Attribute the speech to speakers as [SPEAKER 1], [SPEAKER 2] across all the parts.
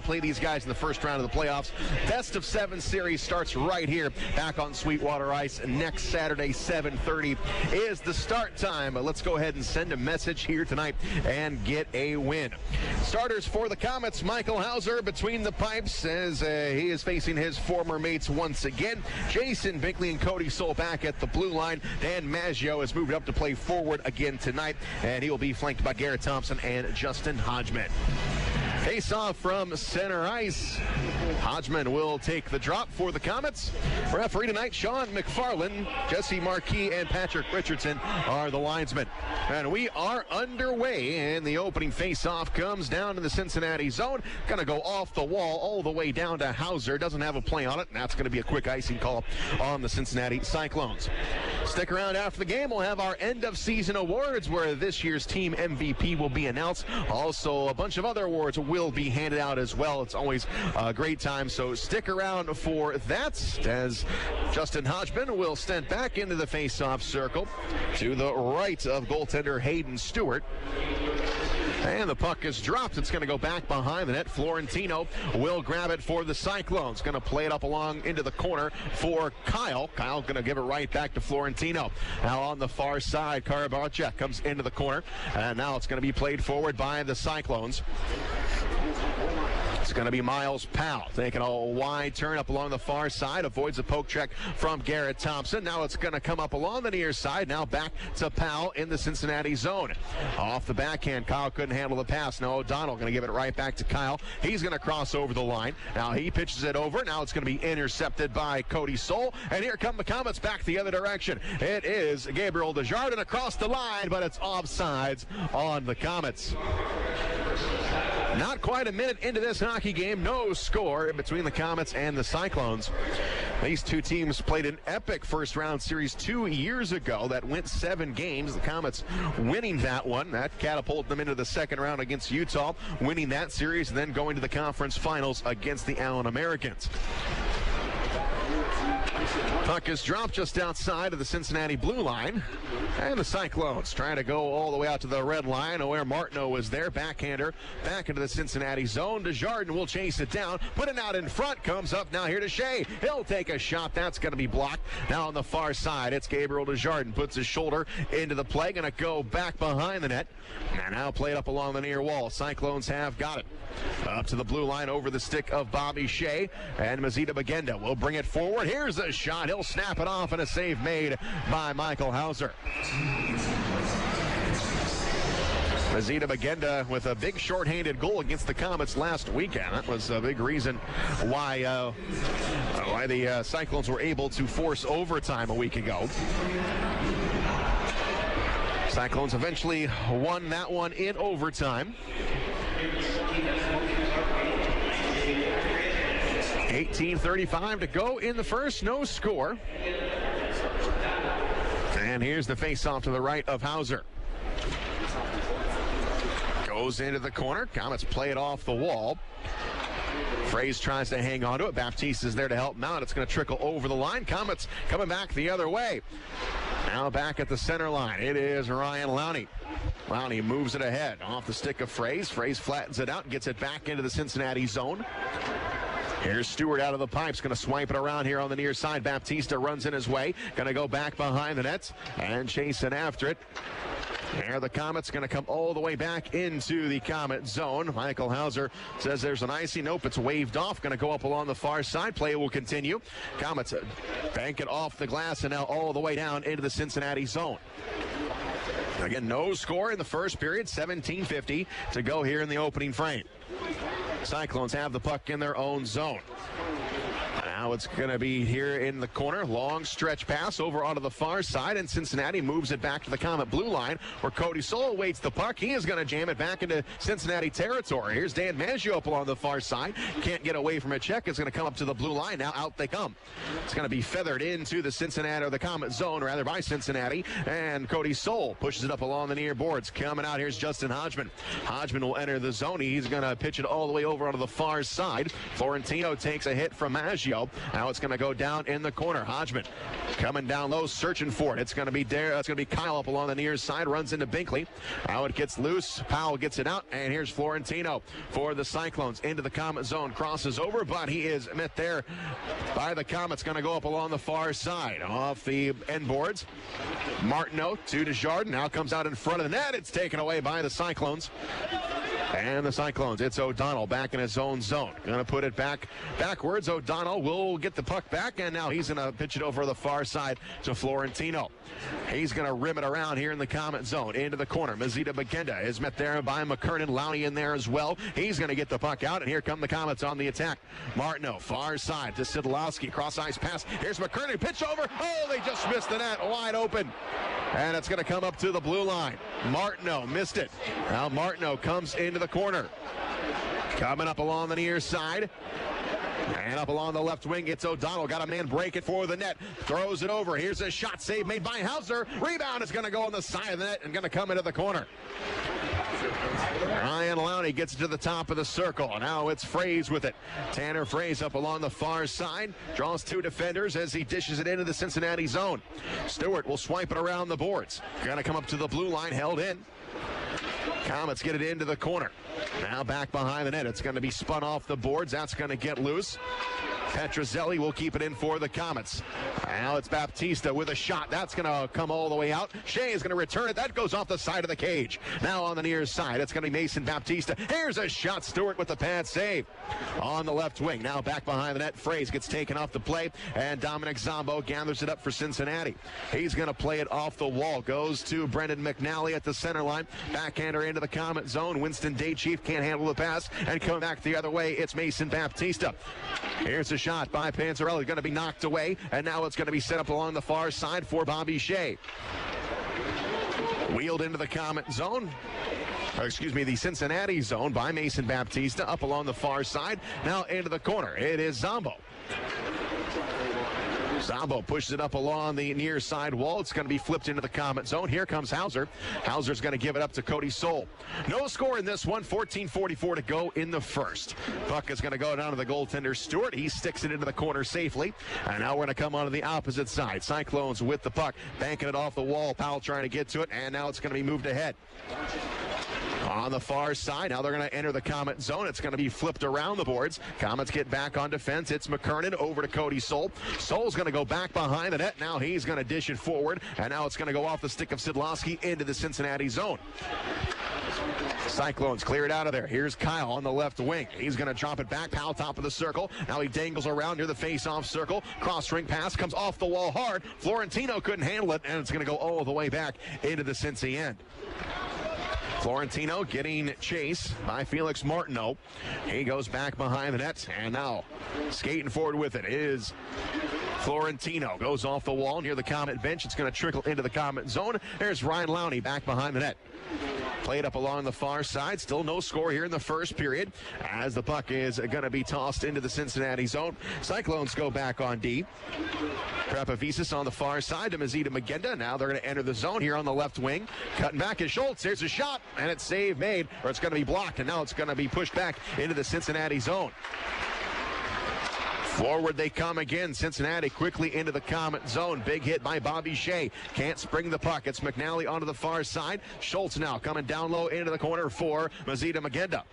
[SPEAKER 1] going to play these guys in the first round of the playoffs. Best of 7 series starts right here back on Sweetwater Ice next Saturday. 7:30 is the start time. But let's go ahead and send a message here tonight and get a win. Starters for the Komets, Michael Hauser between the pipes as he is facing his former mates once again. Jason Binkley and Cody Soul back at the blue line. Dan Maggio has moved up to play forward again tonight, and he will be flanked by Garrett Thompson and Justin Hodgman. Face off from center ice. Hodgman will take the drop for the Komets. Referee tonight, Sean McFarland, Jesse Marquis, and Patrick Richardson are the linesmen. And we are underway, and the opening face-off comes down to the Cincinnati zone. Going to go off the wall all the way down to Hauser. Doesn't have a play on it, and that's going to be a quick icing call on the Cincinnati Cyclones. Stick around after the game. We'll have our end-of-season awards where this year's team MVP will be announced. Also, a bunch of other awards will be handed out as well. It's always a great time, so stick around for that as Justin Hodgman will stand back into the face-off circle to the right of goaltender Hayden Stewart. And the puck is dropped. It's going to go back behind the net. Florentino will grab it for the Cyclones. Going to play it up along into the corner for Kyle. Kyle going to give it right back to Florentino. Now on the far side, Karabarchuk comes into the corner. And now it's going to be played forward by the Cyclones. It's going to be Miles Powell taking a wide turn up along the far side, avoids a poke check from Garrett Thompson. Now it's going to come up along the near side, now back to Powell in the Cincinnati zone. Off the backhand, Kyle couldn't handle the pass. Now O'Donnell going to give it right back to Kyle. He's going to cross over the line. Now he pitches it over. Now it's going to be intercepted by Cody Soul. And here come the Komets back the other direction. It is Gabriel Desjardins across the line, but it's offsides on the Komets. Not quite a minute into this hockey game, no score between the Komets and the Cyclones. These two teams played an epic first-round series 2 years ago that went 7 games. The Komets winning that one. That catapulted them into the second round against Utah, winning that series and then going to the conference finals against the Allen Americans. Puck is dropped just outside of the Cincinnati blue line. And the Cyclones trying to go all the way out to the red line where Martineau was there. Backhander back into the Cincinnati zone. Desjardins will chase it down. Put it out in front. Comes up now here to Shea. He'll take a shot. That's going to be blocked. Now on the far side, it's Gabriel Desjardins. Puts his shoulder into the play. Going to go back behind the net. And now played up along the near wall. Cyclones have got it. Up to the blue line over the stick of Bobby Shea. And Mazita Bagenda will bring it forward. Here's a shot. He'll snap it off and a save made by Michael Hauser. Mazita Bagenda with a big shorthanded goal against the Komets last weekend. That was a big reason why the Cyclones were able to force overtime a week ago. Cyclones eventually won that one in overtime. 18:35 to go in the first, no score. And here's the face-off to the right of Hauser. Goes into the corner. Komets play it off the wall. Fraze tries to hang on to it. Baptista is there to help him out. It's going to trickle over the line. Komets coming back the other way. Now back at the center line. It is Ryan Lowney. Lowney moves it ahead off the stick of Fraze. Fraze flattens it out and gets it back into the Cincinnati zone. Here's Stewart out of the pipes, going to swipe it around here on the near side. Baptista runs in his way, going to go back behind the nets and chasing after it. There the Komets going to come all the way back into the Komet zone. Michael Hauser says there's an icing. Nope, it's waved off. Going to go up along the far side. Play will continue. Komets bank it off the glass and now all the way down into the Cincinnati zone. Again, no score in the first period. 17:50 to go here in the opening frame. Cyclones have the puck in their own zone. Now it's going to be here in the corner. Long stretch pass over onto the far side, and Cincinnati moves it back to the Komet blue line where Cody Soul waits the puck. He is going to jam it back into Cincinnati territory. Here's Dan Maggio up along the far side. Can't get away from a check. It's going to come up to the blue line. Now out they come. It's going to be feathered into the Cincinnati, or the Komet zone, rather, by Cincinnati. And Cody Soul pushes it up along the near boards. Coming out, here's Justin Hodgman. Hodgman will enter the zone. He's going to pitch it all the way over onto the far side. Florentino takes a hit from Maggio. Now it's going to go down in the corner. Hodgman coming down low, searching for it. It's going to be Kyle up along the near side, runs into Binkley. Now it gets loose. Powell gets it out, and here's Florentino for the Cyclones into the Comet zone. Crosses over, but he is met there by the Comets. Going to go up along the far side off the end boards. Martineau to Desjardins. Now comes out in front of the net. It's taken away by the Cyclones. And the Cyclones, it's O'Donnell back in his own zone. Going to put it backwards. O'Donnell will get the puck back, and now he's going to pitch it over the far side to Florentino. He's going to rim it around here in the Comet zone into the corner. Mazita Magenda is met there by McKernan. Lowney in there as well. He's going to get the puck out, and here come the Comets on the attack. Martineau, far side to Szydlowski. Cross-ice pass. Here's McKernan. Pitch over. Oh, they just missed the net. Wide open. And it's going to come up to the blue line. Martineau missed it. Now Martineau comes into the corner. Coming up along the near side. And up along the left wing, it's O'Donnell. Got a man break it for the net. Throws it over. Here's a shot save made by Hauser. Rebound is going to go on the side of the net and going to come into the corner. Ryan Lowney gets it to the top of the circle. Now it's Fraze with it. Tanner Fraze up along the far side. Draws two defenders as he dishes it into the Cincinnati zone. Stewart will swipe it around the boards. Going to come up to the blue line, held in. Comets get it into the corner. Now back behind the net. It's going to be spun off the boards. That's going to get loose. Petruzzelli will keep it in for the Comets. Now it's Baptista with a shot. That's going to come all the way out. Shea is going to return it. That goes off the side of the cage. Now on the near side, it's going to be Mason Baptista. Here's a shot. Stewart with the pad save on the left wing. Now back behind the net. Fraze gets taken off the play, and Dominic Zombo gathers it up for Cincinnati. He's going to play it off the wall. Goes to Brendan McNally at the center line. Backhander into the Comet zone. Winston Daychief can't handle the pass, and coming back the other way, it's Mason Baptista. Here's a shot by Panzarelli, going to be knocked away, and now it's going to be set up along the far side for Bobby Shea. Wheeled into the Comet zone. The Cincinnati zone by Mason Baptista up along the far side. Now into the corner. It is Zombo. Zombo pushes it up along the near side wall. It's going to be flipped into the Comet zone. Here comes Hauser. Hauser's going to give it up to Cody Soul. No score in this one. 14:44 to go in the first. Puck is going to go down to the goaltender, Stewart. He sticks it into the corner safely. And now we're going to come onto the opposite side. Cyclones with the puck, banking it off the wall. Powell trying to get to it, and now it's going to be moved ahead. On the far side, now they're going to enter the Comet zone. It's going to be flipped around the boards. Comets get back on defense. It's McKernan over to Cody Soul. Soul's going to go back behind the net. Now he's going to dish it forward, and now it's going to go off the stick of Szydlowski into the Cincinnati zone. Cyclones clear it out of there. Here's Kyle on the left wing. He's going to drop it back. Powell top of the circle. Now he dangles around near the face-off circle. Cross-ring pass comes off the wall hard. Florentino couldn't handle it, and it's going to go all the way back into the Cincy end. Florentino getting chased by Felix Martineau. He goes back behind the net, and now skating forward with it is Florentino. Goes off the wall near the Comet bench. It's going to trickle into the Comet zone. There's Ryan Lowney back behind the net. Played up along the far side. Still no score here in the first period as the puck is going to be tossed into the Cincinnati zone. Cyclones go back on D. Krapavisis on the far side to Mazita Magenda. Now they're going to enter the zone here on the left wing. Cutting back is Schultz. Here's a shot, and it's save made, or it's going to be blocked, and now it's going to be pushed back into the Cincinnati zone. Forward they come again. Cincinnati quickly into the Comet zone. Big hit by Bobby Shea. Can't spring the puck. It's McNally onto the far side. Schultz now coming down low into the corner for Mazita Magenda.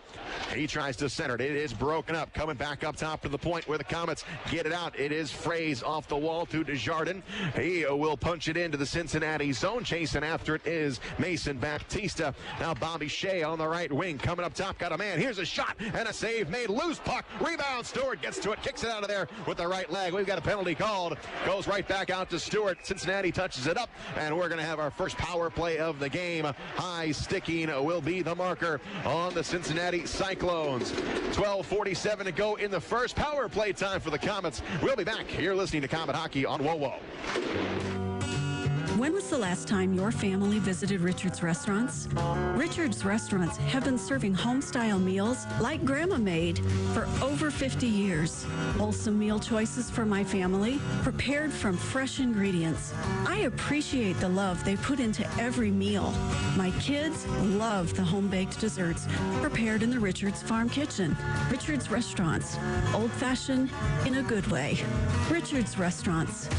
[SPEAKER 1] He tries to center it. It is broken up. Coming back up top to the point where the Comets get it out. It is Fraze off the wall to Desjardins. He will punch it into the Cincinnati zone. Chasing after it is Mason Baptista. Now Bobby Shea on the right wing. Coming up top. Got a man. Here's a shot and a save made. Loose puck. Rebound. Stewart gets to it. Kicks it out of there with the right leg. We've got a penalty called. Goes right back out to Stewart. Cincinnati touches it up, and we're going to have our first power play of the game. High sticking will be the marker on the Cincinnati Cyclones. 12:47 to go in the first. Power play time for the Comets. We'll be back. You're listening to Comet Hockey on WoWo.
[SPEAKER 2] When was the last time your family visited Richard's Restaurants? Richard's Restaurants have been serving home-style meals like Grandma made for over 50 years. Wholesome meal choices for my family, prepared from fresh ingredients. I appreciate the love they put into every meal. My kids love the home-baked desserts prepared in the Richard's Farm Kitchen. Richard's Restaurants, old-fashioned in a good way. Richard's Restaurants.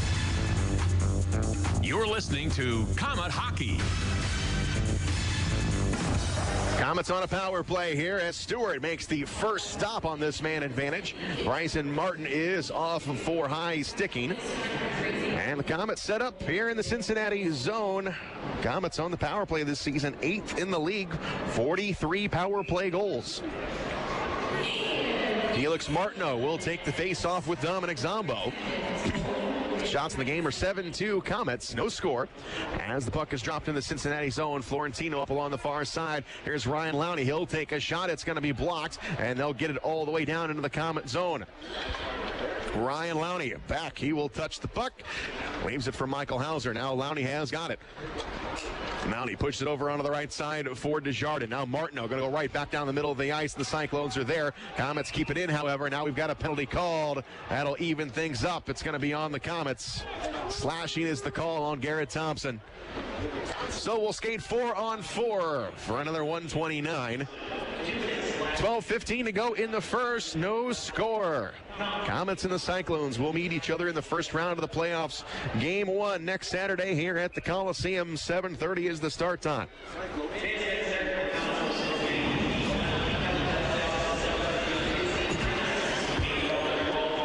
[SPEAKER 3] You're listening to Comet Hockey.
[SPEAKER 1] Komets on a power play here as Stewart makes the first stop on this man advantage. Bryson Martin is off for high sticking. And the Komets set up here in the Cincinnati zone. Komets on the power play this season, 8th in the league, 43 power play goals. Felix Martineau will take the face-off with Dominic Zombo. Shots in the game are 7-2 Komets, no score. As the puck is dropped in the Cincinnati zone, Florentino up along the far side. Here's Ryan Lowney. He'll take a shot. It's going to be blocked, and they'll get it all the way down into the Komet zone. Ryan Lowney back. He will touch the puck. Waves it for Michael Hauser. Now Lowney has got it. Lowney pushes it over onto the right side for Desjardins. Now Martineau going to go right back down the middle of the ice. The Cyclones are there. Komets keep it in, however. Now we've got a penalty called. That'll even things up. It's going to be on the Komets. Slashing is the call on Garrett Thompson. So we'll skate 4-on-4 for another 129. 12:15 to go in the first. No score. Komets and the Cyclones will meet each other in the first round of the playoffs. Game 1 next Saturday here at the Coliseum. 7:30 is the start time.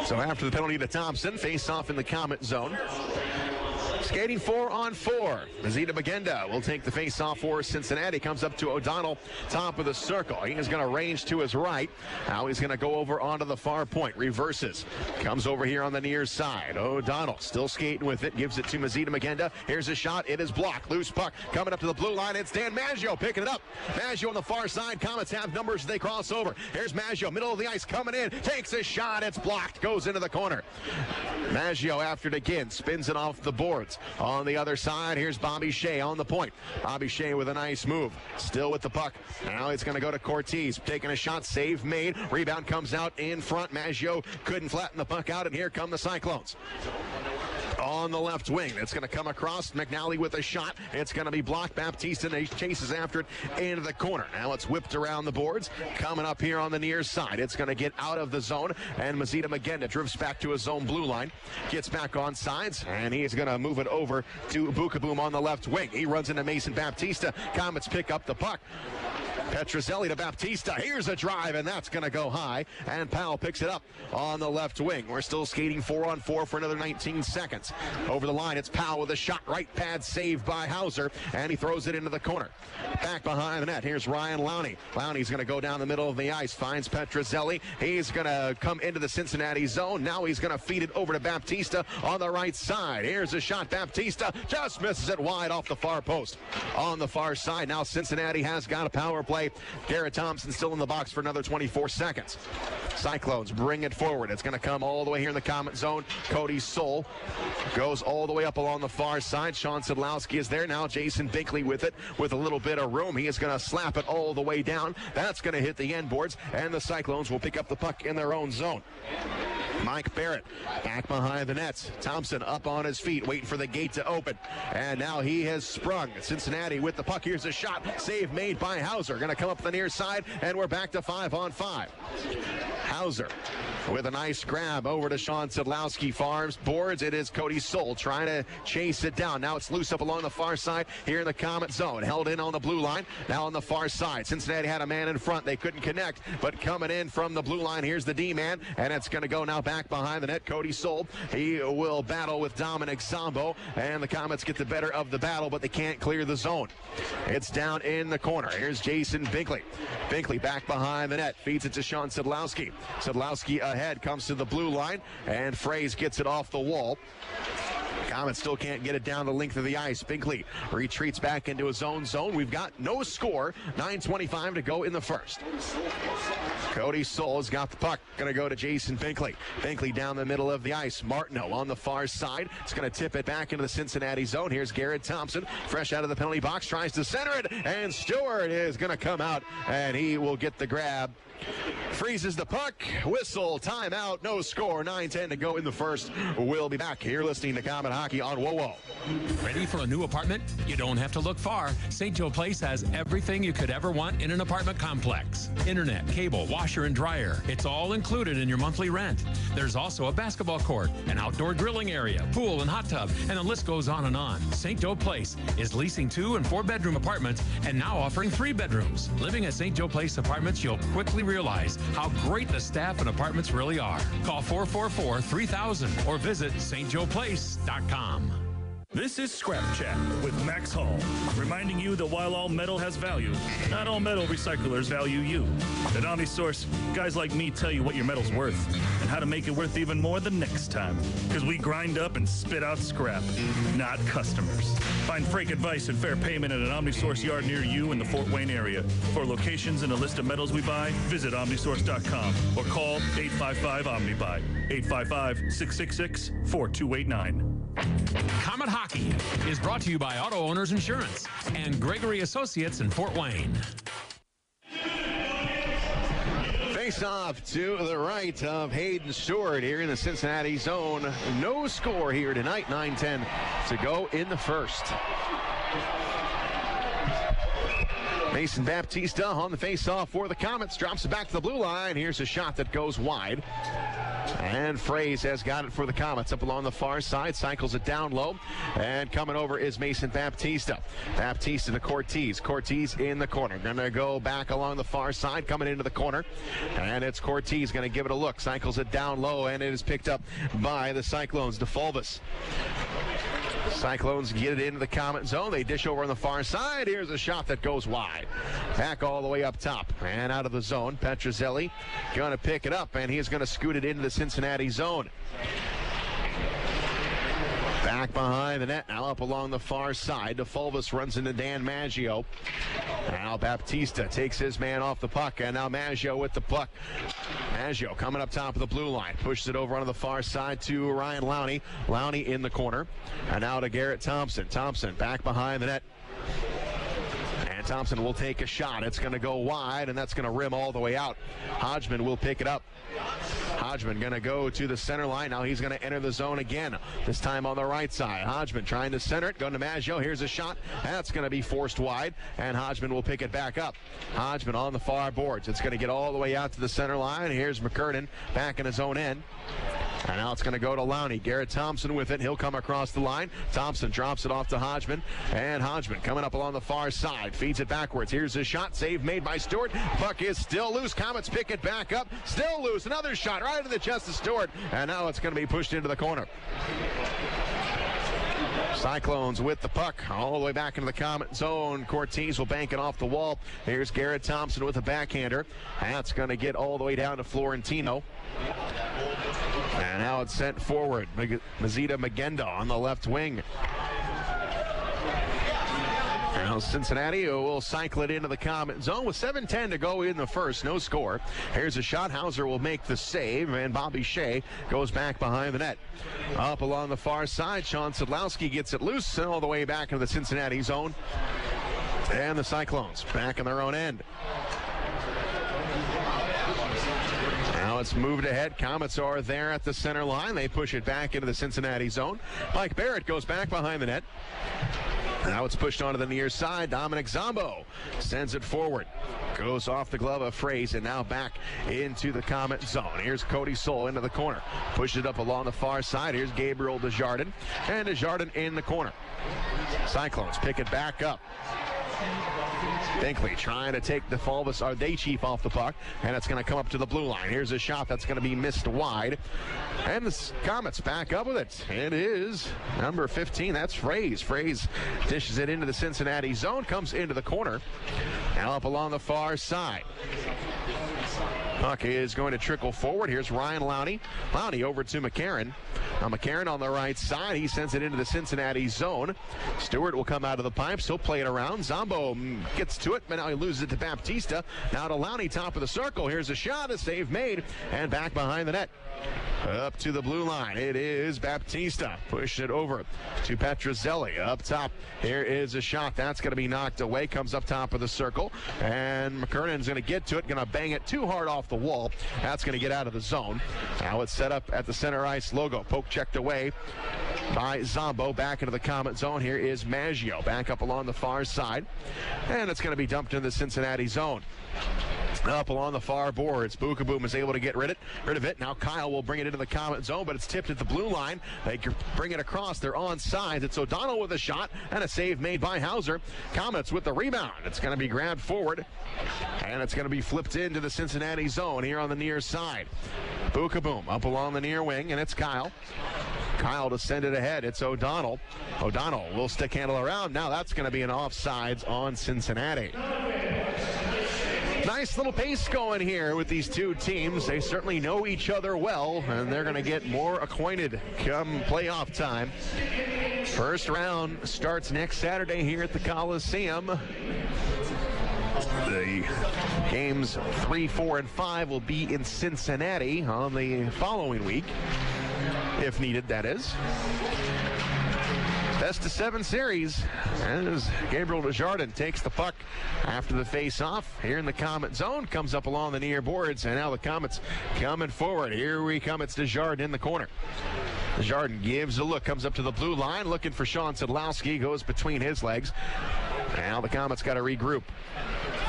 [SPEAKER 1] So after the penalty to Thompson, face off in the Komet zone. Skating 4-on-4. Mazita Magenda will take the face-off for Cincinnati. Comes up to O'Donnell, top of the circle. He is going to range to his right. Now he's going to go over onto the far point. Reverses. Comes over here on the near side. O'Donnell still skating with it. Gives it to Mazita Magenda. Here's a shot. It is blocked. Loose puck coming up to the blue line. It's Dan Maggio picking it up. Maggio on the far side. Komets have numbers as they cross over. Here's Maggio, middle of the ice, coming in. Takes a shot. It's blocked. Goes into the corner. Maggio after it again. Spins it off the boards. On the other side, here's Bobby Shea on the point. Bobby Shea with a nice move. Still with the puck. Now it's going to go to Cortez. Taking a shot. Save made. Rebound comes out in front. Maggio couldn't flatten the puck out, and here come the Cyclones. On the left wing, it's going to come across. McNally with a shot. It's going to be blocked. Baptista chases after it into the corner. Now it's whipped around the boards. Coming up here on the near side. It's going to get out of the zone, and Mazita Magenda drifts back to his zone blue line. Gets back on sides, and he's going to move it over to Bukaboom on the left wing. He runs into Mason Baptista. Komets pick up the puck. Petruzzelli to Baptista. Here's a drive, and that's going to go high. And Powell picks it up on the left wing. We're still skating 4-on-4 for another 19 seconds. Over the line, it's Powell with a shot. Right pad saved by Hauser, and he throws it into the corner. Back behind the net, here's Ryan Lowney. Lowney's going to go down the middle of the ice. Finds Petruzzelli. He's going to come into the Cincinnati zone. Now he's going to feed it over to Baptista on the right side. Here's a shot. Baptista just misses it wide off the far post. On the far side, now Cincinnati has got a power play. Garrett Thompson still in the box for another 24 seconds. Cyclones bring it forward. It's going to come all the way here in the Komet zone. Cody Soul goes all the way up along the far side. Sean Szydlowski is there. Now Jason Binkley with it with a little bit of room. He is going to slap it all the way down. That's going to hit the end boards, and the Cyclones will pick up the puck in their own zone. Mike Barrett back behind the nets. Thompson up on his feet, waiting for the gate to open. And now he has sprung. Cincinnati with the puck. Here's a shot. Save made by Hauser. Going to come up the near side, and we're back to 5-on-5. Hauser with a nice grab over to Sean Szydlowski. Farms boards. It is Cody Soul trying to chase it down. Now it's loose up along the far side here in the Komet zone. Held in on the blue line. Now on the far side. Cincinnati had a man in front. They couldn't connect, but coming in from the blue line, here's the D-man, and it's going to go now back behind the net. Cody Soul. He will battle with Dominic Zombo, and the Komets get the better of the battle, but they can't clear the zone. It's down in the corner. Here's Jason Binkley. Binkley back behind the net. Feeds it to Sean Szydlowski. Szydlowski ahead, comes to the blue line, and Fraze gets it off the wall. Komets still can't get it down the length of the ice. Binkley retreats back into his own zone. We've got no score. 9:25 to go in the first. Cody Soul's got the puck. Going to go to Jason Binkley. Binkley down the middle of the ice. Martineau on the far side. It's going to tip it back into the Cincinnati zone. Here's Garrett Thompson, fresh out of the penalty box, tries to center it, and Stewart is going to come out, and he will get the grab. Freezes the puck, whistle, timeout, no score, 9:10 to go in the first. We'll be back. You're listening to Komet Hockey on WOWO.
[SPEAKER 3] Ready for a new apartment? You don't have to look far. St. Joe Place has everything you could ever want in an apartment complex. Internet, cable, washer and dryer. It's all included in your monthly rent. There's also a basketball court, an outdoor grilling area, pool and hot tub, and the list goes on and on. St. Joe Place is leasing 2- and 4-bedroom apartments and now offering 3 bedrooms. Living at St. Joe Place Apartments, you'll quickly realize how great the staff and apartments really are. Call 444-3000 or visit stjoeplace.com.
[SPEAKER 4] This is Scrap Chat with Max Hall, reminding you that while all metal has value, not all metal recyclers value you. At OmniSource, guys like me tell you what your metal's worth and how to make it worth even more the next time. Because we grind up and spit out scrap, not customers. Find freight advice and fair payment at an OmniSource yard near you in the Fort Wayne area. For locations and a list of metals we buy, visit omnisource.com or call 855-OMNIBUY, 855-666-4289.
[SPEAKER 3] Komet Hockey is brought to you by Auto Owners Insurance and Gregory Associates in Fort Wayne.
[SPEAKER 1] Face off to the right of Hayden Stewart here in the Cincinnati zone. No score here tonight. 9:10 to go in the first. Mason Baptista on the face-off for the Komets. Drops it back to the blue line. Here's a shot that goes wide. And Fraze has got it for the Komets up along the far side. Cycles it down low. And coming over is Mason Baptista. Baptista to Cortez. Cortez in the corner. Going to go back along the far side. Coming into the corner. And it's Cortez going to give it a look. Cycles it down low. And it is picked up by the Cyclones. DeFulvis. Cyclones get it into the Komet zone. They dish over on the far side. Here's a shot that goes wide. Back all the way up top and out of the zone. Petruzzelli going to pick it up, and he's going to scoot it into the Cincinnati zone. Back behind the net, now up along the far side. DeFulvis runs into Dan Maggio. Now Baptista takes his man off the puck, and now Maggio with the puck. Maggio coming up top of the blue line. Pushes it over onto the far side to Ryan Lowney. Lowney in the corner. And now to Garrett Thompson. Thompson back behind the net. And Thompson will take a shot. It's going to go wide, and that's going to rim all the way out. Hodgman will pick it up. Hodgman going to go to the center line. Now he's going to enter the zone again, this time on the right side. Hodgman trying to center it, going to Maggio. Here's a shot. That's going to be forced wide, and Hodgman will pick it back up. Hodgman on the far boards. It's going to get all the way out to the center line. Here's McCurden back in his own end. And now it's going to go to Lowney. Garrett Thompson with it. He'll come across the line. Thompson drops it off to Hodgman. And Hodgman coming up along the far side. Feeds it backwards. Here's a shot. Save made by Stewart. Puck is still loose. Komets pick it back up. Still loose. Another shot right in the chest of Stewart. And now it's going to be pushed into the corner. Cyclones with the puck all the way back into the Komet zone. Cortez will bank it off the wall. Here's Garrett Thompson with a backhander. That's going to get all the way down to Florentino. And now it's sent forward. Mazita Magenda on the left wing. Now Cincinnati will cycle it into the Komet zone with 7:10 to go in the first. No score. Here's a shot. Hauser will make the save, and Bobby Shea goes back behind the net. Up along the far side, Sean Szydlowski gets it loose and all the way back into the Cincinnati zone. And the Cyclones back in their own end. Now it's moved ahead. Komets are there at the center line. They push it back into the Cincinnati zone. Mike Barrett goes back behind the net. Now it's pushed onto the near side. Dominic Zombo sends it forward. Goes off the glove of Fraze and now back into the Komet zone. Here's Cody Soul into the corner. Pushes it up along the far side. Here's Gabriel Desjardins. And Desjardins in the corner. Cyclones pick it back up. Binkley trying to take the DeFulvis, or Day Chief, off the puck, and it's going to come up to the blue line. Here's a shot that's going to be missed wide, and the Komets back up with it. It is number 15. That's Fraze. Fraze dishes it into the Cincinnati zone, comes into the corner, now up along the far side. Puck is going to trickle forward. Here's Ryan Lowney. Lowney over to McCarron. Now McCarron on the right side. He sends it into the Cincinnati zone. Stewart will come out of the pipes. He'll play it around. Zombo gets to it, but now he loses it to Baptista. Now to Lowney, top of the circle. Here's a shot. A save made. And back behind the net. Up to the blue line. It is Baptista. Pushing it over to Petruzzelli. Up top. Here is a shot. That's going to be knocked away. Comes up top of the circle. And McKernan's going to get to it. Going to bang it too hard off the wall. That's going to get out of the zone. Now it's set up at the center ice logo. Poke checked away by Zombo. Back into the Komet zone. Here is Maggio. Back up along the far side. And it's going to be dumped into the Cincinnati zone. Up along the far boards. Bookaboom is able to get rid of it. Now Kyle will bring it into the Komet zone, but it's tipped at the blue line. They can bring it across. They're on sides. It's O'Donnell with a shot and a save made by Hauser. Komets with the rebound. It's going to be grabbed forward, and it's going to be flipped into the Cincinnati zone here on the near side. Bookaboom up along the near wing, and it's Kyle. Kyle to send it ahead. It's O'Donnell. O'Donnell will stick handle around. Now that's going to be an offsides on Cincinnati. Nice little pace going here with these two teams. They certainly know each other well, and they're going to get more acquainted come playoff time. First round starts next Saturday here at the Coliseum. The games 3, 4, and 5 will be in Cincinnati on the following week, if needed, that is. Best of 7 series as Gabriel Desjardins takes the puck after the face-off here in the Komet zone. Comes up along the near boards, and now the Komets coming forward. Here we come. It's Desjardins in the corner. Desjardins gives a look, comes up to the blue line, looking for Szydlowski, goes between his legs. Now the Komets got to regroup.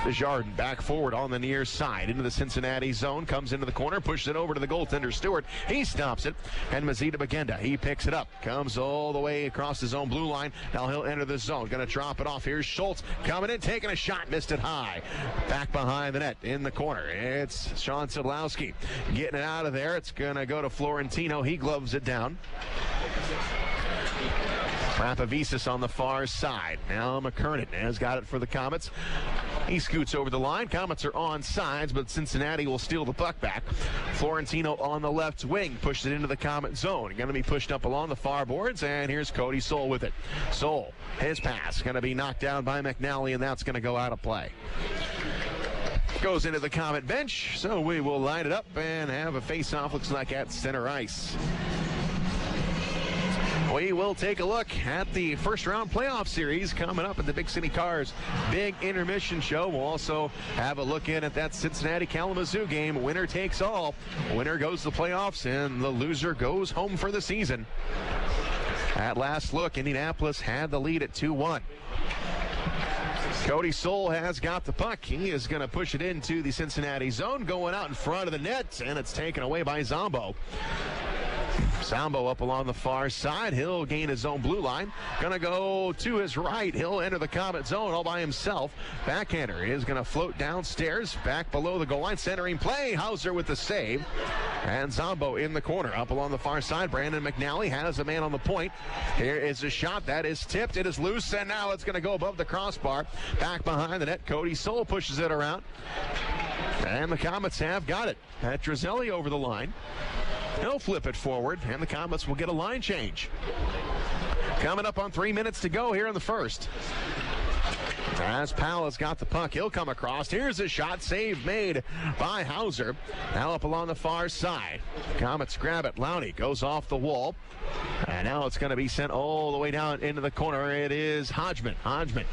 [SPEAKER 1] Desjardins back forward on the near side into the Cincinnati zone, comes into the corner, pushes it over to the goaltender Stewart. He stops it, and Mazita Bagenda, he picks it up, comes all the way across his own blue line. Now he'll enter the zone, going to drop it off. Here's Schultz coming in, taking a shot, missed it high. Back behind the net in the corner. It's Szydlowski getting it out of there. It's going to go to Florentino. He gloves it down. Rapavisis on the far side. Now McKernan has got it for the Komets. He scoots over the line. Komets are on sides, but Cincinnati will steal the puck back. Florentino on the left wing pushed it into the Komet zone. Going to be pushed up along the far boards, and here's Cody Soul with it. Soul, his pass, going to be knocked down by McNally, and that's going to go out of play. Goes into the Komet bench, so we will line it up and have a face-off, looks like at center ice. We will take a look at the first round playoff series coming up at the Big City Cars Big Intermission Show. We'll also have a look in at that Cincinnati Kalamazoo game. Winner takes all. Winner goes to the playoffs, and the loser goes home for the season. At last look, Indianapolis had the lead at 2-1. Cody Soul has got the puck. He is going to push it into the Cincinnati zone, going out in front of the net, and it's taken away by Zombo. Zombo up along the far side. He'll gain his own blue line. Gonna go to his right. He'll enter the Komet zone all by himself. Backhander is gonna float downstairs, back below the goal line. Centering play. Hauser with the save. And Zombo in the corner. Up along the far side. Brandon McNally has a man on the point. Here is a shot. That is tipped. It is loose, and now it's gonna go above the crossbar. Back behind the net. Cody Soul pushes it around. And the Komets have got it. Petruzzelli over the line. He'll flip it forward, and the Komets will get a line change. Coming up on 3 minutes to go here in the first. As Powell has got the puck, he'll come across. Here's a shot, save made by Hauser. Now up along the far side. Komets grab it. Lowney goes off the wall. And now it's going to be sent all the way down into the corner. It is Hodgman. Hodgman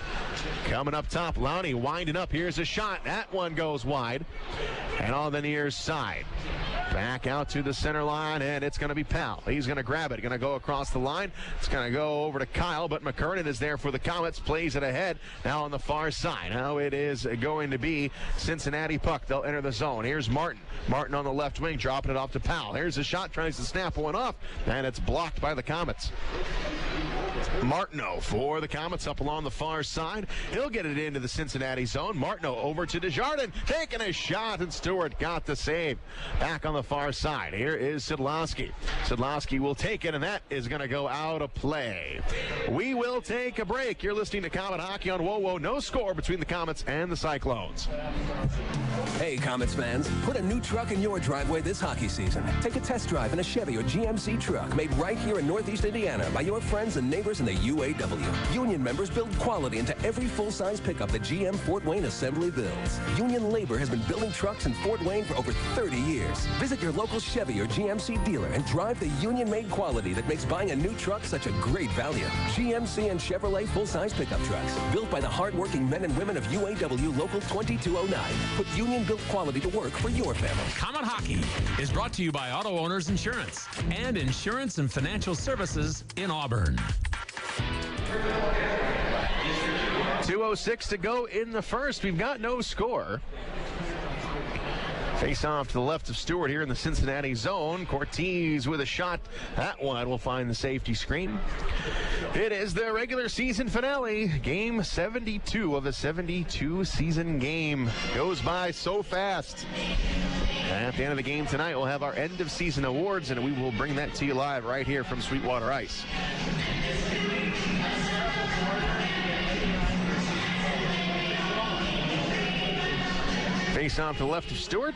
[SPEAKER 1] coming up top. Lowney winding up. Here's a shot. That one goes wide. And on the near side. Back out to the center line, and it's going to be Powell. He's going to grab it. Going to go across the line. It's going to go over to Kyle, but McKernan is there for the Komets. Plays it ahead. Now on the far side. Now it is going to be Cincinnati puck. They'll enter the zone. Here's Martin. Martin on the left wing, dropping it off to Powell. Here's a shot. Tries to snap one off, and it's blocked by the Komets. Martineau for the Komets up along the far side. He'll get it into the Cincinnati zone. Martineau over to Desjardins, taking a shot, and Stewart got the save. Back on the far side, here is Szydlowski. Szydlowski will take it, and that is going to go out of play. We will take a break. You're listening to Komet Hockey on WoWo. No score between the Komets and the Cyclones.
[SPEAKER 5] Hey, Komets fans, put a new truck in your driveway this hockey season. Take a test drive in a Chevy or GMC truck made right here in Northeast Indiana by your friends and neighbors in the UAW. Union members build quality into every full-size pickup that GM Fort Wayne Assembly builds. Union labor has been building trucks in Fort Wayne for over 30 years. Visit your local Chevy or GMC dealer and drive the Union-made quality that makes buying a new truck such a great value. GMC and Chevrolet full-size pickup trucks, built by the hard-working men and women of UAW Local 2209. Put Union-built quality to work for your family.
[SPEAKER 3] Komet Hockey is brought to you by Auto Owners Insurance and Insurance and Financial Services in Auburn.
[SPEAKER 1] 2:06 to go in the first. We've got no score. Face off to the left of Stewart here in the Cincinnati zone. Cortez with a shot. That one will find the safety screen. It is the regular season finale. Game 72 of a 72-season game. Goes by so fast. At the end of the game tonight, we'll have our end-of-season awards, and we will bring that to you live right here from Sweetwater Ice. Face off to the left of Stewart.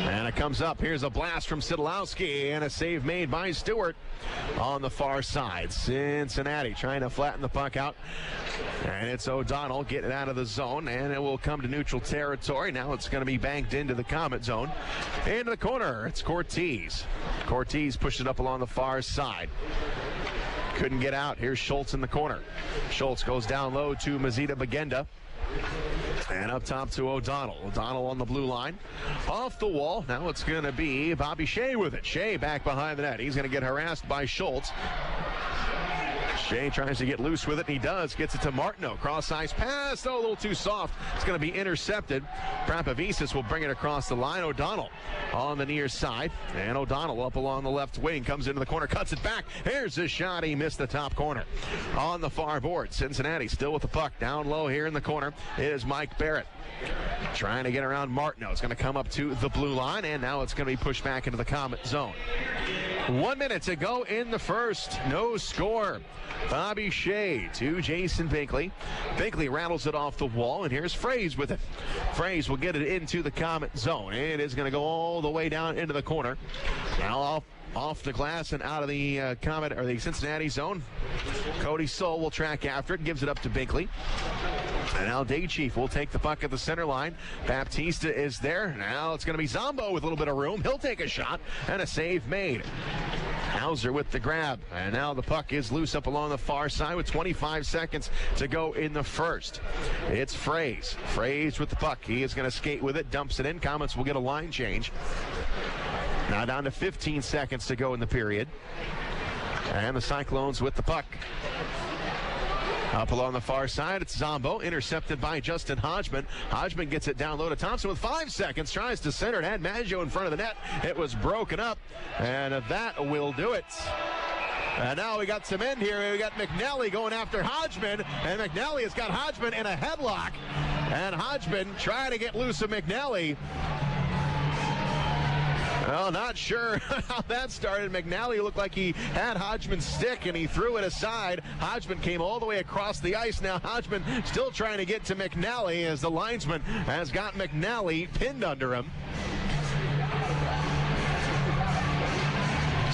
[SPEAKER 1] And it comes up. Here's a blast from Szydlowski and a save made by Stewart on the far side. Cincinnati trying to flatten the puck out. And it's O'Donnell getting out of the zone, and it will come to neutral territory. Now it's going to be banked into the Komet zone. Into the corner, it's Cortez. Cortez pushed it up along the far side. Couldn't get out. Here's Schultz in the corner. Schultz goes down low to Mazita Bagenda. And up top to O'Donnell. O'Donnell on the blue line. Off the wall. Now it's going to be Bobby Shea with it. Shea back behind the net. He's going to get harassed by Schultz. Shea tries to get loose with it, and he does. Gets it to Martineau. Cross-ice pass. Oh, a little too soft. It's going to be intercepted. Prapavisis will bring it across the line. O'Donnell on the near side. And O'Donnell up along the left wing. Comes into the corner. Cuts it back. Here's a shot. He missed the top corner. On the far board, Cincinnati still with the puck. Down low here in the corner is Mike Barrett. Trying to get around Martineau. It's going to come up to the blue line, and now it's going to be pushed back into the Komet zone. 1 minute to go in the first. No score. Bobby Shea to Jason Binkley. Binkley rattles it off the wall, and here's Fraze with it. Fraze will get it into the Komet zone. It is going to go all the way down into the corner. Now off the glass and out of the Komet or the Cincinnati zone. Cody Soul will track after it, gives it up to Binkley. And now Day Chief will take the puck at the center line. Baptista is there. Now it's going to be Zombo with a little bit of room. He'll take a shot, and a save made. Hauser with the grab. And now the puck is loose up along the far side with 25 seconds to go in the first. It's Fraze. Fraze with the puck. He is going to skate with it, dumps it in. Komets will get a line change. Now down to 15 seconds to go in the period. And the Cyclones with the puck. Up along the far side, it's Zombo, intercepted by Justin Hodgman. Hodgman gets it down low to Thompson with 5 seconds, tries to center it, had Maggio in front of the net. It was broken up, and that will do it. And now we got some end here. We got McNally going after Hodgman, and McNally has got Hodgman in a headlock. And Hodgman trying to get loose of McNally. Well, not sure how that started. McNally looked like he had Hodgman's stick, and he threw it aside. Hodgman came all the way across the ice. Now Hodgman still trying to get to McNally as the linesman has got McNally pinned under him.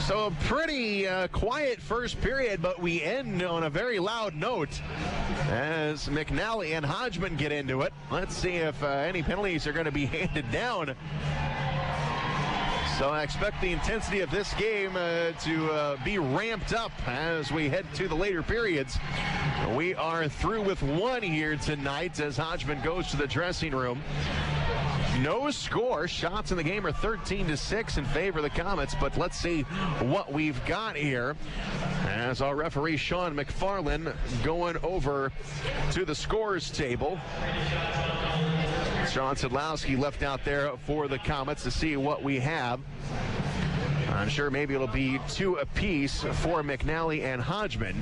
[SPEAKER 1] So a pretty quiet first period, but we end on a very loud note as McNally and Hodgman get into it. Let's see if any penalties are going to be handed down. So I expect the intensity of this game to be ramped up as we head to the later periods. We are through with one here tonight as Hodgman goes to the dressing room. No score. Shots in the game are 13-6 in favor of the Komets, but let's see what we've got here as our referee Sean McFarland going over to the scores table. Sean Szydlowski left out there for the Komets to see what we have. I'm sure maybe it'll be 2 apiece for McNally and Hodgman.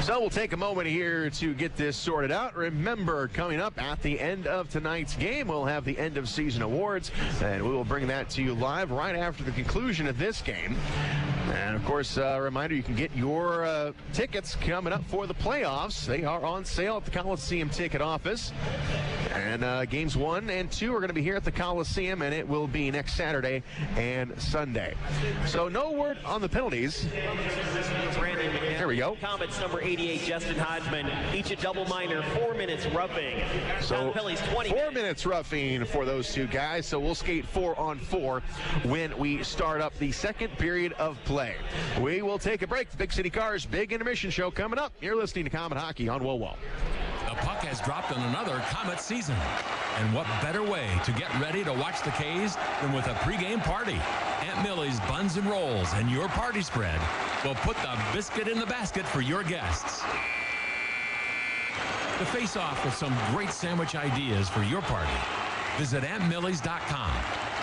[SPEAKER 1] So we'll take a moment here to get this sorted out. Remember, coming up at the end of tonight's game, we'll have the end of season awards, and we will bring that to you live right after the conclusion of this game. And, of course, a reminder, you can get your tickets coming up for the playoffs. They are on sale at the Coliseum ticket office. And games 1 and 2 are going to be here at the Coliseum, and it will be next Saturday and Sunday. So no word on the penalties. There we go.
[SPEAKER 6] Komets number 88, Justin Hodgman, each a double minor, 4 minutes roughing.
[SPEAKER 1] So
[SPEAKER 6] 20
[SPEAKER 1] 4 minutes roughing for those two guys. So we'll skate 4-on-4 when we start up the second period of play. We will take a break. The Big City Cars Big Intermission Show coming up. You're listening to Comet Hockey on WOWO.
[SPEAKER 3] The puck has dropped on another Comet season. And what better way to get ready to watch the K's than with a pregame party? Aunt Millie's Buns and Rolls and your party spread will put the biscuit in the basket for your guests. To face off with some great sandwich ideas for your party, visit AuntMillie's.com.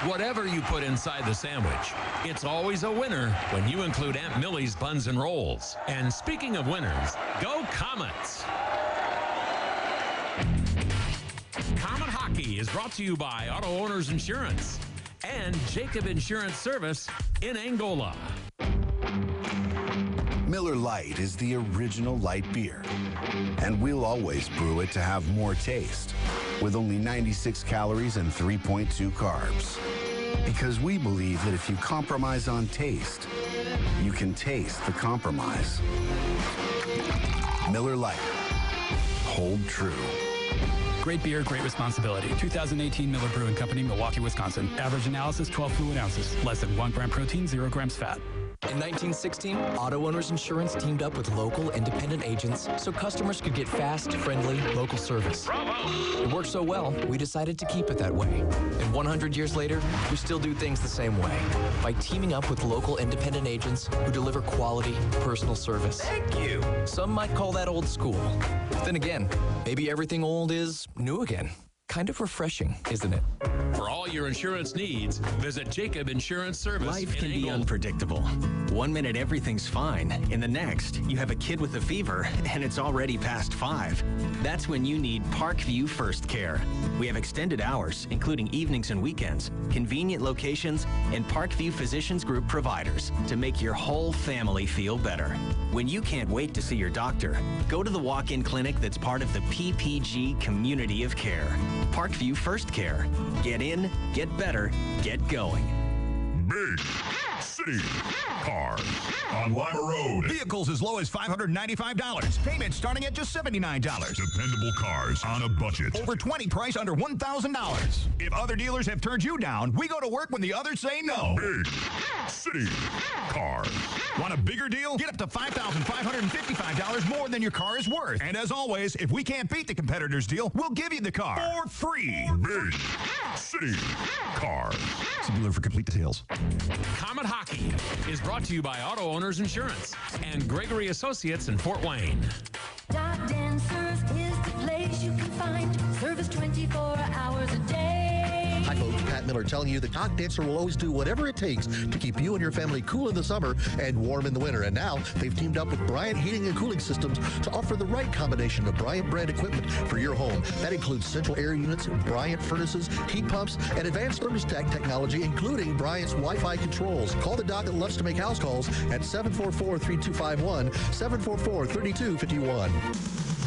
[SPEAKER 3] Whatever you put inside the sandwich, it's always a winner when you include Aunt Millie's Buns and Rolls. And speaking of winners, go Komets! Comet Hockey is brought to you by Auto Owners Insurance and Jacob Insurance Service in Angola.
[SPEAKER 7] Miller Lite is the original light beer, and we'll always brew it to have more taste, with only 96 calories and 3.2 carbs. Because we believe that if you compromise on taste, you can taste the compromise. Miller Lite. Hold true.
[SPEAKER 8] Great beer, great responsibility. 2018 Miller Brewing Company, Milwaukee, Wisconsin. Average analysis, 12 fluid ounces. Less than 1 gram protein, 0 grams fat.
[SPEAKER 9] In 1916, Auto Owners Insurance teamed up with local independent agents so customers could get fast, friendly, local service. Bravo! It worked so well, we decided to keep it that way. And 100 years later, we still do things the same way by teaming up with local independent agents who deliver quality, personal service.
[SPEAKER 5] Thank you.
[SPEAKER 9] Some might call that old school. Then again, maybe everything old is new again. Kind of refreshing, isn't it?
[SPEAKER 3] For all your insurance needs, visit Jacob Insurance Service.
[SPEAKER 10] Life can be
[SPEAKER 3] Angola.
[SPEAKER 10] unpredictable. 1 minute everything's fine. In the next, you have a kid with a fever and it's already past 5. That's when you need Parkview First Care. We have extended hours, including evenings and weekends, convenient locations, and Parkview Physicians Group providers to make your whole family feel better. When you can't wait to see your doctor, go to the walk-in clinic that's part of the PPG community of care. Parkview First Care. Get in, get better, get going.
[SPEAKER 11] Big City Cars on Lima Road.
[SPEAKER 12] Vehicles as low as $595. Payments starting at just $79.
[SPEAKER 11] Dependable cars on a budget.
[SPEAKER 12] Over 20 price under $1,000. If other dealers have turned you down, we go to work when the others say no.
[SPEAKER 11] Big City Cars.
[SPEAKER 12] Want a bigger deal? Get up to $5,555 more than your car is worth. And as always, if we can't beat the competitor's deal, we'll give you the car for free.
[SPEAKER 11] Big City Cars.
[SPEAKER 12] See dealer for complete details.
[SPEAKER 3] Comet Hockey is brought to you by Auto Owners Insurance and Gregory Associates in Fort Wayne.
[SPEAKER 13] Dock Dancers is the place you can find service 24 hours a day.
[SPEAKER 14] Hi folks, Pat Miller telling you the Dock Dancer will always do whatever it takes to keep you and your family cool in the summer and warm in the winter. And now they've teamed up with Bryant Heating and Cooling Systems to offer the right combination of Bryant brand equipment for your home. That includes central air units, Bryant furnaces, heat pumps, and advanced thermostat technology, including Bryant's Wi-Fi controls. Call the doc that loves to make house calls at 744-3251, 744-3251.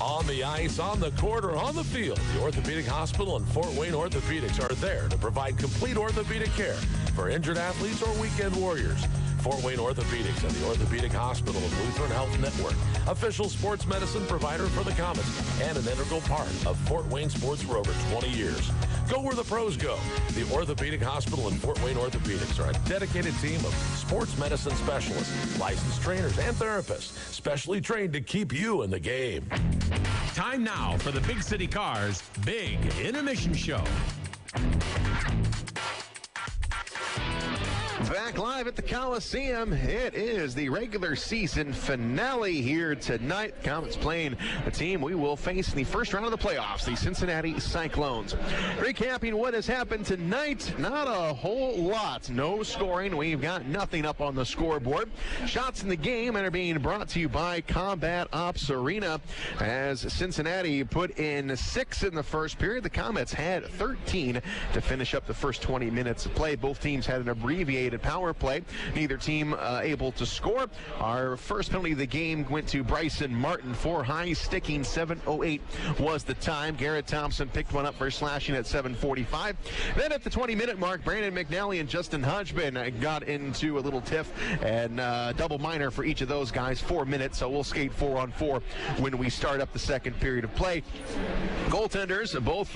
[SPEAKER 15] On the ice, on the court, or on the field, the Orthopedic Hospital and Fort Wayne Orthopedics are there to provide complete orthopedic care for injured athletes or weekend warriors. Fort Wayne Orthopedics and the Orthopedic Hospital of Lutheran Health Network, official sports medicine provider for the Komets, and an integral part of Fort Wayne sports for over 20 years. Go where the pros go. The Orthopedic Hospital and Fort Wayne Orthopedics are a dedicated team of sports medicine specialists, licensed trainers, and therapists, specially trained to keep you in the game.
[SPEAKER 3] Time now for the Big City Cars Big Intermission Show.
[SPEAKER 1] Back live at the Coliseum. It is the regular season finale here tonight. Komets playing a team we will face in the first round of the playoffs, the Cincinnati Cyclones. Recapping what has happened tonight, not a whole lot. No scoring. We've got nothing up on the scoreboard. Shots in the game are being brought to you by Combat Ops Arena. As Cincinnati put in 6 in the first period, the Komets had 13 to finish up the first 20 minutes of play. Both teams had an abbreviated power play. Neither team able to score. Our first penalty of the game went to Bryson Martin for high sticking. 7:08 was the time. Garrett Thompson picked one up for slashing at 7:45. Then at the 20-minute mark, Brandon McNally and Justin Hodgman got into a little tiff, and double minor for each of those guys, 4 minutes, so we'll skate 4-on-4 when we start up the second period of play. Goaltenders, both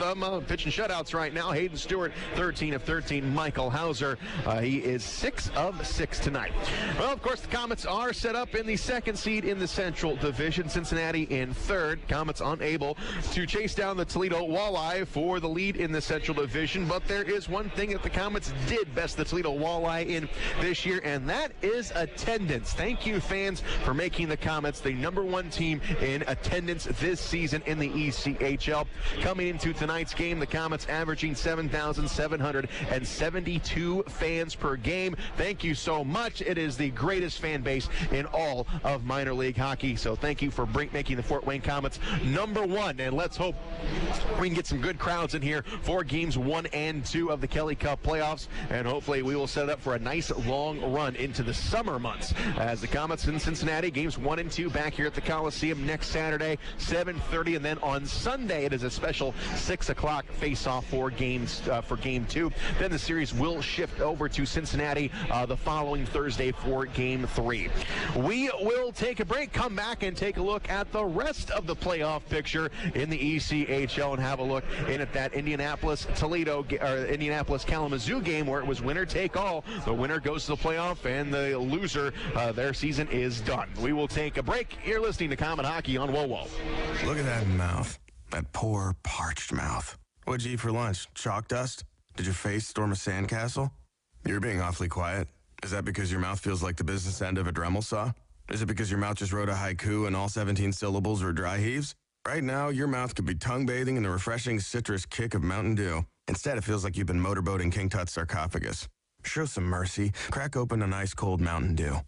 [SPEAKER 1] pitching shutouts right now. Hayden Stewart, 13 of 13. Michael Hauser, he is 6 of 6 tonight. Well, of course, the Komets are set up in the second seed in the Central Division. Cincinnati in third. Komets unable to chase down the Toledo Walleye for the lead in the Central Division, but there is one thing that the Komets did best the Toledo Walleye in this year, and that is attendance. Thank you, fans, for making the Komets the #1 team in attendance this season in the ECHL. Coming into tonight's game, the Komets averaging 7,772 fans per game. Thank you so much. It is the greatest fan base in all of minor league hockey. So thank you for making the Fort Wayne Komets #1. And let's hope we can get some good crowds in here for games 1 and 2 of the Kelly Cup playoffs. And hopefully we will set it up for a nice long run into the summer months. As the Komets in Cincinnati, games 1 and 2 back here at the Coliseum next Saturday, 7:30. And then on Sunday, it is a special 6 o'clock face-off for game 2. Then the series will shift over to Cincinnati the following Thursday for game 3. We will take a break, come back, and take a look at the rest of the playoff picture in the ECHL and have a look in at that Indianapolis-Kalamazoo game where it was winner take all. The winner goes to the playoff, and the loser, their season is done. We will take a break. You're listening to Comet Hockey on WoWo.
[SPEAKER 16] Look at that mouth. That poor, parched mouth. What'd you eat for lunch? Chalk dust? Did your face storm a sandcastle? You're being awfully quiet. Is that because your mouth feels like the business end of a Dremel saw? Is it because your mouth just wrote a haiku and all 17 syllables were dry heaves? Right now, your mouth could be tongue bathing in the refreshing citrus kick of Mountain Dew. Instead, it feels like you've been motorboating King Tut's sarcophagus. Show some mercy. Crack open an ice-cold Mountain Dew.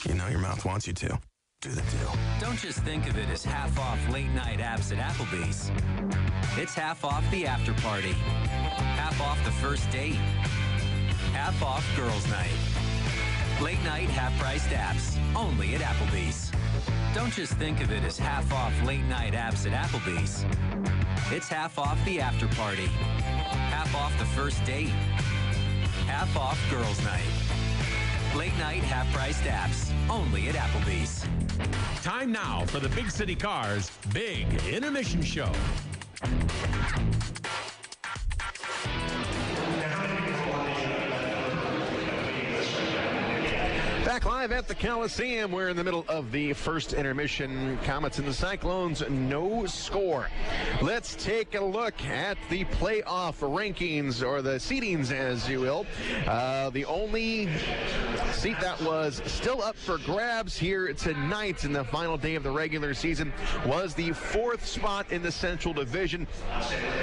[SPEAKER 16] You know your mouth wants you to. Do the deal.
[SPEAKER 17] Don't just think of it as half off late night apps at Applebee's. It's half off the after party. Half off the first date. Half off girls' night. Late night half-priced apps, only at Applebee's. Don't just think of it as half off late night apps at Applebee's. It's half off the after party. Half off the first date. Half off girls' night. Late night half-priced apps, only at Applebee's.
[SPEAKER 3] Time now for the Big City Cars Big Intermission Show.
[SPEAKER 1] Back live at the Coliseum. We're in the middle of the first intermission. Komets and the Cyclones, no score. Let's take a look at the playoff rankings, or the seedings, as you will. The only seat that was still up for grabs here tonight in the final day of the regular season was the 4th spot in the Central Division.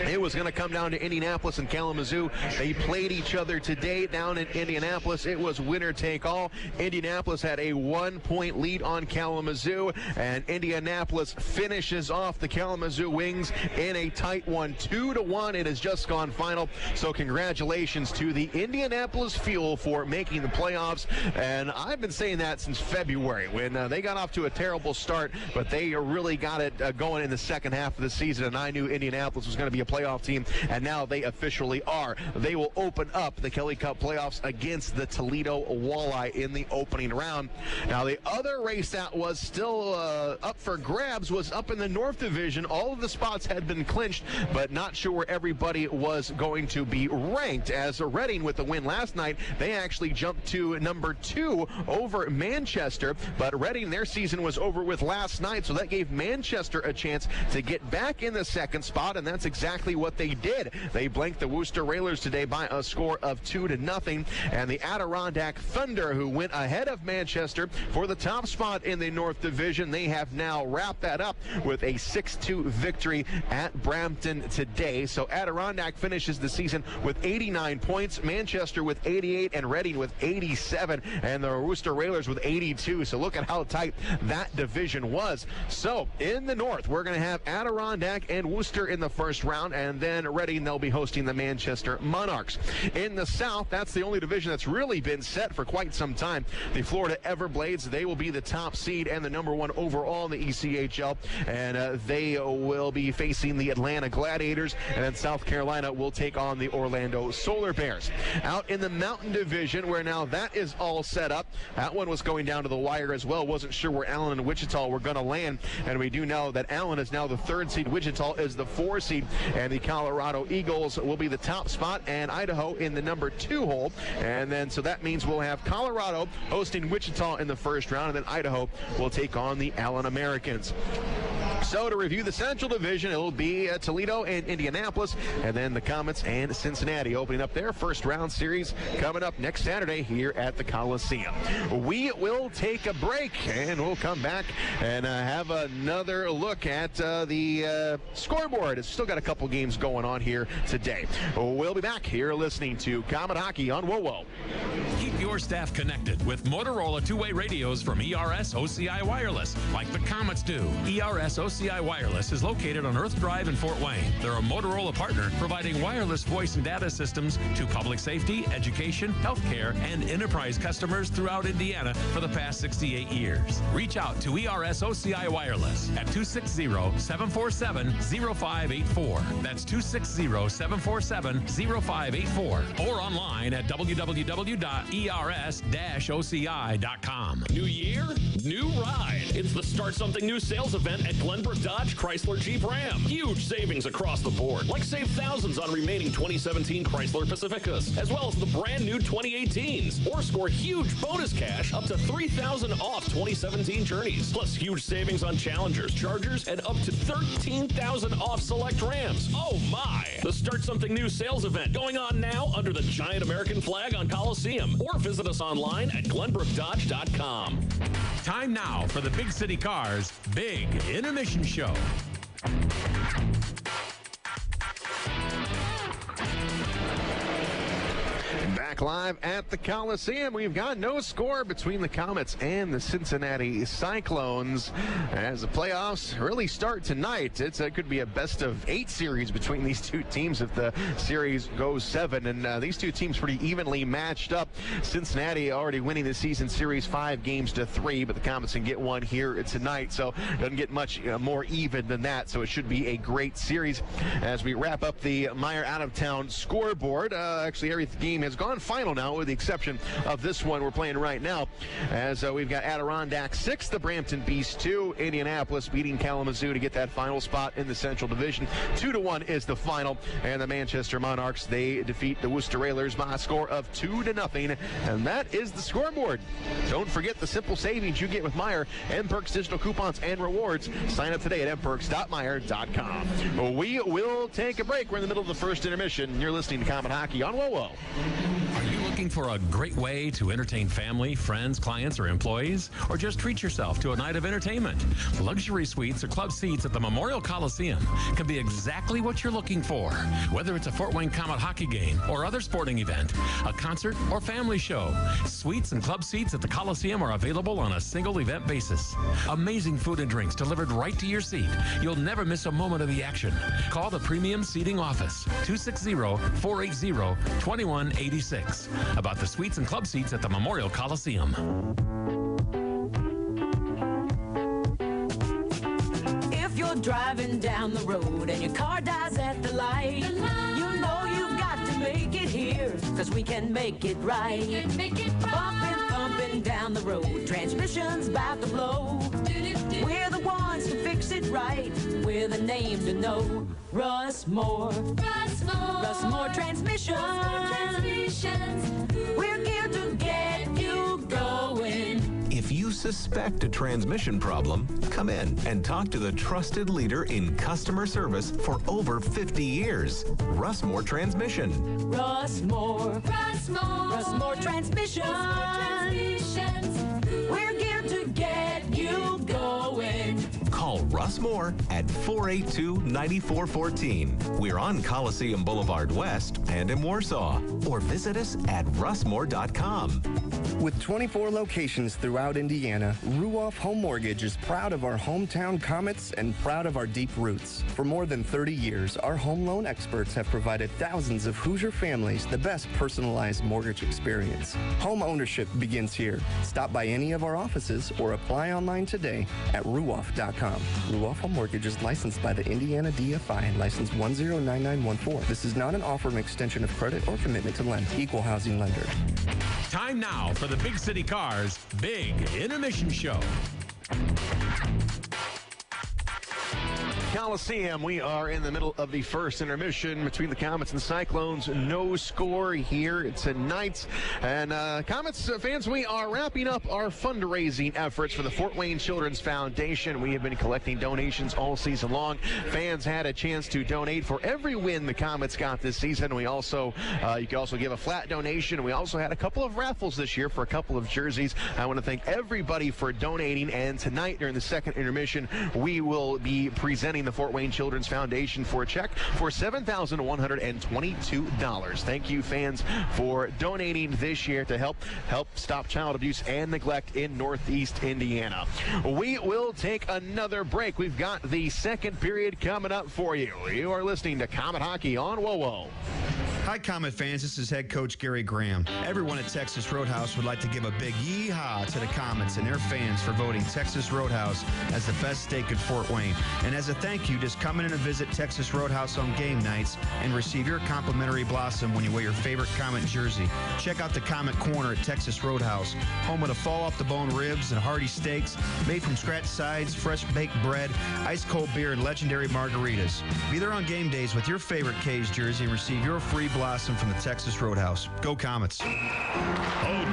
[SPEAKER 1] It was going to come down to Indianapolis and Kalamazoo. They played each other today down in Indianapolis. It was winner take all. Indianapolis had a 1-point lead on Kalamazoo, and Indianapolis finishes off the Kalamazoo Wings in a tight one, 2-1. It has just gone final, so congratulations to the Indianapolis Fuel for making the playoffs. And I've been saying that since February when they got off to a terrible start, but they really got it going in the second half of the season, and I knew Indianapolis was going to be a playoff team, and now they officially are. They will open up the Kelly Cup playoffs against the Toledo Walleye in the opening opening round. Now, the other race that was still up for grabs was up in the North Division. All of the spots had been clinched, but not sure where everybody was going to be ranked. As Reading, with the win last night, they actually jumped to number 2 over Manchester, but Reading, their season was over with last night, so that gave Manchester a chance to get back in the second spot, and that's exactly what they did. They blanked the Worcester Railers today by a score of 2-0, and the Adirondack Thunder, who went ahead of Manchester for the top spot in the North Division, they have now wrapped that up with a 6-2 victory at Brampton today. So Adirondack finishes the season with 89 points, Manchester with 88, and Reading with 87, and the Worcester Railers with 82. So look at how tight that division was. So in the North, we're going to have Adirondack and Worcester in the first round, and then Reading, they'll be hosting the Manchester Monarchs. In the South, that's the only division that's really been set for quite some time. The Florida Everblades, they will be the top seed and the number 1 overall in the ECHL, and they will be facing the Atlanta Gladiators, and then South Carolina will take on the Orlando Solar Bears. Out in the Mountain Division, where now that is all set up, that one was going down to the wire as well. Wasn't sure where Allen and Wichita were going to land, and we do know that Allen is now the 3rd seed, Wichita is the 4 seed, and the Colorado Eagles will be the top spot, and Idaho in the number 2 hole. And then so that means we'll have Colorado hosting Wichita in the first round, and then Idaho will take on the Allen Americans. So to review the Central Division, it'll be Toledo and Indianapolis, and then the Komets and Cincinnati opening up their first round series coming up next Saturday here at the Coliseum. We will take a break, and we'll come back and have another look at the scoreboard. It's still got a couple games going on here today. We'll be back here listening to Comet Hockey on WOWO.
[SPEAKER 3] Keep your staff connected with Motorola two-way radios from ERS OCI Wireless, like the Komets do. ERS OCI Wireless is located on Earth Drive in Fort Wayne. They're a Motorola partner providing wireless voice and data systems to public safety, education, healthcare, and enterprise customers throughout Indiana for the past 68 years. Reach out to ERS OCI Wireless at 260-747-0584. That's 260-747-0584, or online at www.ers-oci.com.
[SPEAKER 18] New year, new ride. It's the Start Something New sales event at Glenbrook Dodge Chrysler Jeep Ram. Huge savings across the board, like save thousands on remaining 2017 Chrysler Pacificas, as well as the brand new 2018s, or score huge bonus cash up to $3,000 off 2017 Journeys, plus huge savings on Challengers, Chargers, and up to $13,000 off select Rams. Oh my! The Start Something New sales event going on now under the giant American flag on Coliseum, or visit us online at glenbrookdodge.com.
[SPEAKER 3] Time now for the Big City Cars Big Intermission Show.
[SPEAKER 1] Back live at the Coliseum. We've got no score between the Komets and the Cincinnati Cyclones as the playoffs really start tonight. It could be a best-of-8 series between these two teams if the series goes 7. And these two teams pretty evenly matched up. Cincinnati already winning the season series 5-3, but the Komets can get one here tonight, so it doesn't get much more even than that. So it should be a great series as we wrap up the Meyer out-of-town scoreboard. Actually, every game has gone final now, with the exception of this one we're playing right now, as we've got Adirondack 6, the Brampton Beasts 2, Indianapolis beating Kalamazoo to get that final spot in the Central Division. 2-1 is the final, and the Manchester Monarchs, they defeat the Worcester Railers by a score of 2-0, and that is the scoreboard. Don't forget the simple savings you get with Meyer, MPerks digital coupons and rewards. Sign up today at mperks.meyer.com. We will take a break. We're in the middle of the first intermission. You're listening to Comet Hockey on WOWO.
[SPEAKER 3] Are you looking for a great way to entertain family, friends, clients, or employees? Or just treat yourself to a night of entertainment? Luxury suites or club seats at the Memorial Coliseum can be exactly what you're looking for. Whether it's a Fort Wayne Comet hockey game or other sporting event, a concert or family show, suites and club seats at the Coliseum are available on a single event basis. Amazing food and drinks delivered right to your seat. You'll never miss a moment of the action. Call the Premium Seating Office, 260-480-2186, about the suites and club seats at the Memorial Coliseum.
[SPEAKER 19] If you're
[SPEAKER 13] driving down the road and your car dies at the light. You know you've got to make it here, 'cause we can make it right. Bumping, thumping down the road, transmission's about to blow. We're the ones to fix it right. We're the name to know. Russ Moore. Russ Moore Transmissions. We're here to get you going.
[SPEAKER 19] If you suspect a transmission problem, come in and talk to the trusted leader in customer service for over 50 years, Russ Moore Transmission.
[SPEAKER 13] Russ Moore. Russ Moore. Russ Moore Transmissions. We're here to get you going.
[SPEAKER 19] Call Russ Moore at 482-9414. We're on Coliseum Boulevard West and in Warsaw. Or visit us at russmore.com.
[SPEAKER 20] With 24 locations throughout Indiana, Ruoff Home Mortgage is proud of our hometown Komets and proud of our deep roots. For more than 30 years, our home loan experts have provided thousands of Hoosier families the best personalized mortgage experience. Home ownership begins here. Stop by any of our offices or apply online today at ruoff.com. Ruoff Home Mortgage is licensed by the Indiana DFI, license 109914. This is not an offer, an extension of credit, or commitment to lend. Equal housing lender.
[SPEAKER 3] Time now for the Big City Cars Big Intermission Show.
[SPEAKER 1] Coliseum, we are in the middle of the first intermission between the Komets and Cyclones. No score here tonight. And Komets fans, we are wrapping up our fundraising efforts for the Fort Wayne Children's Foundation. We have been collecting donations all season long. Fans had a chance to donate for every win the Komets got this season. We also, you can also give a flat donation. We also had a couple of raffles this year for a couple of jerseys. I want to thank everybody for donating. And tonight, during the second intermission, we will be presenting the Fort Wayne Children's Foundation for a check for $7,122. Thank you, fans, for donating this year to help stop child abuse and neglect in Northeast Indiana. We will take another break. We've got the second period coming up for you. You are listening to Komet Hockey on WoWo.
[SPEAKER 21] Hi, Komet fans. This is head coach Gary Graham. Everyone at Texas Roadhouse would like to give a big yee-haw to the Komets and their fans for voting Texas Roadhouse as the best steak in Fort Wayne. And as a thank you, just come in and visit Texas Roadhouse on game nights and receive your complimentary blossom when you wear your favorite Komet jersey. Check out the Komet Corner at Texas Roadhouse, home of the fall-off-the-bone ribs and hearty steaks, made from scratch sides, fresh baked bread, ice-cold beer, and legendary margaritas. Be there on game days with your favorite K's jersey and receive your free blossom from the Texas Roadhouse. Go Komets.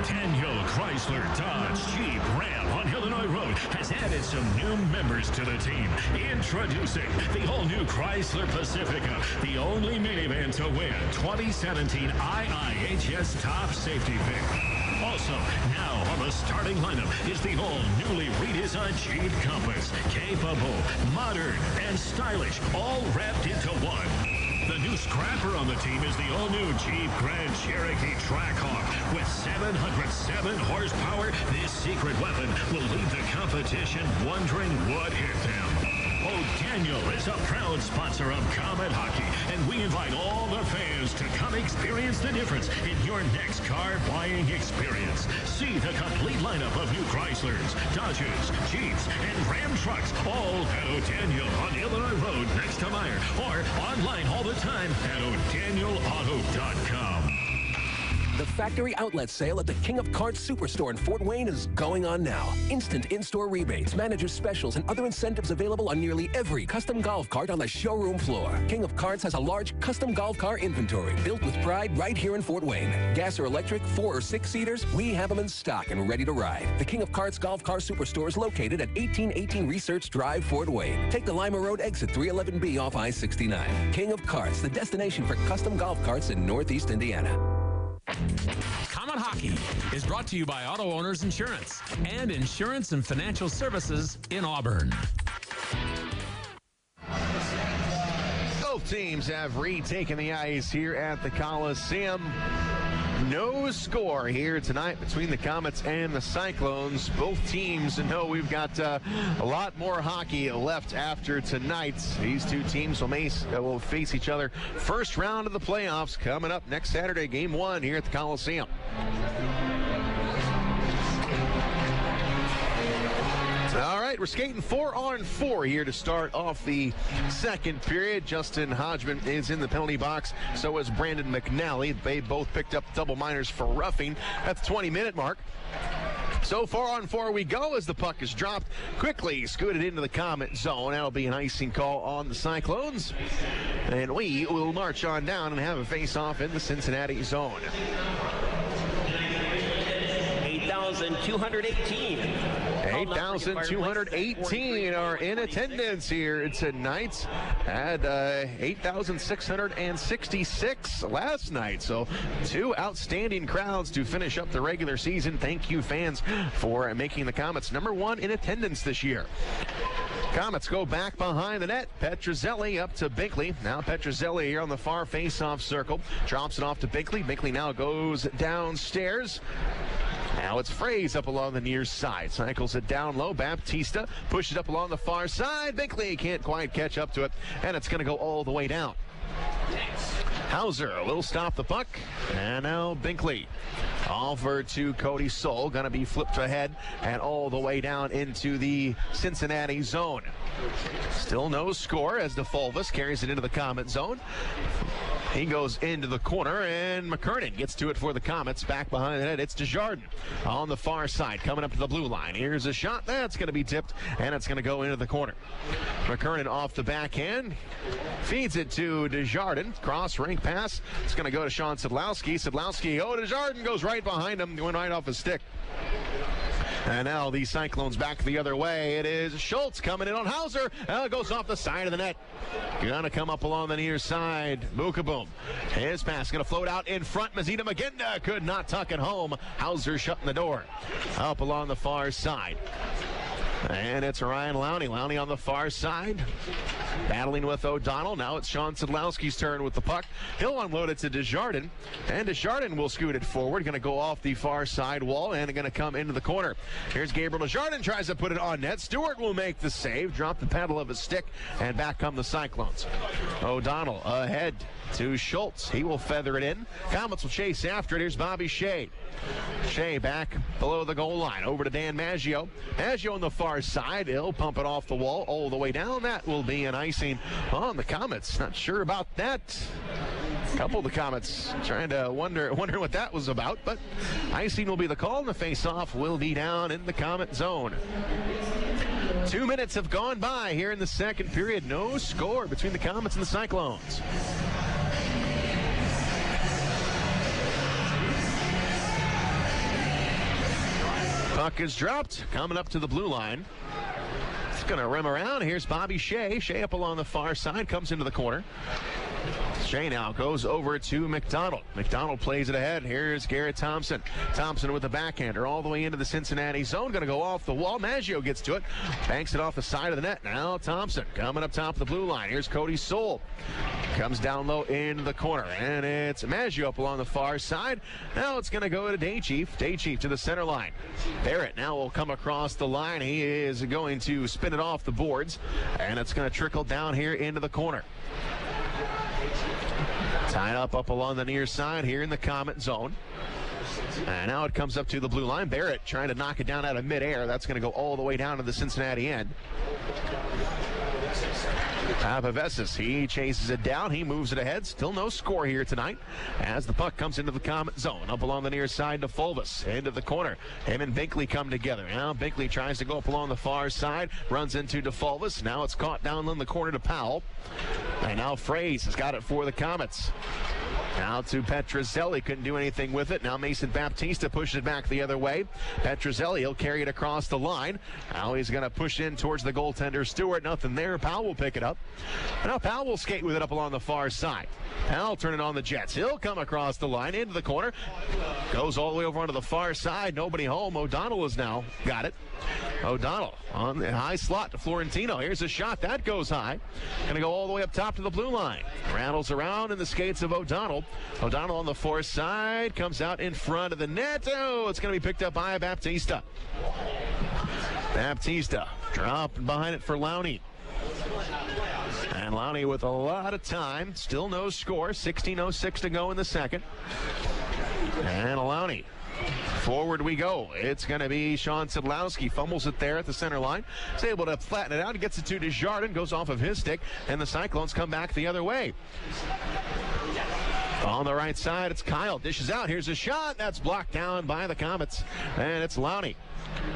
[SPEAKER 11] Daniel Chrysler Dodge Jeep Ram on Illinois Road has added some new members to the team. Introducing the all-new Chrysler Pacifica, the only minivan to win 2017 IIHS Top Safety Pick. Also, now on the starting lineup is the all-newly redesigned Jeep Compass. Capable, modern, and stylish, all wrapped into one. The new scrapper on the team is the all-new Jeep Grand Cherokee Trackhawk. With 707 horsepower, this secret weapon will leave the competition wondering what hit them. Daniel is a proud sponsor of Komet Hockey, and we invite all the fans to come experience the difference in your next car buying experience. See the complete lineup of new Chryslers, Dodges, Jeeps, and Ram trucks, all at O'Daniel on Illinois Road next to Meyer, or online all the time at o'danielauto.com.
[SPEAKER 5] The factory outlet sale at the King of Cards Superstore in Fort Wayne is going on now. Instant in-store rebates, manager specials, and other incentives available on nearly every custom golf cart on the showroom floor. King of Cards has a large custom golf car inventory built with pride right here in Fort Wayne. Gas or electric, 4 or 6 seaters, we have them in stock and ready to ride. The King of Cards Golf Car Superstore is located at 1818 Research Drive, Fort Wayne. Take the Lima Road exit 311B off I-69. King of Cards, the destination for custom golf carts in Northeast Indiana.
[SPEAKER 3] Komet Hockey is brought to you by Auto Owners Insurance and Insurance and Financial Services in Auburn.
[SPEAKER 1] Both teams have retaken the ice here at the Coliseum. No score here tonight between the Komets and the Cyclones. Both teams know we've got a lot more hockey left after tonight. These two teams will face each other first round of the playoffs coming up next Saturday, game 1 here at the Coliseum. All right. right, we're skating 4-on-4 here to start off the second period. Justin Hodgman is in the penalty box. So is Brandon McNally. They both picked up double minors for roughing at the 20-minute mark. So 4-on-4 we go as the puck is dropped. Quickly scooted into the Comet zone. That'll be an icing call on the Cyclones. And we will march on down and have a face-off in the Cincinnati zone.
[SPEAKER 6] 8,218.
[SPEAKER 1] 8,218 are in attendance here tonight at 8,666 last night. So two outstanding crowds to finish up the regular season. Thank you, fans, for making the Komets #1 in attendance this year. Komets go back behind the net. Petruzzelli up to Binkley. Now Petruzzelli here on the far face-off circle. Drops it off to Binkley. Binkley now goes downstairs. Now it's Fraze up along the near side. Cycles it down low. Baptista pushes up along the far side. Binkley can't quite catch up to it, and it's going to go all the way down. Hauser will stop the puck, and now Binkley. Over to Cody Soul. Going to be flipped ahead and all the way down into the Cincinnati zone. Still no score as DeFulvis carries it into the Comet zone. He goes into the corner, and McKernan gets to it for the Komets. Back behind the net, it's Desjardins on the far side, coming up to the blue line. Here's a shot. That's going to be tipped, and it's going to go into the corner. McKernan off the backhand. Feeds it to Desjardins. Cross-rink pass. It's going to go to Sean Szydlowski. Szydlowski, Desjardins goes right behind him. Went right off his stick. And now the Cyclones back the other way. It is Schultz coming in on Hauser. It goes off the side of the net. Gonna come up along the near side. Bukaboom. His pass gonna float out in front. Mazina Magenda could not tuck it home. Hauser shutting the door. Up along the far side. And it's Ryan Lowney. Lowney on the far side. Battling with O'Donnell. Now it's Sean Szydlowski's turn with the puck. He'll unload it to Desjardins. And Desjardins will scoot it forward. Going to go off the far side wall and going to come into the corner. Here's Gabriel Desjardins. Tries to put it on net. Stewart will make the save. Drop the pedal of his stick. And back come the Cyclones. O'Donnell ahead to Schultz. He will feather it in. Komets will chase after it. Here's Bobby Shea. Shea back below the goal line. Over to Dan Maggio. Maggio on the far side. He'll pump it off the wall all the way down. That will be an icing on the Komets. Not sure about that. A couple of the Komets trying to wonder what that was about, but icing will be the call, and the face-off will be down in the Komet zone. 2 minutes have gone by here in the second period. No score between the Komets and the Cyclones. Puck is dropped, coming up to the blue line. It's going to rim around. Here's Bobby Shea. Shea up along the far side, comes into the corner. Shea now goes over to MacDonald. MacDonald plays it ahead. Here's Garrett Thompson. Thompson with the backhander all the way into the Cincinnati zone. Going to go off the wall. Maggio gets to it. Banks it off the side of the net. Now Thompson coming up top of the blue line. Here's Cody Soul. Comes down low into the corner. And it's Maggio up along the far side. Now it's going to go to Daychief. Daychief to the center line. Barrett now will come across the line. He is going to spin it off the boards. And it's going to trickle down here into the corner. Tied up along the near side here in the Komet zone. And now it comes up to the blue line. Barrett trying to knock it down out of midair. That's going to go all the way down to the Cincinnati end. Papavesis, he chases it down. He moves it ahead. Still no score here tonight as the puck comes into the Komet zone. Up along the near side to Fulvis. Into the corner. Him and Binkley come together. Now Binkley tries to go up along the far side. Runs into DeFulvis. Now it's caught down in the corner to Powell. And now Fraze has got it for the Komets. Now to Petruzzelli, couldn't do anything with it. Now Mason Baptista pushes it back the other way. Petruzzelli, he'll carry it across the line. Now he's going to push in towards the goaltender, Stewart. Nothing there. Powell will pick it up. Now Powell will skate with it up along the far side. Powell turning on the Jets. He'll come across the line into the corner. Goes all the way over onto the far side. Nobody home. O'Donnell has now got it. O'Donnell on the high slot to Florentino. Here's a shot. That goes high. Going to go all the way up top to the blue line. Rattles around in the skates of O'Donnell. O'Donnell on the far side. Comes out in front of the net. Oh, it's going to be picked up by Baptista. Baptista dropping behind it for Lowney. And Lowney with a lot of time. Still no score. 16:06 to go in the second. And Lowney Forward we go. It's going to be Sean Szydlowski. Fumbles it there at the center line. Is able to flatten it out. Gets it to Desjardins. Goes off of his stick. And the Cyclones come back the other way. On the right side, it's Kyle. Dishes out. Here's a shot. That's blocked down by the Komets. And it's Lowney.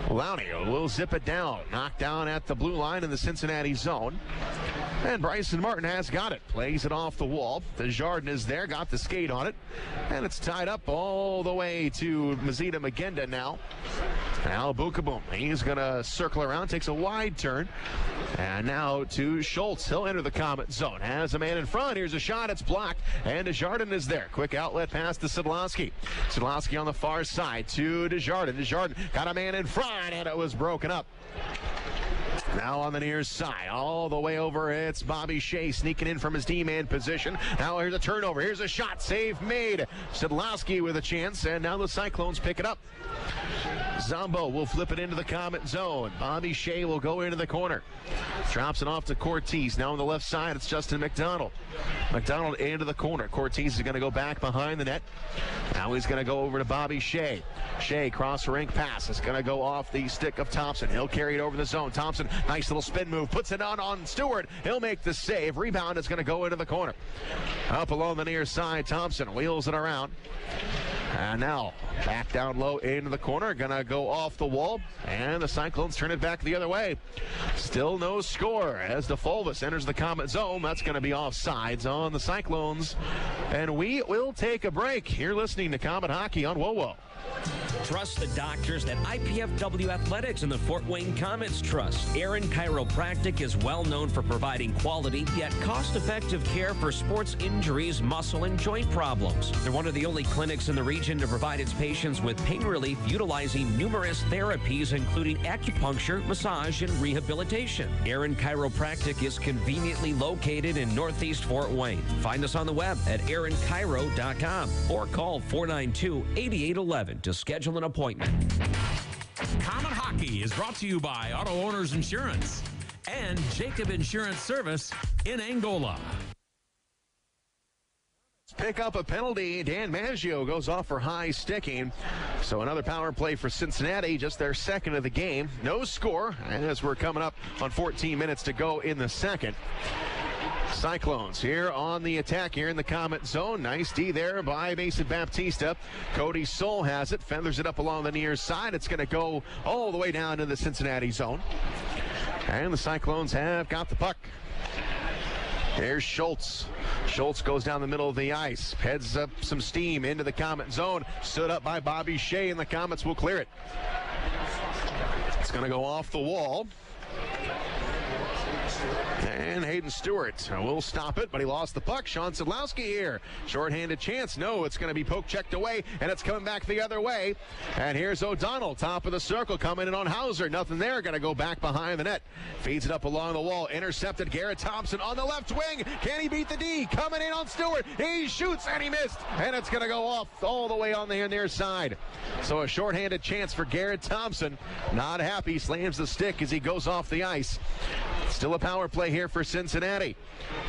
[SPEAKER 1] Lowney will zip it down. Knocked down at the blue line in the Cincinnati zone. And Bryson Martin has got it. Plays it off the wall. Desjardins is there. Got the skate on it. And it's tied up all the way to Mazita Magenda now. Now Bukaboom. He's going to circle around. Takes a wide turn. And now to Schultz. He'll enter the Komet zone. Has a man in front. Here's a shot. It's blocked. And Desjardins is there. Quick outlet pass to Szydlowski. Szydlowski on the far side to Desjardins. Desjardins got a man in front. And it was broken up. Now on the near side, all the way over, it's Bobby Shea sneaking in from his D-man position. Now here's a turnover. Here's a shot. Save made. Szydlowski with a chance, and now the Cyclones pick it up. Zombo will flip it into the Komet zone. Bobby Shea will go into the corner. Drops it off to Cortez. Now on the left side, it's Justin MacDonald. MacDonald into the corner. Cortez is going to go back behind the net. Now he's going to go over to Bobby Shea. Shea cross-rink pass. It's going to go off the stick of Thompson. He'll carry it over the zone. Thompson, nice little spin move. Puts it on Stewart. He'll make the save. Rebound is going to go into the corner. Up along the near side, Thompson wheels it around. And now back down low into the corner. Going to go off the wall. And the Cyclones turn it back the other way. Still no score as DeFulvis enters the Komet zone. That's going to be offsides on the Cyclones. And we will take a break. You're listening to Komet Hockey on WoWo.
[SPEAKER 2] Trust the doctors at IPFW Athletics and the Fort Wayne Komets Trust. Aaron Chiropractic is well known for providing quality yet cost-effective care for sports injuries, muscle, and joint problems. They're one of the only clinics in the region to provide its patients with pain relief utilizing numerous therapies, including acupuncture, massage, and rehabilitation. Aaron Chiropractic is conveniently located in Northeast Fort Wayne. Find us on the web at aaronchiro.com or call 492-8811 to schedule an appointment.
[SPEAKER 3] Komet Hockey is brought to you by Auto Owners Insurance and Jacob Insurance Service in Angola.
[SPEAKER 1] Pick up a penalty. Dan Maggio goes off for high sticking. So another power play for Cincinnati, just their second of the game. No score as we're coming up on 14 minutes to go in the second. Cyclones here on the attack here in the Komet zone. Nice D there by Mason Baptista. Cody Soul has it, feathers it up along the near side. It's going to go all the way down to the Cincinnati zone. And the Cyclones have got the puck. Here's Schultz. Schultz goes down the middle of the ice, heads up some steam into the Komet zone. Stood up by Bobby Shea, and the Komets will clear it. It's going to go off the wall. And Hayden Stewart will stop it, but he lost the puck. Sean Szydlowski here. Short-handed chance. No, it's going to be poke-checked away, and it's coming back the other way. And here's O'Donnell, top of the circle, coming in on Hauser. Nothing there. Going to go back behind the net. Feeds it up along the wall. Intercepted. Garrett Thompson on the left wing. Can he beat the D? Coming in on Stewart. He shoots, and he missed. And it's going to go off all the way on the near side. So a short-handed chance for Garrett Thompson. Not happy. Slams the stick as he goes off the ice. Still a power play here for Cincinnati.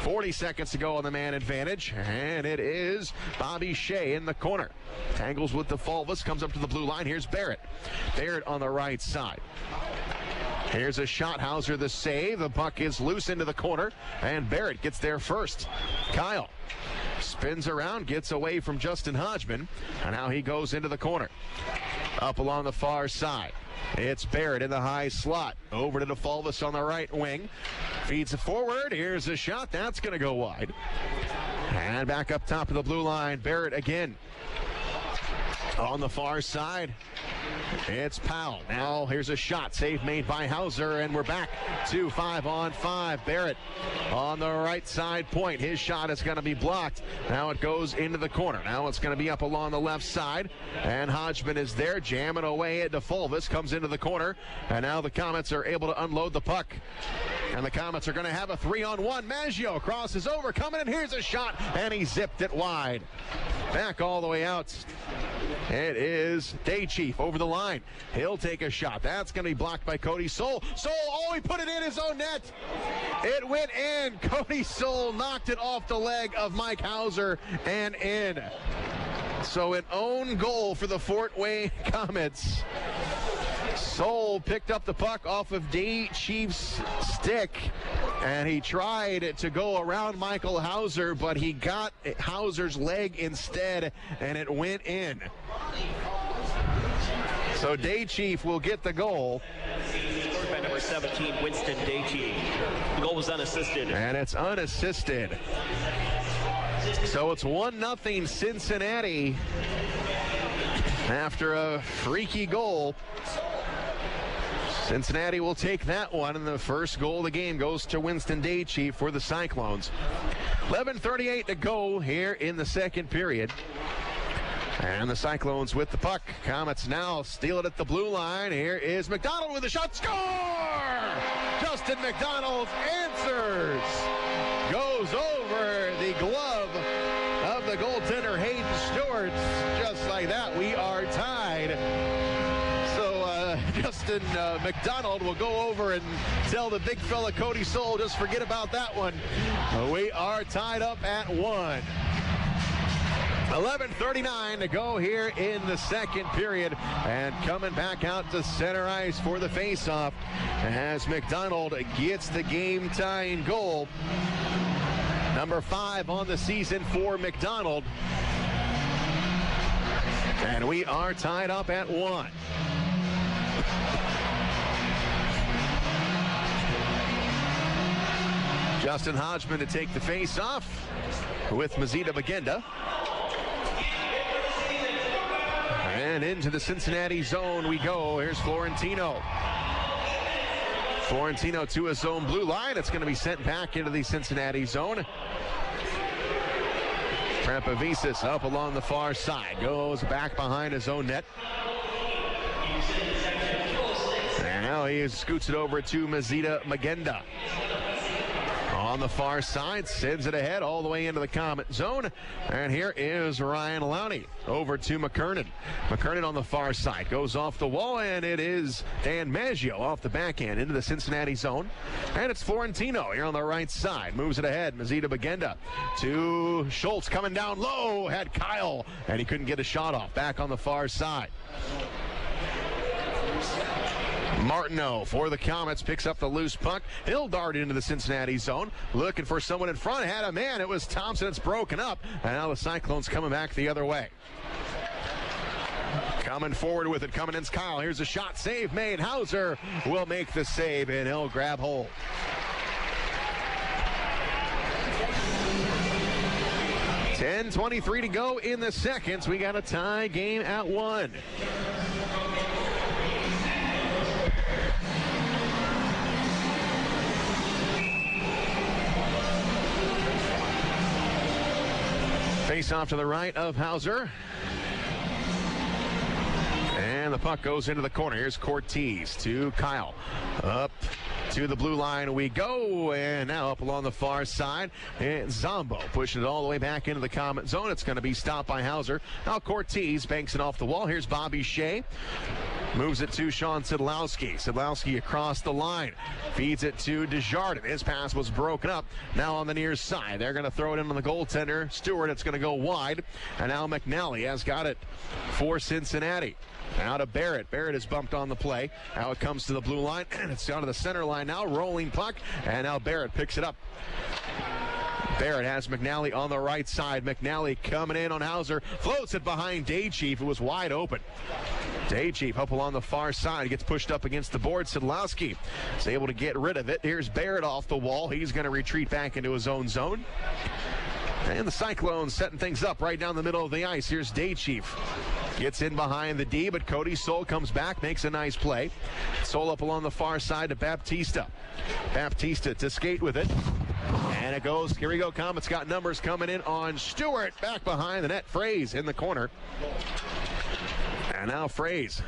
[SPEAKER 1] 40 seconds to go on the man advantage, and it is Bobby Shea in the corner. Tangles with DeFulvis, comes up to the blue line. Here's Barrett. Barrett on the right side. Here's a shot. Hauser the save. The puck is loose into the corner, and Barrett gets there first. Kyle spins around, gets away from Justin Hodgman, and now he goes into the corner. Up along the far side. It's Barrett in the high slot. Over to DeFulvis on the right wing. Feeds it forward. Here's a shot. That's going to go wide. And back up top of the blue line. Barrett again. On the far side, it's Powell. Now here's a shot. Save made by Hauser, and we're back to 5-on-5. Barrett on the right side point. His shot is going to be blocked. Now it goes into the corner. Now it's going to be up along the left side, and Hodgman is there jamming away at DeFulvis. Comes into the corner, and now the Komets are able to unload the puck. And the Komets are going to have a 3-on-1. Maggio crosses over, coming in. Here's a shot, and he zipped it wide. Back all the way out. It is Day Chief over the line. He'll take a shot. That's going to be blocked by Cody Soul. He put it in his own net. It went in. Cody Soul knocked it off the leg of Mike Hauser and in. So an own goal for the Fort Wayne Komets. Soul picked up the puck off of Day Chief's stick, and he tried to go around Michael Hauser, but he got Hauser's leg instead, and it went in. So Day Chief will get the goal.
[SPEAKER 6] Scored by number 17, Winston Day Chief. The goal was unassisted.
[SPEAKER 1] And it's unassisted. So it's 1-0 Cincinnati after a freaky goal. Cincinnati will take that one, and the first goal of the game goes to Winston Day Chief for the Cyclones. 11:38 to go here in the second period. And the Cyclones with the puck. Komets now steal it at the blue line. Here is MacDonald with a shot. Score! Justin MacDonald answers. Goes over the glove of the goaltender, Hayden Stewart. Just like that, we are tied. Justin MacDonald will go over and tell the big fella Cody Soul, just forget about that one. We are tied up at 1. 11:39 to go here in the second period, and coming back out to center ice for the faceoff as MacDonald gets the game-tying goal. Number 5 on the season for MacDonald. And we are tied up at 1. Justin Hodgman to take the face-off with Mazita Magenda. And into the Cincinnati zone we go. Here's Florentino. Florentino to his own blue line. It's going to be sent back into the Cincinnati zone. Trampavisis up along the far side. Goes back behind his own net. And now he scoots it over to Mazita Magenda. On the far side, sends it ahead all the way into the Komet zone. And here is Ryan Lowney over to McKernan. McKernan on the far side goes off the wall, and it is Dan Maggio off the backhand into the Cincinnati zone. And it's Florentino here on the right side. Moves it ahead. Mazita Bagenda to Schultz coming down low. Had Kyle, and he couldn't get a shot off. Back on the far side. Martineau for the Komets picks up the loose puck. He'll dart into the Cincinnati zone. Looking for someone in front. Had a man. It was Thompson. It's broken up. And now the Cyclones coming back the other way. Coming forward with it. Coming in's Kyle. Here's a shot. Save made. Hauser will make the save, and he'll grab hold. .23 to go in the seconds. We got a tie game at 1. Face off to the right of Hauser. And the puck goes into the corner. Here's Cortez to Kyle. Up to the blue line we go. And now up along the far side. And Zombo pushing it all the way back into the Komet zone. It's going to be stopped by Hauser. Now Cortez banks it off the wall. Here's Bobby Shea. Moves it to Sean Szydlowski. Szydlowski across the line. Feeds it to Desjardins. His pass was broken up. Now on the near side. They're going to throw it in on the goaltender. Stewart, it's going to go wide. And now McNally has got it for Cincinnati. Now to Barrett. Barrett is bumped on the play. Now it comes to the blue line. And it's down to the center line now. Rolling puck. And now Barrett picks it up. Barrett has McNally on the right side. McNally coming in on Hauser. Floats it behind Day Chief. It was wide open. Day Chief up along the far side. Gets pushed up against the board. Szydlowski is able to get rid of it. Here's Barrett off the wall. He's going to retreat back into his own zone. And the Cyclones setting things up right down the middle of the ice. Here's Day Chief. Gets in behind the D, but Cody Soul comes back, makes a nice play. Soul up along the far side to Baptista. Baptista to skate with it. And it goes, here we go, Komets got numbers coming in on Stewart. Back behind the net, Fraze in the corner. And now Fraze.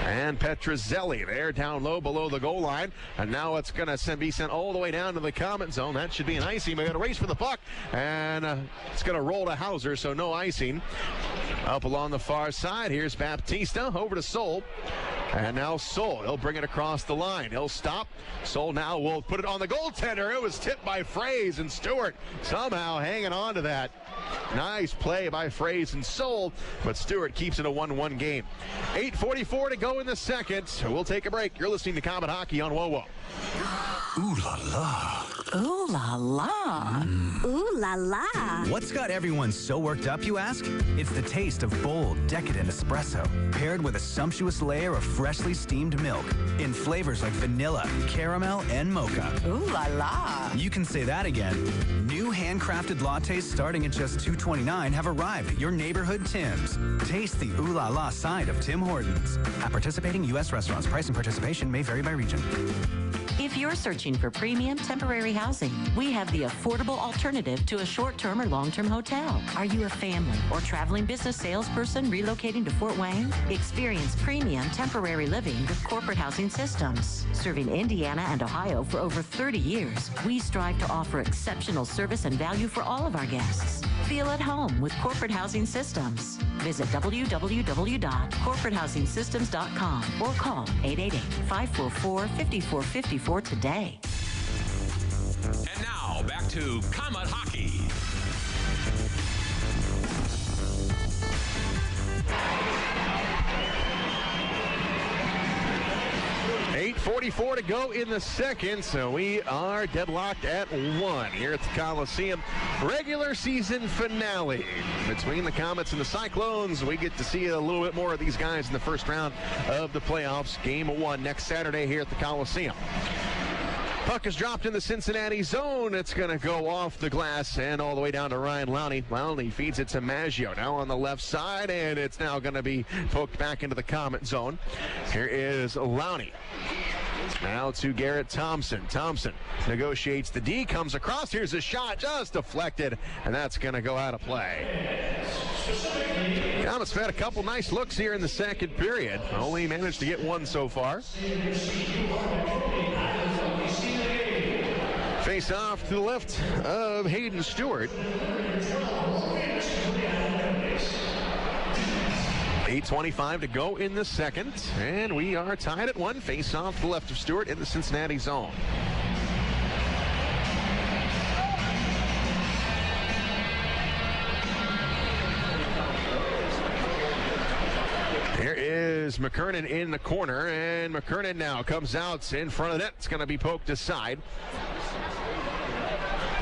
[SPEAKER 1] And Petruzzelli there down low below the goal line. And now it's going to be sent all the way down to the Komet zone. That should be an icing. We're going to race for the puck. And it's going to roll to Hauser, so no icing. Up along the far side, here's Baptista over to Soul. And now Soul, he'll bring it across the line. He'll stop. Soul now will put it on the goaltender. It was tipped by Fraze, and Stewart somehow hanging on to that. Nice play by Fraze and Soul, but Stewart keeps it a 1-1 game. 8:44 to go in the second. We'll take a break. You're listening to Comet Hockey on WOWO.
[SPEAKER 4] Ooh la la.
[SPEAKER 22] Ooh la la. Ooh la la.
[SPEAKER 23] What's got everyone so worked up, you ask? It's the taste of bold, decadent espresso, paired with a sumptuous layer of freshly steamed milk in flavors like vanilla, caramel, and mocha.
[SPEAKER 22] Ooh la la.
[SPEAKER 23] You can say that again. New handcrafted lattes starting at just $2.29 have arrived at your neighborhood Tim's. Taste the ooh la la side of Tim Hortons. At participating U.S. restaurants, price and participation may vary by region.
[SPEAKER 22] If you're searching for premium temporary housing, we have the affordable alternative to a short-term or long-term hotel. Are you a family or traveling business salesperson relocating to Fort Wayne? Experience premium temporary living with Corporate Housing Systems. Serving Indiana and Ohio for over 30 years, we strive to offer exceptional service and value for all of our guests. Feel at home with Corporate Housing Systems. Visit www.corporatehousingsystems.com or call 888-544-5454 today.
[SPEAKER 3] And now, back to Comet Hockey.
[SPEAKER 1] .44 to go in the second, so we are deadlocked at 1 here at the Coliseum. Regular season finale between the Komets and the Cyclones. We get to see a little bit more of these guys in the first round of the playoffs. Game 1 next Saturday here at the Coliseum. Puck is dropped in the Cincinnati zone. It's going to go off the glass and all the way down to Ryan Lowney. Lowney feeds it to Maggio now on the left side, and it's now going to be poked back into the Comet zone. Here is Lowney. Now to Garrett Thompson. Thompson negotiates the D, comes across. Here's a shot, just deflected, and that's going to go out of play. Comets had a couple nice looks here in the second period. Only managed to get one so far. Face off to the left of Hayden Stewart. 8:25 to go in the second, and we are tied at 1. Face off to the left of Stewart in the Cincinnati zone. Here is McKernan in the corner, and McKernan now comes out in front of the net. It's going to be poked aside.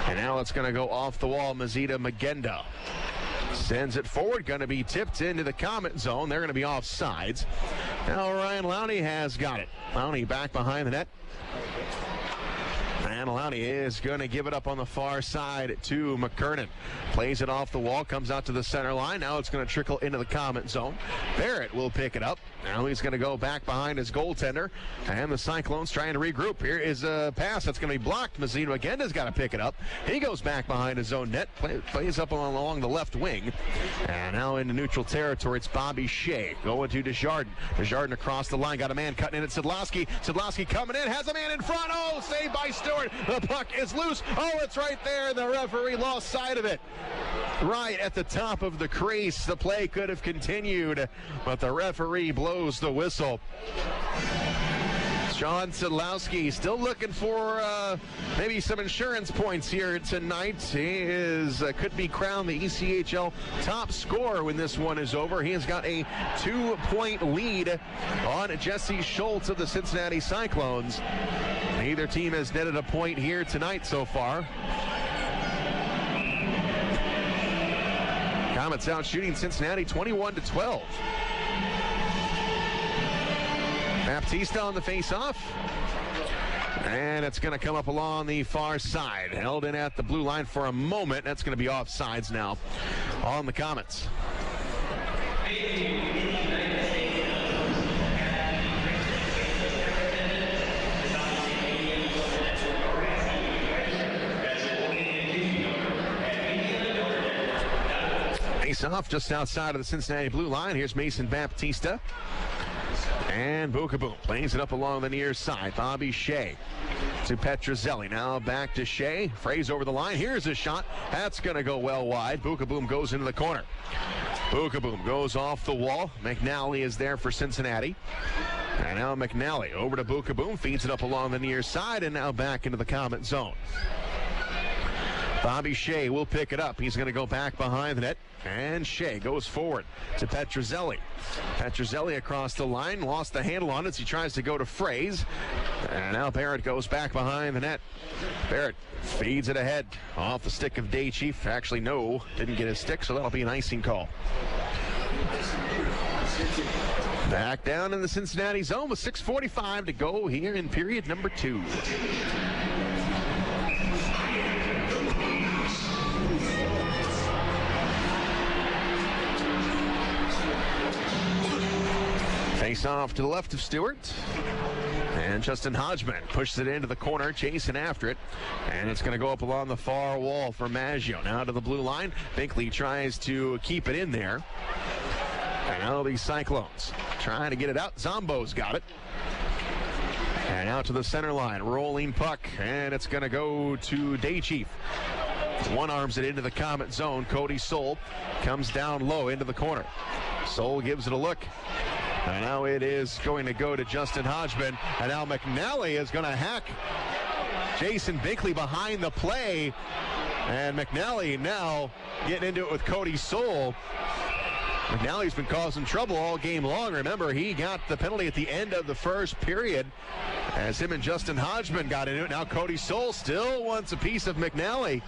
[SPEAKER 1] And now it's going to go off the wall. Mazita Magenda sends it forward, going to be tipped into the Comet zone. They're going to be off sides. Now Ryan Lowney has got it. Lowney back behind the net. And Lowney is going to give it up on the far side to McKernan. Plays it off the wall, comes out to the center line. Now it's going to trickle into the Comet zone. Barrett will pick it up. Now he's going to go back behind his goaltender. And the Cyclones trying to regroup. Here is a pass that's going to be blocked. Mazzino again has got to pick it up. He goes back behind his own net. Plays up along the left wing. And now into neutral territory, it's Bobby Shea going to Desjardins. Desjardins across the line. Got a man cutting in at Szydlowski. Szydlowski coming in. Has a man in front. Oh, saved by Stewart. The puck is loose. Oh, it's right there. The referee lost sight of it. Right at the top of the crease. The play could have continued, but the referee blows the whistle. Sean Szydlowski still looking for maybe some insurance points here tonight. He is could be crowned the ECHL top scorer when this one is over. He has got a 2-point lead on Jesse Schultz of the Cincinnati Cyclones. Neither team has netted a point here tonight so far. Komets out shooting Cincinnati 21-12. Baptista on the face-off. And it's going to come up along the far side. Held in at the blue line for a moment. That's going to be offsides now on the Komets. Face-off just outside of the Cincinnati blue line. Here's Mason Baptista. And Bookaboo plays it up along the near side. Bobby Shea to Petruzzelli. Now back to Shea. Fraze over the line. Here's a shot. That's going to go well wide. Bookaboom goes into the corner. Bookaboom goes off the wall. McNally is there for Cincinnati. And now McNally over to Bookaboom. Feeds it up along the near side and now back into the Comet zone. Bobby Shea will pick it up. He's going to go back behind the net. And Shea goes forward to Petruzzelli. Petruzzelli across the line, lost the handle on it as he tries to go to Fraze. And now Barrett goes back behind the net. Barrett feeds it ahead off the stick of Day Chief. Actually, no, didn't get his stick, so that'll be an icing call. Back down in the Cincinnati zone with 6:45 to go here in period number 2. Face off to the left of Stewart. And Justin Hodgman pushes it into the corner, chasing after it. And it's going to go up along the far wall for Maggio. Now to the blue line. Binkley tries to keep it in there. And now these Cyclones trying to get it out. Zombo's got it. And out to the center line. Rolling puck. And it's going to go to Day Chief. One arms it into the Comet zone. Cody Soul comes down low into the corner. Soul gives it a look. And now it is going to go to Justin Hodgman. And now McNally is going to hack Jason Binkley behind the play. And McNally now getting into it with Cody Soul. McNally's been causing trouble all game long. Remember, he got the penalty at the end of the first period as him and Justin Hodgman got into it. Now Cody Soul still wants a piece of McNally.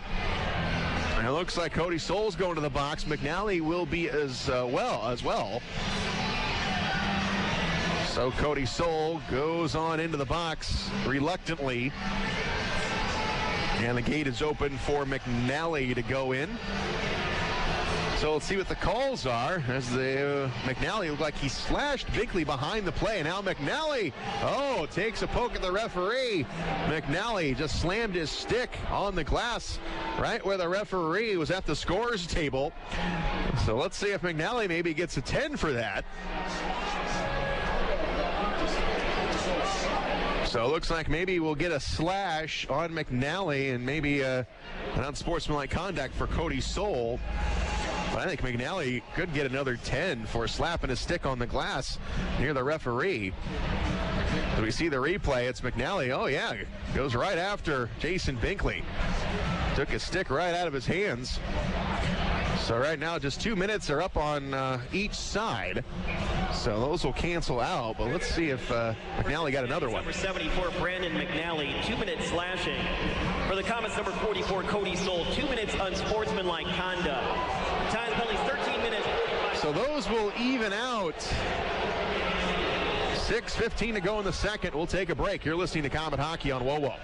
[SPEAKER 1] And it looks like Cody Soul's going to the box. McNally will be as well. So Cody Soul goes on into the box reluctantly. And the gate is open for McNally to go in. So let's see what the calls are as the McNally looked like he slashed Binkley behind the play. And now McNally, takes a poke at the referee. McNally just slammed his stick on the glass right where the referee was at the scores table. So let's see if McNally maybe gets a 10 for that. So it looks like maybe we'll get a slash on McNally and maybe an unsportsmanlike conduct for Cody Soul. But I think McNally could get another 10 for slapping his stick on the glass near the referee. So we see the replay. It's McNally. Oh, yeah. Goes right after Jason Binkley. Took his stick right out of his hands. So right now, just 2 minutes are up on each side. So those will cancel out. But let's see if McNally got another one.
[SPEAKER 6] Number 74, Brandon McNally, 2 minutes slashing. For the Komets, number 44, Cody Soul, 2 minutes unsportsmanlike conduct. Time penalties, 13 minutes, 45.
[SPEAKER 1] So those will even out. 6:15 to go in the second. We'll take a break. You're listening to Comet Hockey on WOWO.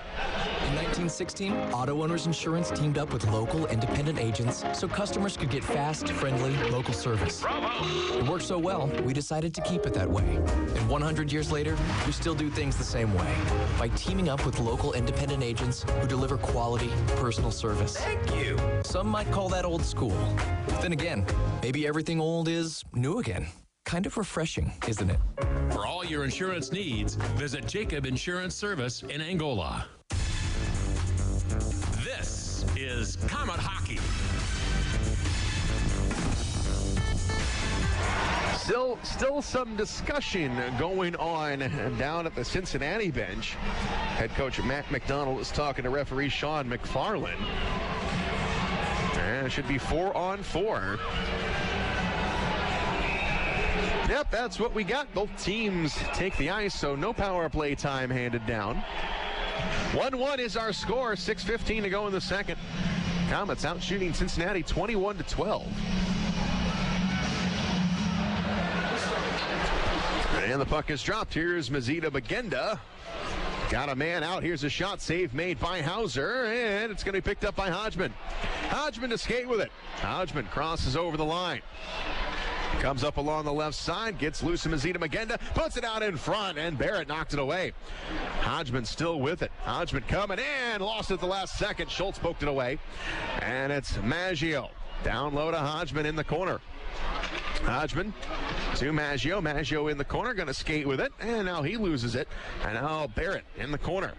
[SPEAKER 7] In 1916, Auto Owners Insurance teamed up with local independent agents so customers could get fast, friendly, local service.
[SPEAKER 11] Bravo!
[SPEAKER 7] It worked so well, we decided to keep it that way. And 100 years later, we still do things the same way by teaming up with local independent agents who deliver quality, personal service.
[SPEAKER 11] Thank you!
[SPEAKER 7] Some might call that old school. Then again, maybe everything old is new again. Kind of refreshing, isn't it?
[SPEAKER 3] For all your insurance needs, visit Jacob Insurance Service in Angola. This is Comet Hockey.
[SPEAKER 1] Still some discussion going on down at the Cincinnati bench. Head coach Matt MacDonald is talking to referee Sean McFarland. And it should be 4-on-4. Yep, that's what we got. Both teams take the ice, so no power play time handed down. 1-1 is our score. 6:15 to go in the second. Komets out shooting Cincinnati 21-12. And the puck is dropped. Here's Mazida Bagenda. Got a man out. Here's a shot save made by Hauser, and it's going to be picked up by Hodgman. Hodgman to skate with it. Hodgman crosses over the line. Comes up along the left side, gets loose of Mazida Magenda, puts it out in front, and Barrett knocked it away. Hodgman still with it. Hodgman coming in, lost it at the last second. Schultz poked it away, and it's Maggio. Down low to Hodgman in the corner. Hodgman to Maggio. Maggio in the corner, going to skate with it, and now he loses it. And now Barrett in the corner.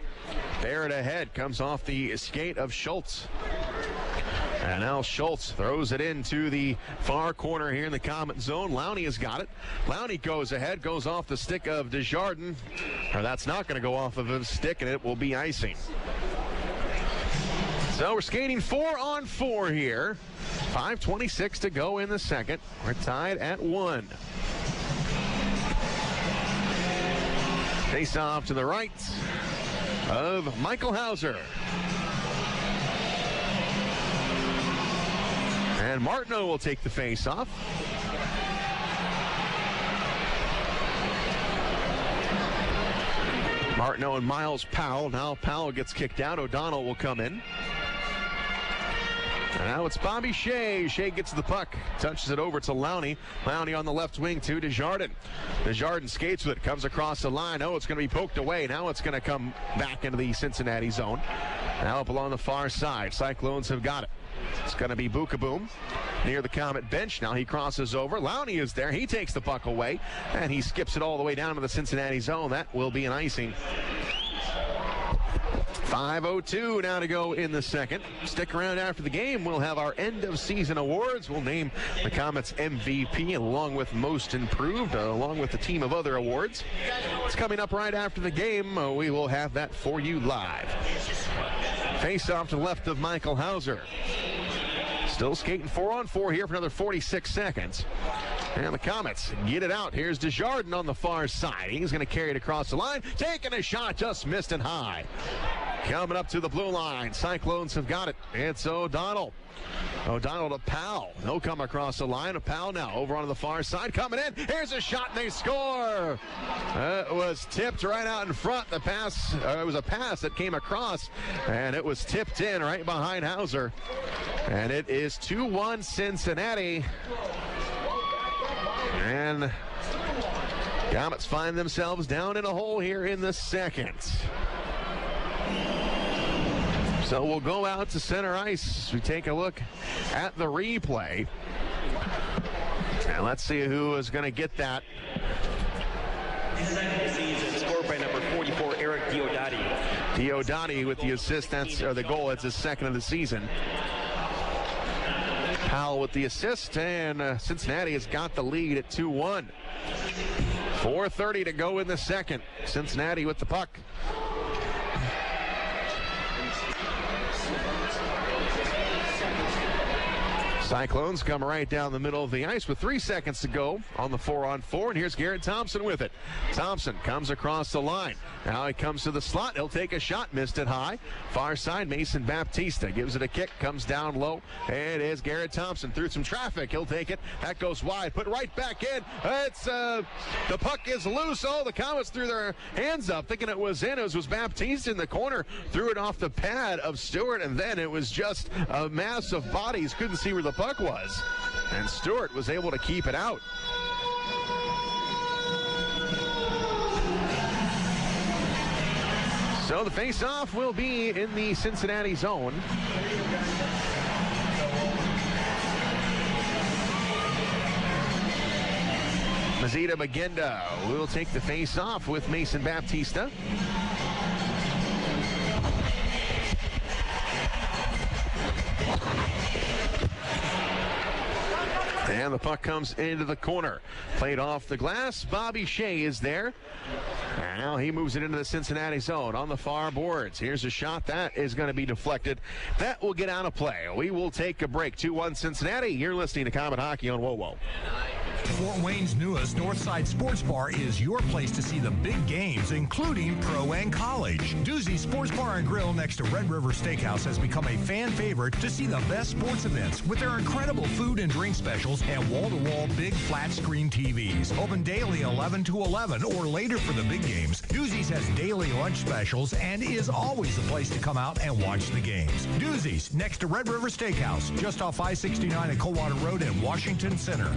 [SPEAKER 1] Barrett ahead, comes off the skate of Schultz. And now Schultz throws it into the far corner here in the Comet zone. Lowney has got it. Lowney goes ahead, goes off the stick of Desjardins. Or that's not going to go off of his stick, and it will be icing. So we're skating 4-on-4 here. 5:26 to go in the second. We're tied at 1. Face off to the right of Michael Hauser. And Martineau will take the face off. Martineau and Miles Powell. Now Powell gets kicked out. O'Donnell will come in. And now it's Bobby Shea. Shea gets the puck, touches it over to Lowney. Lowney on the left wing to Desjardins. Desjardins skates with it, comes across the line. Oh, it's going to be poked away. Now it's going to come back into the Cincinnati zone. Now up along the far side. Cyclones have got it. It's going to be Bukaboom near the Comet bench. Now he crosses over. Lowney is there. He takes the puck away, and he skips it all the way down to the Cincinnati zone. That will be an icing. 5:02 now to go in the second. Stick around after the game. We'll have our end-of-season awards. We'll name the Komets MVP along with Most Improved, along with a team of other awards. It's coming up right after the game. We will have that for you live. Face off to the left of Michael Hauser. Still skating 4-on-4 here for another 46 seconds. And the Komets get it out. Here's Desjardins on the far side. He's going to carry it across the line. Taking a shot, just missed it high. Coming up to the blue line. Cyclones have got it. It's O'Donnell. O'Donnell to Powell. He'll come across the line. Powell now over on the far side. Coming in. Here's a shot and they score. It was tipped right out in front. The pass, it was a pass that came across, and it was tipped in right behind Hauser. And it is 2-1 Cincinnati. And Komets find themselves down in a hole here in the second. So we'll go out to center ice. We take a look at the replay. And let's see who is going to get that.
[SPEAKER 6] Season scored by number 44, Eric Diodati.
[SPEAKER 1] Diodati with the assist, or the goal. It's his second of the season. Powell with the assist, and Cincinnati has got the lead at 2-1. 4:30 to go in the second. Cincinnati with the puck. Cyclones come right down the middle of the ice with 3 seconds to go on the 4-on-4, and here's Garrett Thompson with it. Thompson comes across the line. Now he comes to the slot. He'll take a shot, missed it high. Far side, Mason Baptista gives it a kick, comes down low. It is Garrett Thompson through some traffic. He'll take it. That goes wide, put right back in. It's the puck is loose. Oh, the Komets threw their hands up, thinking it was in. It was Baptista in the corner, threw it off the pad of Stewart, and then it was just a mass of bodies. Couldn't see where the puck was, and Stewart was able to keep it out. So the face-off will be in the Cincinnati zone. Mazita Magenda will take the face-off with Mason Baptista. And the puck comes into the corner. Played off the glass. Bobby Shea is there. And now he moves it into the Cincinnati zone on the far boards. Here's a shot. That is going to be deflected. That will get out of play. We will take a break. 2-1 Cincinnati. You're listening to Comet Hockey on WoWo.
[SPEAKER 12] Fort Wayne's newest Northside Sports Bar is your place to see the big games, including pro and college. Doozy Sports Bar and Grill next to Red River Steakhouse has become a fan favorite to see the best sports events with their incredible food and drink specials and wall-to-wall big flat screen TVs. Open daily 11 to 11 or later for the big games. Doozy's has daily lunch specials and is always the place to come out and watch the games. Doozy's next to Red River Steakhouse, just off I-69 at Coldwater Road in Washington Center.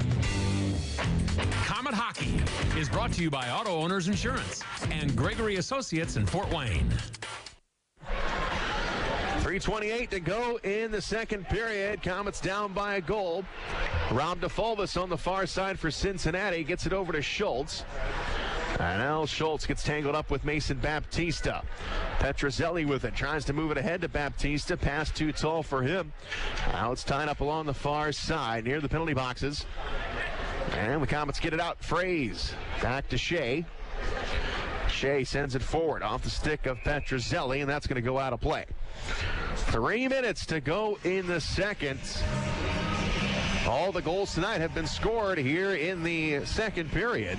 [SPEAKER 3] Comet Hockey is brought to you by Auto Owners Insurance and Gregory Associates in Fort Wayne.
[SPEAKER 1] 3:28 to go in the second period. Komets down by a goal. Rob DeFulvis on the far side for Cincinnati gets it over to Schultz. And now Schultz gets tangled up with Mason Baptista. Petruzzelli with it, tries to move it ahead to Baptista. Pass too tall for him. Now it's tied up along the far side near the penalty boxes. And the Komets get it out. Fraze back to Shea. Shea sends it forward off the stick of Petruzzelli, and that's going to go out of play. 3 minutes to go in the second. All the goals tonight have been scored here in the second period.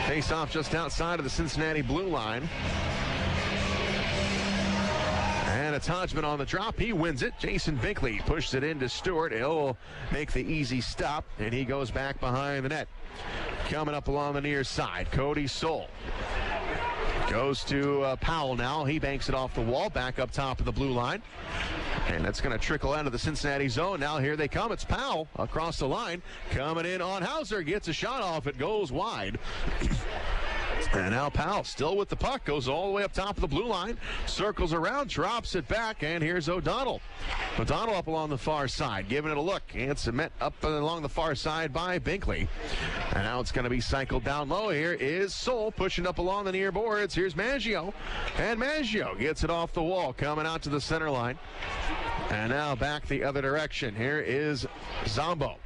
[SPEAKER 1] Face off just outside of the Cincinnati blue line. And it's Hodgman on the drop. He wins it. Jason Binkley pushes it into Stewart. He'll make the easy stop, and he goes back behind the net. Coming up along the near side, Cody Soul goes to Powell now. He banks it off the wall, back up top of the blue line. And that's going to trickle out of the Cincinnati zone. Now here they come. It's Powell across the line. Coming in on Hauser. Gets a shot off. It goes wide. And now Powell still with the puck. Goes all the way up top of the blue line. Circles around. Drops it back. And here's O'Donnell. O'Donnell up along the far side. Giving it a look. And it's met up along the far side by Binkley. And now it's going to be cycled down low. Here is Soul pushing up along the near boards. Here's Maggio. And Maggio gets it off the wall. Coming out to the center line. And now back the other direction. Here is Zombo.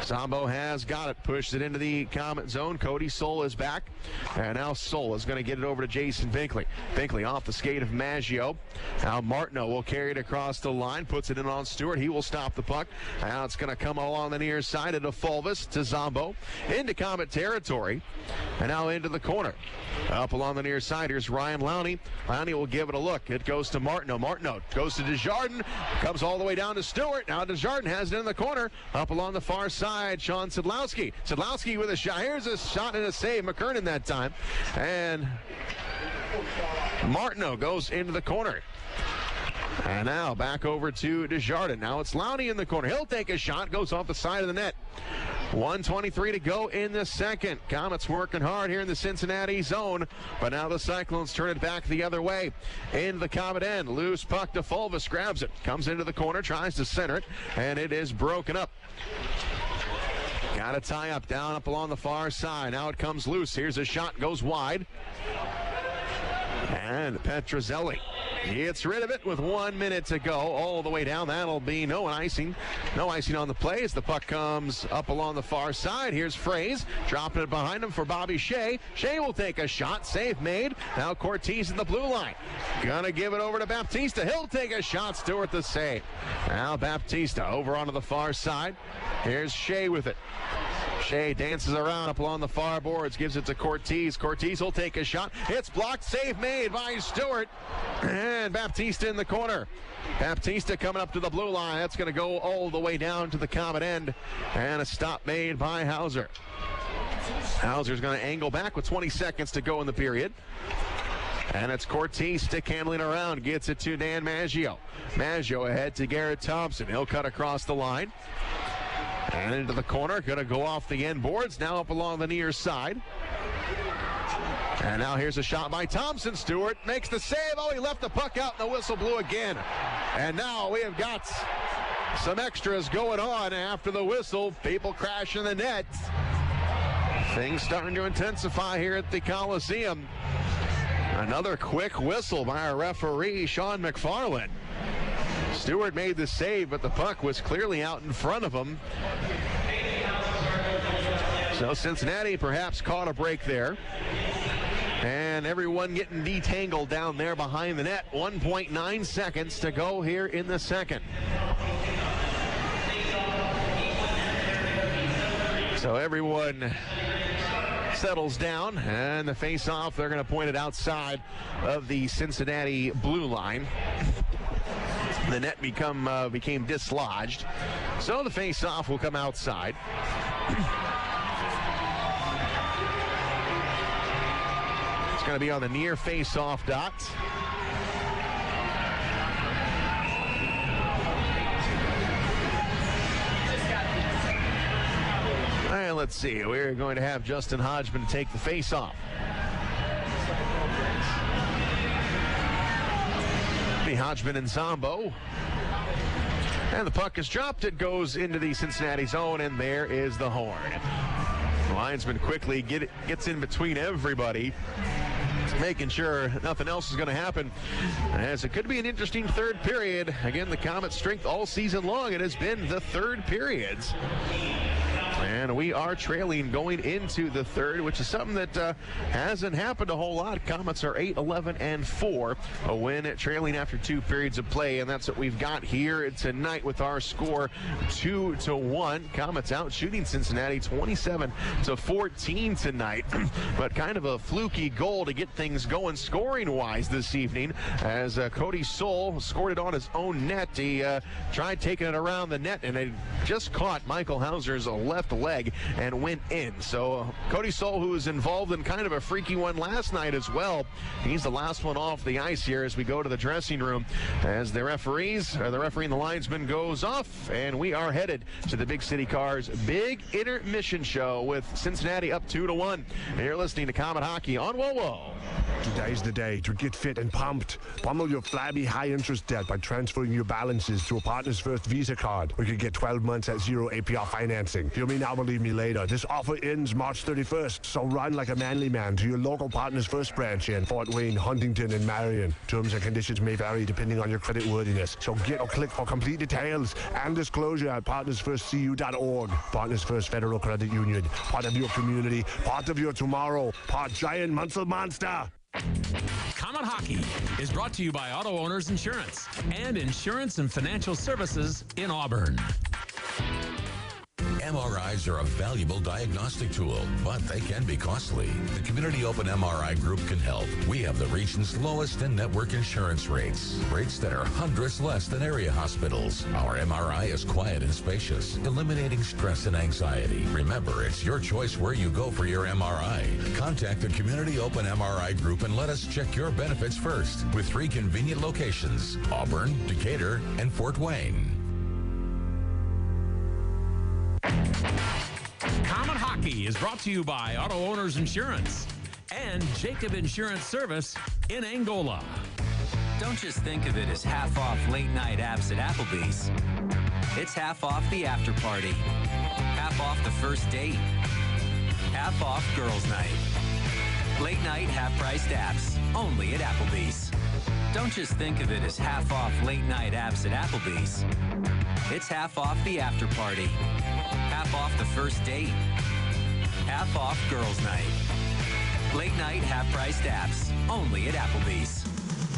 [SPEAKER 1] Zombo has got it, pushed it into the Comet zone. Cody Soul is back, and now Soul is going to get it over to Jason Binkley. Binkley off the skate of Maggio. Now Martineau will carry it across the line, puts it in on Stewart. He will stop the puck. Now it's going to come along the near side of Fulvis to Zombo into Comet territory, and now into the corner. Up along the near side, here's Ryan Lowney. Lowney will give it a look. It goes to Martineau. Martineau goes to Desjardins, comes all the way down to Stewart. Now Desjardins has it in the corner. Up along the far side, Sean Szydlowski. Szydlowski with a shot. Here's a shot and a save. McKernan that time. And Martineau goes into the corner. And now back over to Desjardins. Now it's Lowney in the corner. He'll take a shot. Goes off the side of the net. 1:23 to go in the second. Comets working hard here in the Cincinnati zone. But now the Cyclones turn it back the other way. In the Comet end. Loose puck to Fulvis. Grabs it. Comes into the corner. Tries to center it. And it is broken up. Got a tie up down up along the far side. Now it comes loose. Here's a shot. Goes wide. And Petruzzelli gets rid of it with 1 minute to go. All the way down. That'll be no icing. No icing on the play as the puck comes up along the far side. Here's Fraze dropping it behind him for Bobby Shea. Shea will take a shot. Save made. Now Cortez in the blue line. Gonna give it over to Baptista. He'll take a shot. Stewart the save. Now Baptista over onto the far side. Here's Shea with it. Shea dances around up along the far boards, gives it to Cortez. Cortez will take a shot. It's blocked. Save made by Stewart. And Baptista in the corner. Baptista coming up to the blue line. That's going to go all the way down to the Comet end. And a stop made by Hauser. Hauser's going to angle back with 20 seconds to go in the period. And it's Cortez stick handling around. Gets it to Dan Maggio. Maggio ahead to Garrett Thompson. He'll cut across the line. And into the corner, going to go off the end boards, now up along the near side. And now here's a shot by Thompson. Stewart makes the save. Oh, he left the puck out, and the whistle blew again. And now we have got some extras going on after the whistle. People crashing the net. Things starting to intensify here at the Coliseum. Another quick whistle by our referee, Sean McFarland. Stewart made the save, but the puck was clearly out in front of him. So Cincinnati perhaps caught a break there. And everyone getting detangled down there behind the net. 1.9 seconds to go here in the second. So everyone settles down, and the face-off, they're going to point it outside of the Cincinnati blue line. The net became dislodged, so the face-off will come outside. It's going to be on the near face-off dot. And let's see, we're going to have Justin Hodgman take the face-off. Hodgman and Zombo. And the puck is dropped. It goes into the Cincinnati zone, and there is the horn. The linesman quickly gets in between everybody. making sure nothing else is going to happen, as it could be an interesting third period. Again, the Komets' strength all season long, it has been the third periods. And we are trailing going into the third, which is something that hasn't happened a whole lot. Komets are 8-11-4, a win trailing after 2 periods of play, and that's what we've got here tonight with our score 2-1. Komets out shooting Cincinnati 27-14 tonight, but kind of a fluky goal to get things going scoring-wise this evening, as Cody Soul scored it on his own net. He tried taking it around the net, and it just caught Michael Hauser's left leg and went in. So Cody Soul, who was involved in kind of a freaky one last night as well, he's the last one off the ice here as we go to the dressing room, as the referee and the linesman goes off, and we are headed to the Big City Cars big intermission show with Cincinnati up 2-1. And you're listening to Komet Hockey on WoWo.
[SPEAKER 8] Today's the day to get fit and pumped. Pummel your flabby high-interest debt by transferring your balances to a Partners First Visa card. Or you can get 12 months at 0 APR financing. Hear me now, believe me later. This offer ends March 31st, so run like a manly man to your local Partners First branch in Fort Wayne, Huntington, and Marion. Terms and conditions may vary depending on your credit worthiness. So get or click for complete details and disclosure at partnersfirstcu.org. Partners First Federal Credit Union. Part of your community, part of your tomorrow, part giant muscle monster.
[SPEAKER 3] Komet Hockey is brought to you by Auto Owners Insurance and Insurance and Financial Services in Auburn.
[SPEAKER 9] MRIs are a valuable diagnostic tool, but they can be costly. The Community Open MRI Group can help. We have the region's lowest in-network insurance rates that are hundreds less than area hospitals. Our MRI is quiet and spacious, eliminating stress and anxiety. Remember, it's your choice where you go for your MRI. Contact the Community Open MRI Group and let us check your benefits first, with 3 convenient locations: Auburn, Decatur, and Fort Wayne.
[SPEAKER 3] Komet Hockey is brought to you by Auto Owners Insurance and Jacob Insurance Service in Angola.
[SPEAKER 17] Don't just think of it as half off late night apps at Applebee's. It's half off the after party, half off the first date, half off girls' night. Late night half-priced apps, only at Applebee's. Don't just think of it as half off late night apps at Applebee's. It's half off the after party, half off the first date, half off girls' night. Late night half-priced apps, only at Applebee's.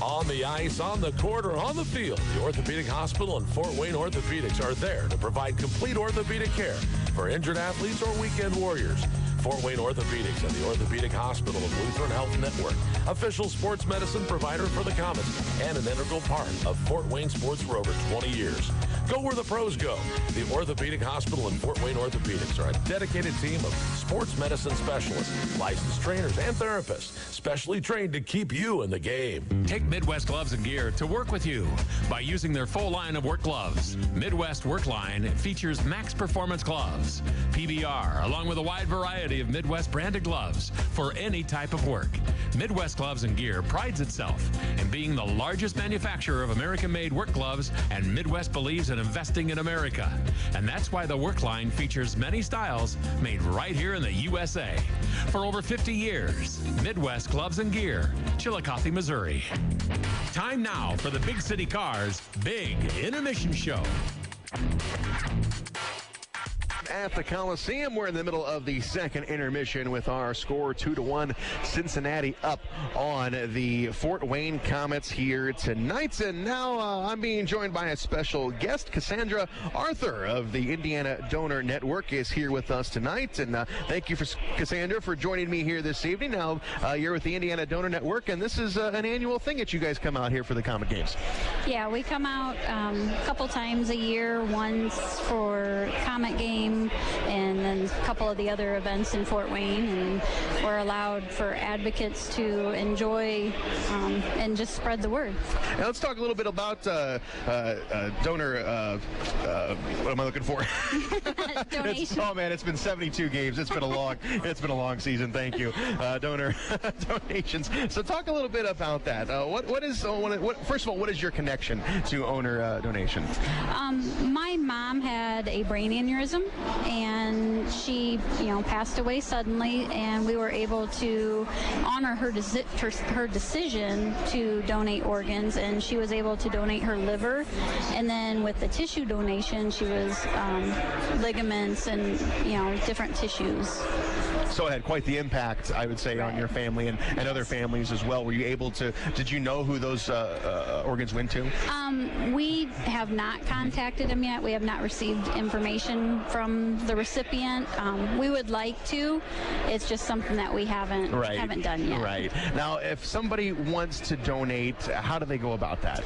[SPEAKER 15] On the ice, on the court, or on the field, the Orthopedic Hospital and Fort Wayne Orthopedics are there to provide complete orthopedic care for injured athletes or weekend warriors. Fort Wayne Orthopedics and the Orthopedic Hospital of Lutheran Health Network, official sports medicine provider for the Komets and an integral part of Fort Wayne sports for over 20 years. Go where the pros go. The Orthopedic Hospital and Fort Wayne Orthopedics are a dedicated team of sports medicine specialists, licensed trainers, and therapists, specially trained to keep you in the game.
[SPEAKER 3] Take Midwest Gloves and Gear to work with you by using their full line of work gloves. Midwest Work Line features max performance gloves, PBR, along with a wide variety of Midwest branded gloves for any type of work. Midwest Gloves and Gear prides itself in being the largest manufacturer of American-made work gloves, and Midwest believes in investing in America. And that's why the Work Line features many styles made right here in the USA. For over 50 years, Midwest Gloves and Gear, Chillicothe, Missouri. Time now for the Big City Cars Big Intermission Show.
[SPEAKER 1] At the Coliseum, we're in the middle of the second intermission with our score 2-1. Cincinnati up on the Fort Wayne Komets here tonight. And now I'm being joined by a special guest. Cassandra Arthur of the Indiana Donor Network is here with us tonight. And thank you, Cassandra, for joining me here this evening. Now, you're with the Indiana Donor Network, and this is an annual thing that you guys come out here for the Komet Games.
[SPEAKER 10] Yeah, we come out a couple times a year, once for Komet Game, and then a couple of the other events in Fort Wayne, and we're allowed for advocates to enjoy and just spread the word.
[SPEAKER 1] Now let's talk a little bit about donor, what am I looking for?
[SPEAKER 10] donation.
[SPEAKER 1] Oh man, it's been 72 games. It's been a long season. Thank you, donor donations. So talk a little bit about that. First of all, what is your connection to owner donation?
[SPEAKER 10] My mom had a brain aneurysm, and she, passed away suddenly, and we were able to honor her decision to donate organs, and she was able to donate her liver, and then with the tissue donation, she was ligaments and different tissues.
[SPEAKER 1] So it had quite the impact, I would say, on your family and other families as well. Were you able to? Did you know who those organs went to?
[SPEAKER 10] We have not contacted them yet. We have not received information from the recipient. We would like to. It's just something that we haven't done yet.
[SPEAKER 1] Right. Now, if somebody wants to donate, how do they go about that?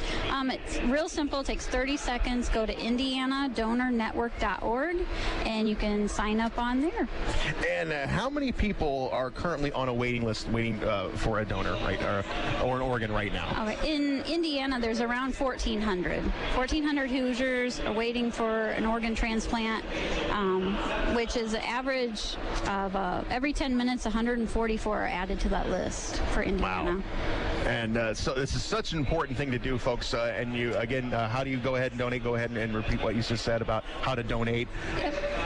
[SPEAKER 10] It's real simple. It takes 30 seconds. Go to indianadonornetwork.org, and you can sign up on there.
[SPEAKER 1] And how many people are currently on a waiting list waiting for a donor, right, or an organ right now?
[SPEAKER 10] Okay. In Indiana, there's around 1,400. 1,400 Hoosiers are waiting for an organ transplant, which is an average of every 10 minutes, 144 are added to that list for Indiana.
[SPEAKER 1] Wow. And so this is such an important thing to do, folks. And you, again, how do you go ahead and donate? Go ahead and repeat what you just said about how to donate.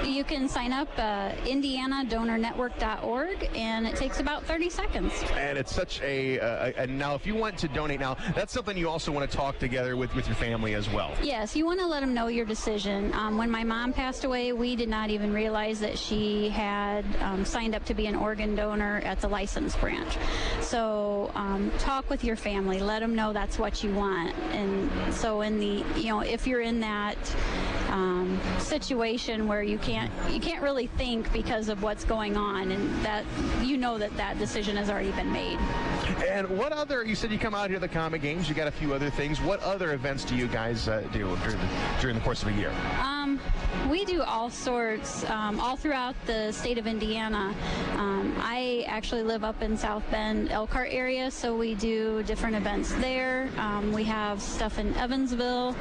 [SPEAKER 10] You can sign up indianadonornetwork.org, and it takes about 30 seconds.
[SPEAKER 1] And it's such and now if you want to donate now, that's something you also want to talk together with your family as well.
[SPEAKER 10] Yes, you want to let them know your decision. When my mom passed away, we did not even realize that she had signed up to be an organ donor at the license branch. So talk with your family, let them know that's what you want. And so if you're in that situation where you can't really think because of what's going on, and that that decision has already been made.
[SPEAKER 1] And what other, you said you come out here to the Comet Games, you got a few other things. What other events do you guys do during the course of a year?
[SPEAKER 10] We do all sorts, all throughout the state of Indiana. I actually live up in South Bend, Elkhart area, so we do different events there. We have stuff in Evansville,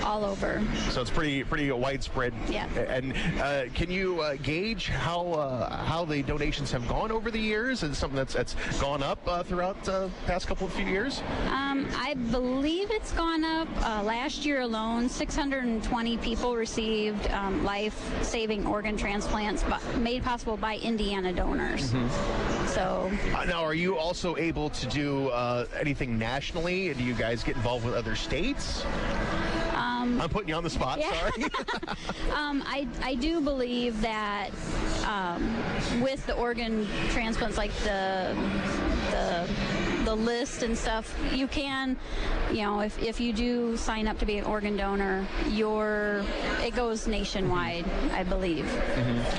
[SPEAKER 10] all over.
[SPEAKER 1] So it's pretty widespread.
[SPEAKER 10] Yeah.
[SPEAKER 1] And can you gauge how the donations have gone over the years? Is it something that's gone up throughout the past few years?
[SPEAKER 10] I believe it's gone up. Last year alone, 620 people received life-saving organ transplants made possible by Indiana donors.
[SPEAKER 1] Mm-hmm.
[SPEAKER 10] So
[SPEAKER 1] now, are you also able to do anything nationally? Do you guys get involved with other states? I'm putting you on the spot.
[SPEAKER 10] Yeah.
[SPEAKER 1] Sorry.
[SPEAKER 10] I do believe that with the organ transplants, like the list and stuff, you can, if you do sign up to be an organ donor, it goes nationwide, I believe.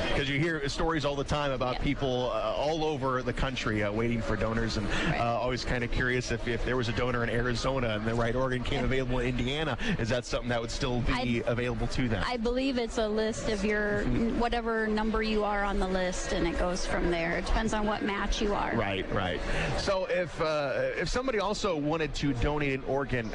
[SPEAKER 1] Because you hear stories all the time about people all over the country waiting for donors, and always kind of curious if there was a donor in Arizona and the right organ came available in Indiana, is that something that would still be available to them?
[SPEAKER 10] I believe it's a list of your whatever number you are on the list, and it goes from there. It depends on what match you are.
[SPEAKER 1] Right. So if somebody also wanted to donate an organ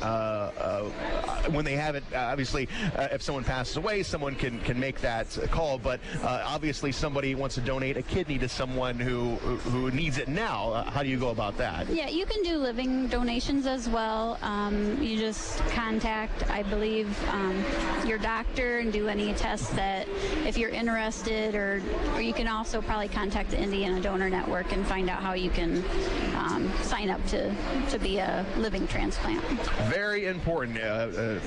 [SPEAKER 1] when they have it, obviously, if someone passes away, someone can make that call. But obviously, somebody wants to donate a kidney to someone who needs it now. How do you go about that?
[SPEAKER 10] Yeah, you can do living donations as well. You just contact, I believe, your doctor and do any tests that if you're interested, or you can also probably contact the Indiana Donor Network and find out how you can sign up to be a living transplant.
[SPEAKER 1] Very important.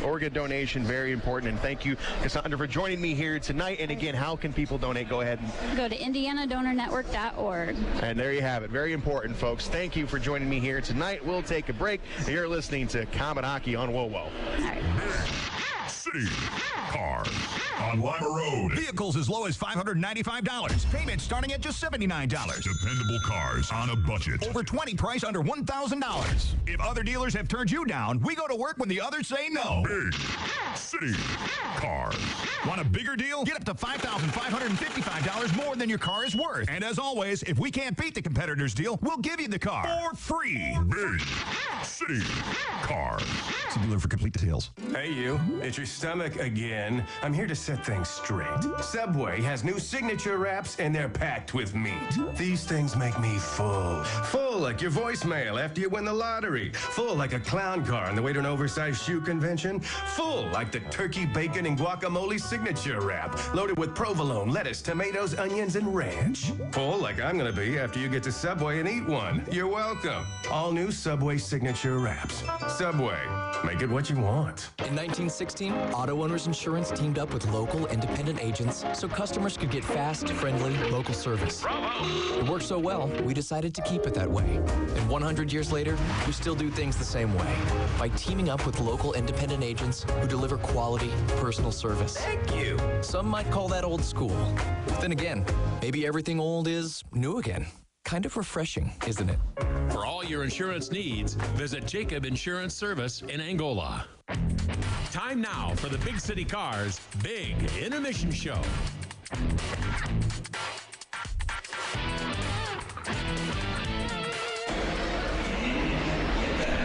[SPEAKER 1] Organ donation, very important. And thank you, Cassandra, for joining me here tonight. And again, how can people donate? Go ahead and
[SPEAKER 10] go to indianadonornetwork.org.
[SPEAKER 1] And there you have it. Very important, folks. Thank you for joining me here tonight. We'll take a break. You're listening to Comet Hockey on WoWo.
[SPEAKER 10] All right.
[SPEAKER 12] City Cars on Lima Road. Vehicles as low as $595. Payments starting at just $79. Dependable cars on a budget. Over 20 price under $1,000. If other dealers have turned you down, we go to work when the others say no. Big City Cars. Want a bigger deal? Get up to $5,555 more than your car is worth. And as always, if we can't beat the competitor's deal, we'll give you the car for free. Big City Cars. See dealer for complete details.
[SPEAKER 14] Hey, you. It's your stomach again. I'm here to set things straight. Subway has new signature wraps, and they're packed with meat. These things make me full. Full like your voicemail after you win the lottery. Full like a clown car on the way to an oversized shoe convention. Full like the turkey, bacon, and guacamole signature wrap, loaded with provolone, lettuce, tomatoes, onions, and ranch. Full like I'm gonna be after you get to Subway and eat one. You're welcome. All new Subway signature wraps. Subway, make it what you want.
[SPEAKER 7] In 1916, Auto Owners Insurance teamed up with local independent agents so customers could get fast, friendly, local service. It worked so well, we decided to keep it that way. And 100 years later, we still do things the same way by teaming up with local independent agents who deliver quality, personal service.
[SPEAKER 14] Thank you.
[SPEAKER 7] Some might call that old school. Then again, maybe everything old is new again. Kind of refreshing, isn't it?
[SPEAKER 3] For all your insurance needs, visit Jacob Insurance Service in Angola. Time now for the Big City Cars Big Intermission Show.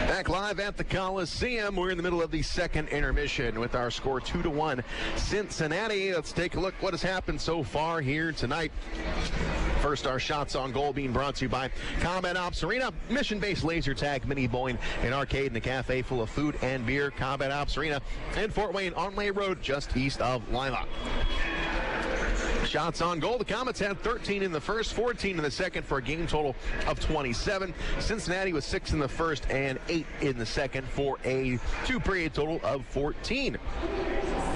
[SPEAKER 1] Back live at the Coliseum. We're in the middle of the second intermission with our score 2-1 Cincinnati. Let's take a look what has happened so far here tonight. First, our shots on goal being brought to you by Combat Ops Arena, mission-based laser tag, mini bowling, and arcade, and a cafe full of food and beer. Combat Ops Arena in Fort Wayne on Lay Road, just east of Lima. Shots on goal. The Komets had 13 in the first, 14 in the second for a game total of 27. Cincinnati was 6 in the first and 8 in the second for a two-period total of 14.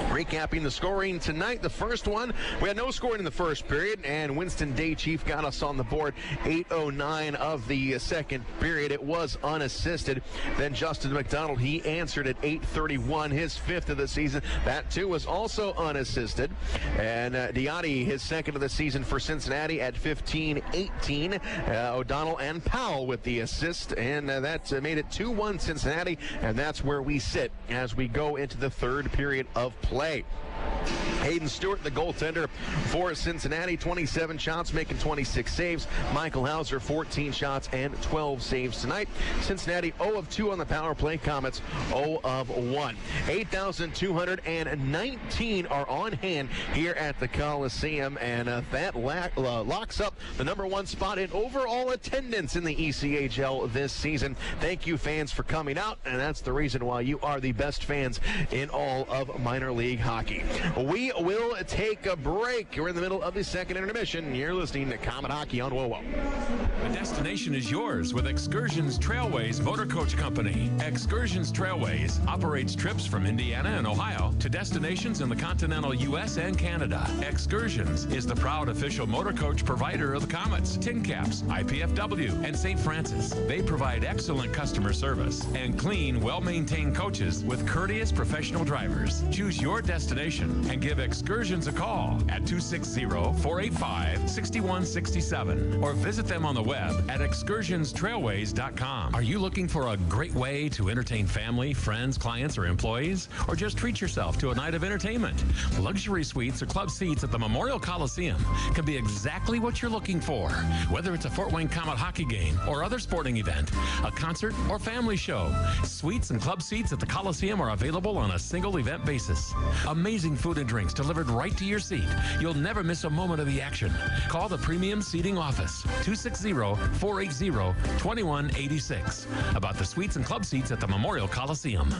[SPEAKER 1] Recapping the scoring tonight, the first one, we had no scoring in the first period, and Winston Daychief got us on the board 8:09 of the second period. It was unassisted. Then Justin MacDonald, he answered at 8:31, his fifth of the season. That too was also unassisted. And Diotti, his second of the season for Cincinnati at 15:18. O'Donnell and Powell with the assist, and that made it 2-1 Cincinnati, and that's where we sit as we go into the third period of play. Hayden Stewart, the goaltender for Cincinnati, 27 shots, making 26 saves. Michael Hauser, 14 shots and 12 saves tonight. Cincinnati 0 of 2 on the power play. Komets 0 of 1. 8,219 are on hand here at the Coliseum, and that locks up the #1 spot in overall attendance in the ECHL this season. Thank you, fans, for coming out, and that's the reason why you are the best fans in all of minor league hockey. We will take a break. We're in the middle of the second intermission. You're listening to Comet Hockey on WOWO.
[SPEAKER 3] The destination is yours with Excursions Trailways Motor Coach Company. Excursions Trailways operates trips from Indiana and Ohio to destinations in the continental U.S. and Canada. Excursions is the proud official motor coach provider of the Komets, Tin Caps, IPFW, and St. Francis. They provide excellent customer service and clean, well-maintained coaches with courteous professional drivers. Choose your destination and give Excursions a call at 260-485-6167 or visit them on the web at excursionstrailways.com. Are you looking for a great way to entertain family, friends, clients, or employees? Or just treat yourself to a night of entertainment? Luxury suites or club seats at the Memorial Coliseum can be exactly what you're looking for. Whether it's a Fort Wayne Comet hockey game or other sporting event, a concert or family show, suites and club seats at the Coliseum are available on a single event basis. Amazing food and drinks delivered right to your seat. You'll never miss a moment of the action. Call the Premium Seating Office, 260-480-2186, about the suites and club seats at the Memorial Coliseum.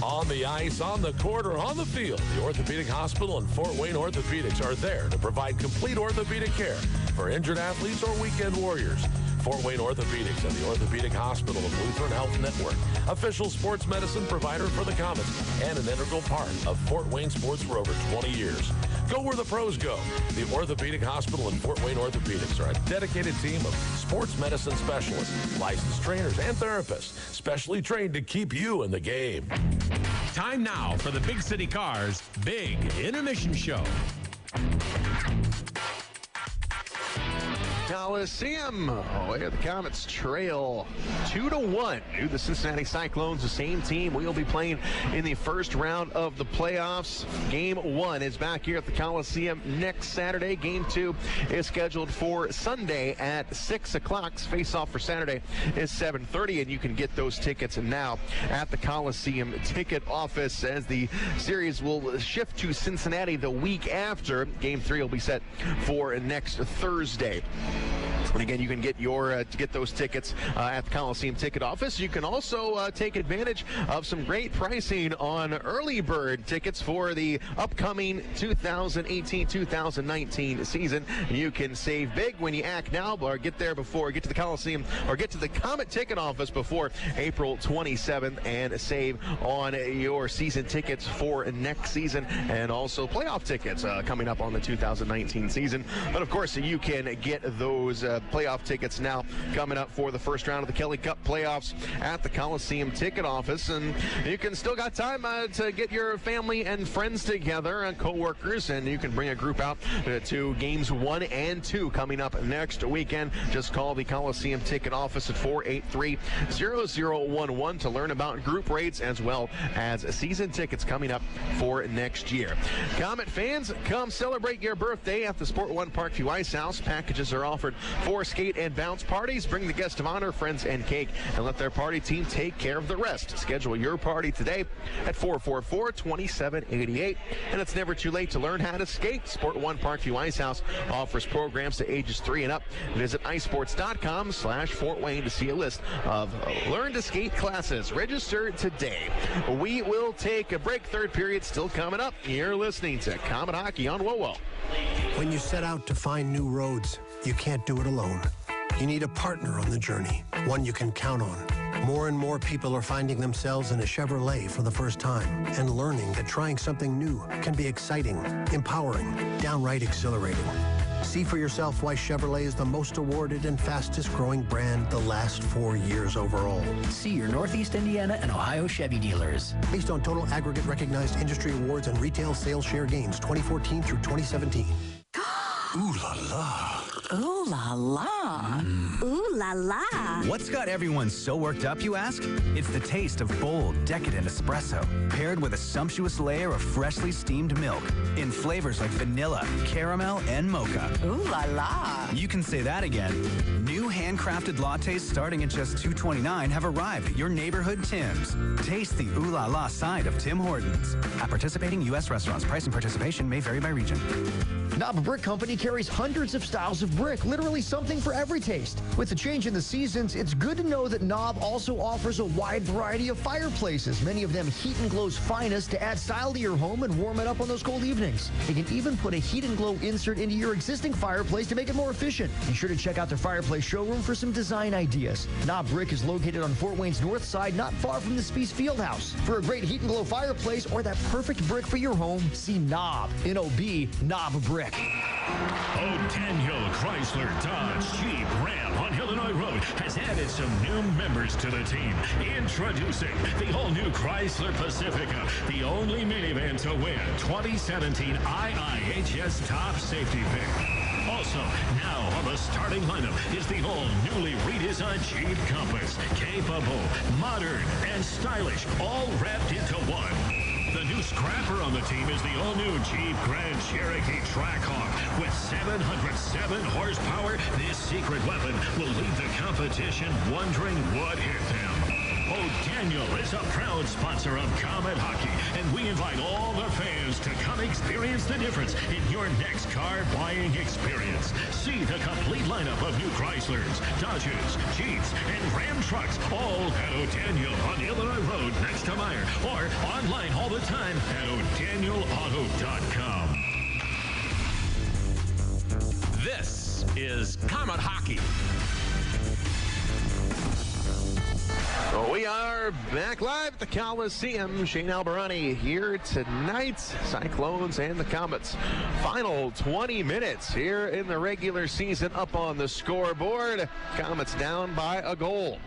[SPEAKER 15] On the ice, on the court, or on the field, the Orthopedic Hospital and Fort Wayne Orthopedics are there to provide complete orthopedic care for injured athletes or weekend warriors. Fort Wayne Orthopedics and the Orthopedic Hospital of Lutheran Health Network, official sports medicine provider for the Komets and an integral part of Fort Wayne sports for over 20 years. Go where the pros go. The Orthopedic Hospital and Fort Wayne Orthopedics are a dedicated team of sports medicine specialists, licensed trainers, and therapists, specially trained to keep you in the game.
[SPEAKER 3] Time now for the Big City Cars Big Intermission Show.
[SPEAKER 1] Coliseum. Oh, yeah, the Komets trail 2-1 to the Cincinnati Cyclones, the same team we'll be playing in the first round of the playoffs. Game 1 is back here at the Coliseum next Saturday. Game 2 is scheduled for Sunday at 6 o'clock. Face-off for Saturday is 7:30, and you can get those tickets now at the Coliseum ticket office, as the series will shift to Cincinnati the week after. Game 3 will be set for next Thursday. And again, you can get your to get those tickets at the Coliseum ticket office. You can also take advantage of some great pricing on early bird tickets for the upcoming 2018-2019 season. You can save big when you act now, or get to the Coliseum, or get to the Komet ticket office before April 27th and save on your season tickets for next season, and also playoff tickets coming up on the 2019 season. But of course, you can get those playoff tickets now coming up for the first round of the Kelly Cup playoffs at the Coliseum ticket office. And you can still got time to get your family and friends together and co-workers, and you can bring a group out to games 1 and 2 coming up next weekend. Just call the Coliseum ticket office at 483-0011 to learn about group rates as well as season tickets coming up for next year. Komet fans, come celebrate your birthday at the Sport One Parkview Ice House. Packages are offered for skate and bounce parties. Bring the guest of honor, friends, and cake, and let their party team take care of the rest. Schedule your party today at 444-2788. And it's never too late to learn how to skate. Sport One Parkview Ice House offers programs to ages 3 and up. Visit icesports.com/Fort Wayne to see a list of learn to skate classes. Register today. We will take a break. Third period still coming up. You're listening to Komet Hockey on WOWO.
[SPEAKER 13] When you set out to find new roads, you can't do it alone. You need a partner on the journey, one you can count on. More and more people are finding themselves in a Chevrolet for the first time and learning that trying something new can be exciting, empowering, downright exhilarating. See for yourself why Chevrolet is the most awarded and fastest growing brand the last 4 years overall.
[SPEAKER 16] See your Northeast Indiana and Ohio Chevy dealers.
[SPEAKER 13] Based on total aggregate recognized industry awards and retail sales share gains 2014 through 2017.
[SPEAKER 4] Ooh la la.
[SPEAKER 18] Ooh la la. Ooh la la.
[SPEAKER 23] What's got everyone so worked up, you ask? It's the taste of bold, decadent espresso, paired with a sumptuous layer of freshly steamed milk in flavors like vanilla, caramel, and mocha.
[SPEAKER 18] Ooh la la.
[SPEAKER 23] You can say that again. New handcrafted lattes starting at just $2.29 have arrived at your neighborhood Tim's. Taste the ooh la la side of Tim Hortons. At participating U.S. restaurants, price and participation may vary by region.
[SPEAKER 24] Knob Brick Company carries hundreds of styles of brick, literally something for every taste. With the change in the seasons, it's good to know that Knob also offers a wide variety of fireplaces, many of them Heat and Glow's finest, to add style to your home and warm it up on those cold evenings. You can even put a Heat and Glow insert into your existing fireplace to make it more efficient. Be sure to check out their fireplace showroom for some design ideas. Knob Brick is located on Fort Wayne's north side, not far from the Spies Fieldhouse. For a great Heat and Glow fireplace or that perfect brick for your home, see Knob, N-O-B, Knob Brick.
[SPEAKER 11] Daniel Chrysler Dodge Jeep Ram on Illinois Road has added some new members to the team. Introducing the all-new Chrysler Pacifica, the only minivan to win 2017 IIHS Top Safety Pick. Also, now on the starting lineup is the all-newly redesigned Jeep Compass. Capable, modern, and stylish, all wrapped into one. The new scrapper on the team is the all-new Jeep Grand Cherokee Trackhawk. With 707 horsepower, this secret weapon will leave the competition wondering what hit them. Daniel is a proud sponsor of Komet Hockey, and we invite all the fans to come experience the difference in your next car buying experience. See the complete lineup of new Chryslers, Dodges, Jeeps, and Ram trucks, all at O'Daniel on Illinois Road next to Meyer, or online all the time at o'danielauto.com.
[SPEAKER 3] This is Komet Hockey.
[SPEAKER 1] We are back live at the Coliseum. Shane Albarani here tonight. Cyclones and the Komets. Final 20 minutes here in the regular season up on the scoreboard. Komets down by a goal.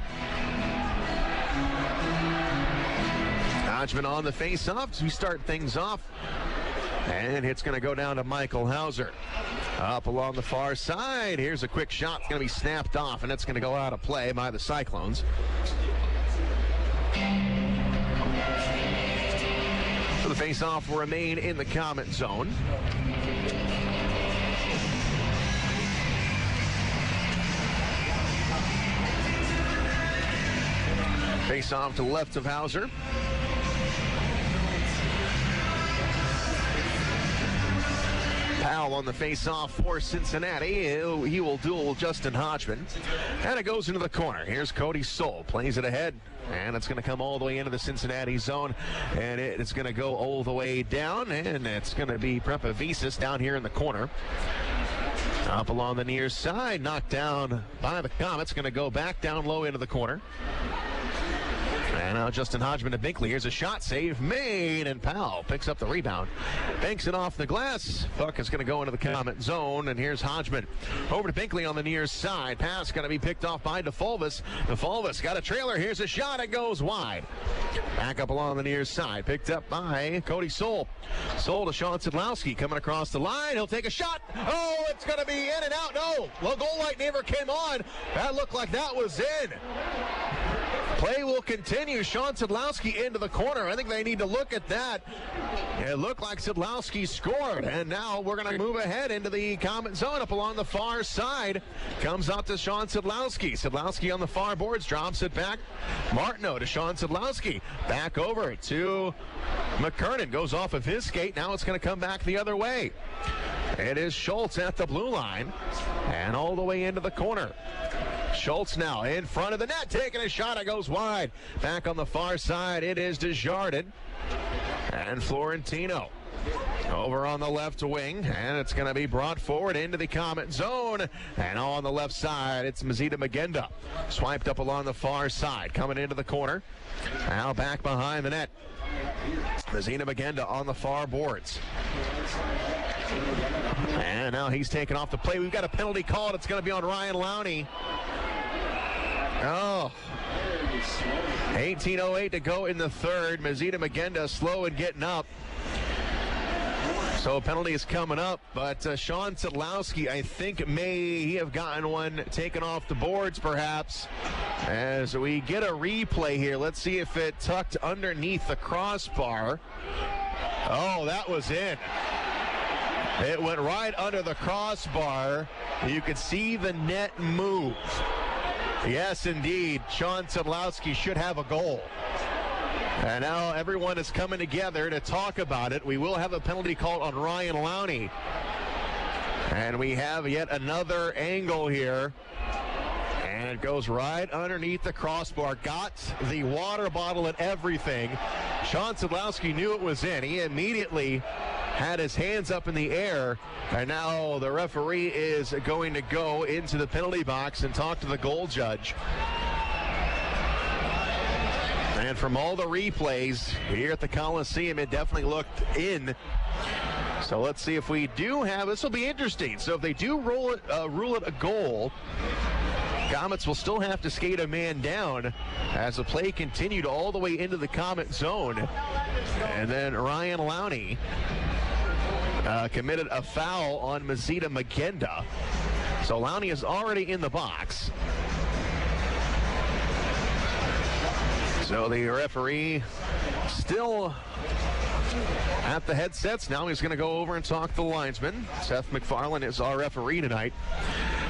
[SPEAKER 1] Hodgman on the face-off to start things off. And it's going to go down to Michael Hauser. Up along the far side. Here's a quick shot. It's going to be snapped off, and it's going to go out of play by the Cyclones. So the face-off will remain in the Comet zone. Face-off to the left of Hauser. Powell on the face-off for Cincinnati. He will duel Justin Hodgman. And it goes into the corner. Here's Cody Soul. Plays it ahead. And it's going to come all the way into the Cincinnati zone. And it's going to go all the way down. And it's going to be Prepavisis down here in the corner. Up along the near side. Knocked down by the Komets. Going to go back down low into the corner. And now Justin Hodgman to Binkley. Here's a shot save made, and Powell picks up the rebound. Banks it off the glass. Puck is going to go into the Comet zone, and here's Hodgman. Over to Binkley on the near side. Pass going to be picked off by DeFulvis. DeFulvis got a trailer. Here's a shot. It goes wide. Back up along the near side. Picked up by Cody Soul. Soul to Sean Szydlowski coming across the line. He'll take a shot. Oh, it's going to be in and out. No, well, goal light never came on. That looked like that was in. Play will continue. Sean Szydlowski into the corner. I think they need to look at that. It looked like Szydlowski scored, and now we're going to move ahead into the Comet zone up along the far side. Comes out to Sean Szydlowski. Szydlowski on the far boards, drops it back. Martineau to Sean Szydlowski. Back over to McKernan. Goes off of his skate. Now it's going to come back the other way. It is Schultz at the blue line and all the way into the corner. Schultz now in front of the net, taking a shot. It goes wide. Back on the far side, it is Desjardins and Florentino. Over on the left wing, and it's going to be brought forward into the Comet zone. And on the left side, it's Mazita Magenda. Swiped up along the far side, coming into the corner. Now back behind the net. Mazita Magenda on the far boards. And now he's taken off the play. We've got a penalty called. It's going to be on Ryan Lowney. Oh, 18:08 to go in the third. Mazita Magenda slow and getting up. So a penalty is coming up, but Sean Szydlowski, I think, may have gotten one taken off the boards, perhaps. As we get a replay here, let's see if it tucked underneath the crossbar. Oh, that was in. It went right under the crossbar. You could see the net move. Yes, indeed. Sean Szydlowski should have a goal. And now everyone is coming together to talk about it. We will have a penalty called on Ryan Lowney. And we have yet another angle here. And it goes right underneath the crossbar. Got the water bottle and everything. Sean Szydlowski knew it was in. He immediately had his hands up in the air, and now the referee is going to go into the penalty box and talk to the goal judge. And from all the replays here at the Coliseum, it definitely looked in. So let's see if we do have, this will be interesting. So if they do rule it a goal, Komets will still have to skate a man down as the play continued all the way into the Comet zone. And then Ryan Lowney committed a foul on Mazita Magenda. So Lowney is already in the box. So the referee still at the headsets. Now he's going to go over and talk to the linesman. Seth McFarland is our referee tonight.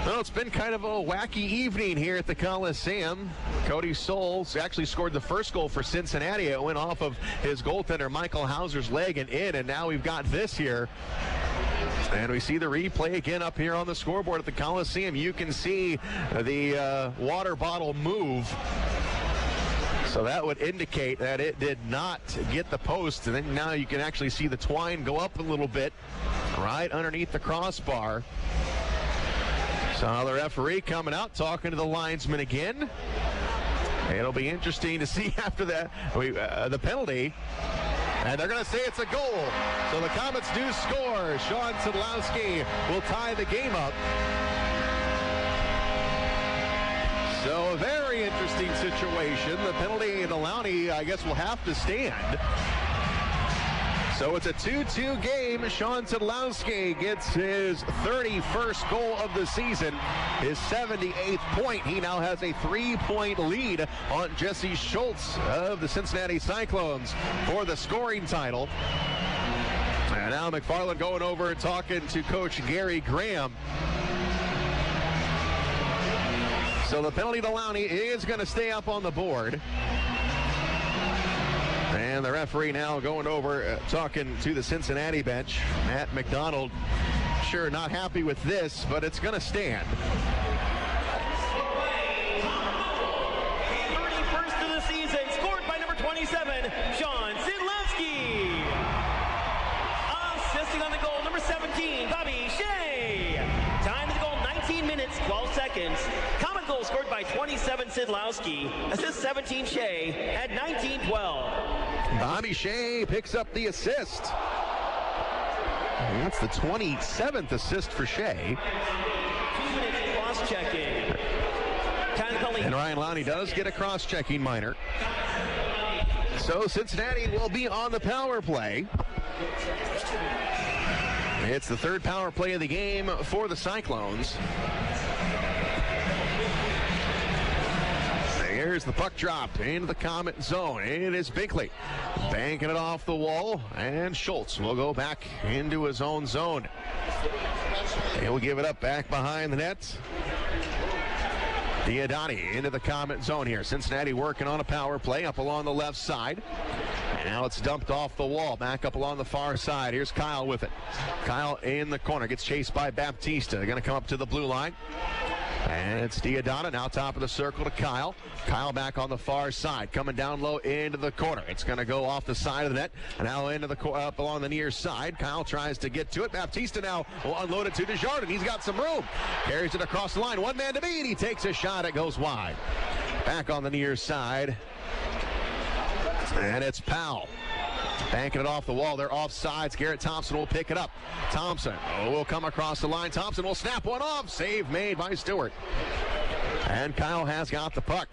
[SPEAKER 1] Well, it's been kind of a wacky evening here at the Coliseum. Cody Soul actually scored the first goal for Cincinnati. It went off of his goaltender Michael Hauser's leg and in, and now we've got this here. And we see the replay again up here on the scoreboard at the Coliseum. You can see the water bottle move. So that would indicate that it did not get the post. And then now you can actually see the twine go up a little bit right underneath the crossbar. So now the referee coming out, talking to the linesman again. It'll be interesting to see after that the penalty. And they're going to say it's a goal. So the Komets do score. Sean Szydlowski will tie the game up. So a very interesting situation. The penalty to Lowney, I guess, will have to stand. So it's a 2-2 game. Sean Szydlowski gets his 31st goal of the season, his 78th point. He now has a 3-point lead on Jesse Schultz of the Cincinnati Cyclones for the scoring title. And now McFarland going over and talking to Coach Gary Graham. So the penalty to Lowney is going to stay up on the board. And the referee now going over, talking to the Cincinnati bench. Matt MacDonald, sure not happy with this, but it's going to stand.
[SPEAKER 6] 31st of the season, scored by number 27, Sean Szydlowski. Assisting on the goal, number 17, Bobby Shea. Time of the goal, 19 minutes, 12 seconds. Common goal scored by 27, Szydlowski. Assist 17, Shea at 19-12.
[SPEAKER 1] Bobby Shea picks up the assist. And that's the 27th assist for Shea.
[SPEAKER 6] 2 minutes cross-checking.
[SPEAKER 1] And Ryan Lowney does get a cross-checking minor. So Cincinnati will be on the power play. It's the third power play of the game for the Cyclones. Here's the puck drop into the Comet zone. It is Binkley banking it off the wall, and Schultz will go back into his own zone. He'll give it up back behind the net. Diodati into the Comet zone here. Cincinnati working on a power play up along the left side. And now it's dumped off the wall, back up along the far side. Here's Kyle with it. Kyle in the corner, gets chased by Baptista. They're going to come up to the blue line. And it's Diodati now top of the circle to Kyle. Kyle back on the far side, coming down low into the corner. It's going to go off the side of the net, and now into the up along the near side. Kyle tries to get to it. Baptista now will unload it to Desjardins. He's got some room. Carries it across the line. One man to beat. He takes a shot. It goes wide. Back on the near side. And it's Powell. Banking it off the wall. They're offsides. Garrett Thompson will pick it up. Thompson will come across the line. Thompson will snap one off. Save made by Stewart. And Kyle has got the puck.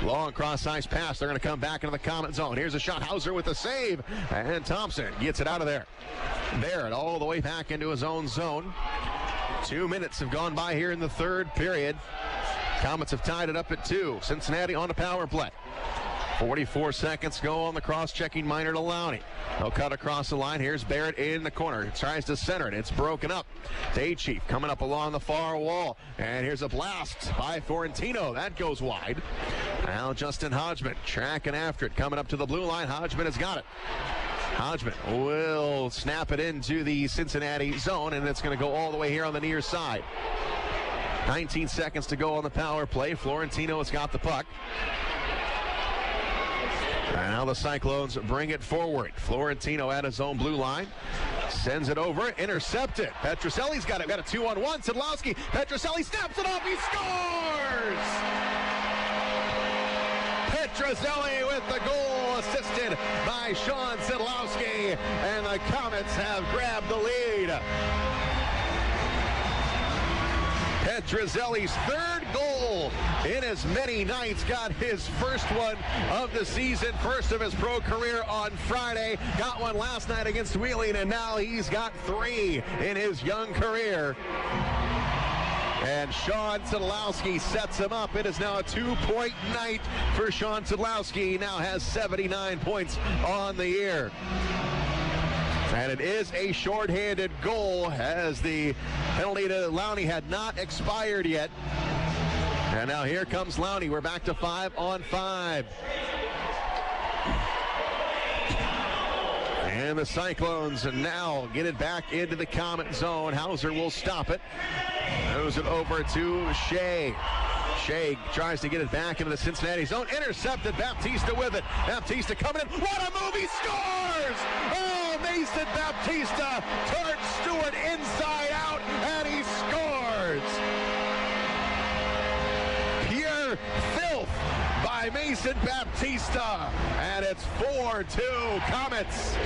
[SPEAKER 1] Long cross-ice pass. They're going to come back into the Comet zone. Here's a shot. Hauser with the save. And Thompson gets it out of there. Barrett all the way back into his own zone. 2 minutes have gone by here in the third period. Comets have tied it up at 2. Cincinnati on a power play. 44 seconds go on the cross-checking minor to Lowney. They'll cut across the line. Here's Barrett in the corner. Tries to center it. It's broken up. Daychief coming up along the far wall. And here's a blast by Fiorentino. That goes wide. Now Justin Hodgman tracking after it. Coming up to the blue line. Hodgman has got it. Hodgman will snap it into the Cincinnati zone, and it's going to go all the way here on the near side. 19 seconds to go on the power play. Fiorentino has got the puck. And now the Cyclones bring it forward. Fiorentino at his own blue line. Sends it over. Intercepted. Petruzzelli's got it. Got a 2-on-1. Szydlowski. Petruzzelli snaps it off. He scores! Petruzzelli with the goal, assisted by Sean Szydlowski. And the Comets have grabbed the lead. Petruzzelli's third goal in as many nights, got his first one of the season, first of his pro career on Friday. Got one last night against Wheeling, and now he's got 3 in his young career. And Sean Szydlowski sets him up. It is now a 2-point night for Sean Szydlowski. He now has 79 points on the year. And it is a shorthanded goal, as the penalty to Lowney had not expired yet. And now here comes Lowney. We're back to 5-on-5. And the Cyclones now get it back into the Comet zone. Hauser will stop it. Throws it over to Shea. Shea tries to get it back into the Cincinnati zone. Intercepted. Baptista with it. Baptista coming in. What a move! He scores! Oh, Mason Baptista turns Stewart inside out, and he scores! Pure filth by Mason Baptista, and it's 4-2 Comets.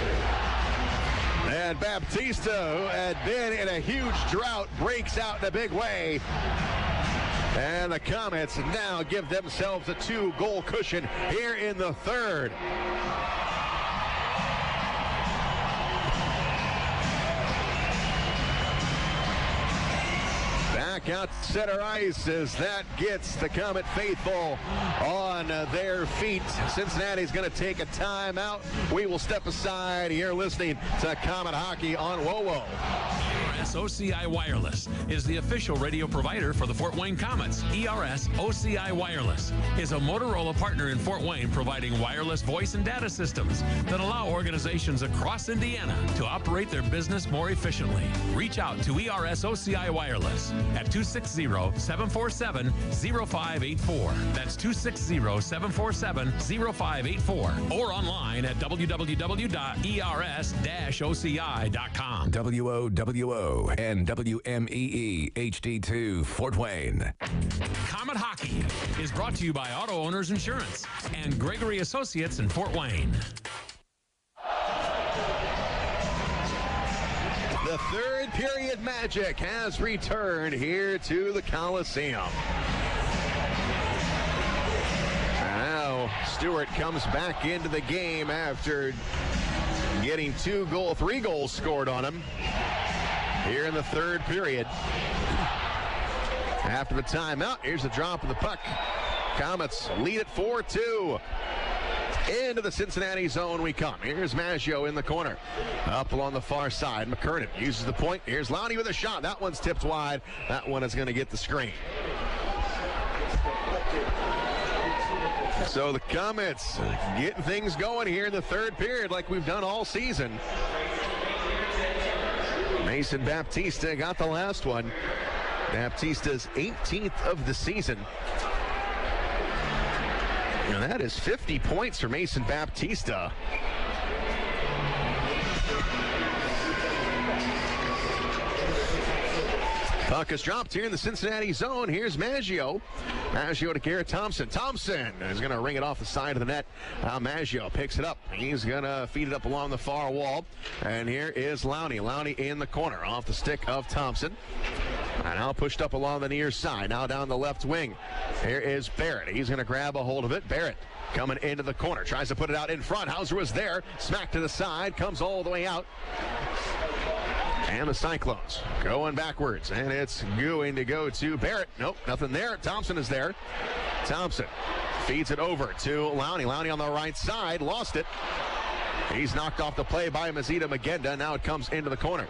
[SPEAKER 1] And Baptista, who had been in a huge drought, breaks out in a big way. And the Comets now give themselves a 2-goal cushion here in the third. back out to center ice as that gets the Comet faithful on their feet. Cincinnati's going to take a timeout. We will step aside. You're listening to Comet Hockey on WOWO.
[SPEAKER 3] ERS OCI Wireless is the official radio provider for the Fort Wayne Komets. ERS OCI Wireless is a Motorola partner in Fort Wayne providing wireless voice and data systems that allow organizations across Indiana to operate their business more efficiently. Reach out to ERS OCI Wireless at 260-747-0584. That's 260-747-0584 or online at www.ers-oci.com.
[SPEAKER 4] WOWO and WMEE HD2 Fort Wayne.
[SPEAKER 3] Comet Hockey is brought to you by Auto Owners Insurance and Gregory Associates in Fort Wayne.
[SPEAKER 1] The third period magic has returned here to the Coliseum. And now Stewart comes back into the game after getting 3 goals scored on him here in the third period. After the timeout, here's the drop of the puck. Komets lead it 4-2. Into the Cincinnati zone we come. Here's Maggio in the corner. Up along the far side. McKernan uses the point. Here's Lowney with a shot. That one's tipped wide. That one is going to get the screen. So the Komets getting things going here in the third period like we've done all season. Mason Baptista got the last one. Baptista's 18th of the season. And that is 50 points for Mason Baptista. Puck is dropped here in the Cincinnati zone. Here's Maggio. Maggio to Garrett Thompson. Thompson is going to ring it off the side of the net. Maggio picks it up. He's going to feed it up along the far wall. And here is Lowney. Lowney in the corner off the stick of Thompson. And now pushed up along the near side. Now down the left wing. Here is Barrett. He's going to grab a hold of it. Barrett coming into the corner. Tries to put it out in front. Hauser was there. Smack to the side. Comes all the way out. And the Cyclones going backwards. And it's going to go to Barrett. Nope, nothing there. Thompson is there. Thompson feeds it over to Lowney. Lowney on the right side. Lost it. He's knocked off the play by Mazita Magenda. Now it comes into the corner.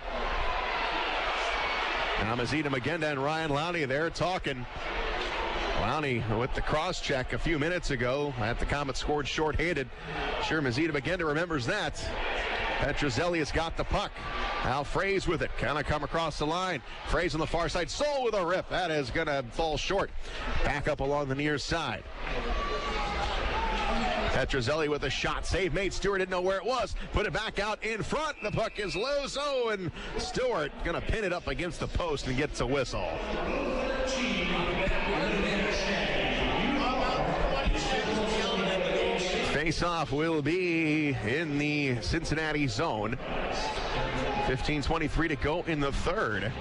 [SPEAKER 1] Now Mazita Magenda and Ryan Lowney there talking. Lowney with the cross-check a few minutes ago at the Komets scored shorthanded. Sure, Mazita Magenda remembers that. Petruzzelli has got the puck. Now Fraze with it. Kind of come across the line. Fraze on the far side. Soul with a rip. That is going to fall short. Back up along the near side. Petruzzelli with a shot. Save made. Stewart didn't know where it was. Put it back out in front. The puck is loose. Oh, and Stewart going to pin it up against the post and gets a whistle. Face-off will be in the Cincinnati zone. 15:23 to go in the third.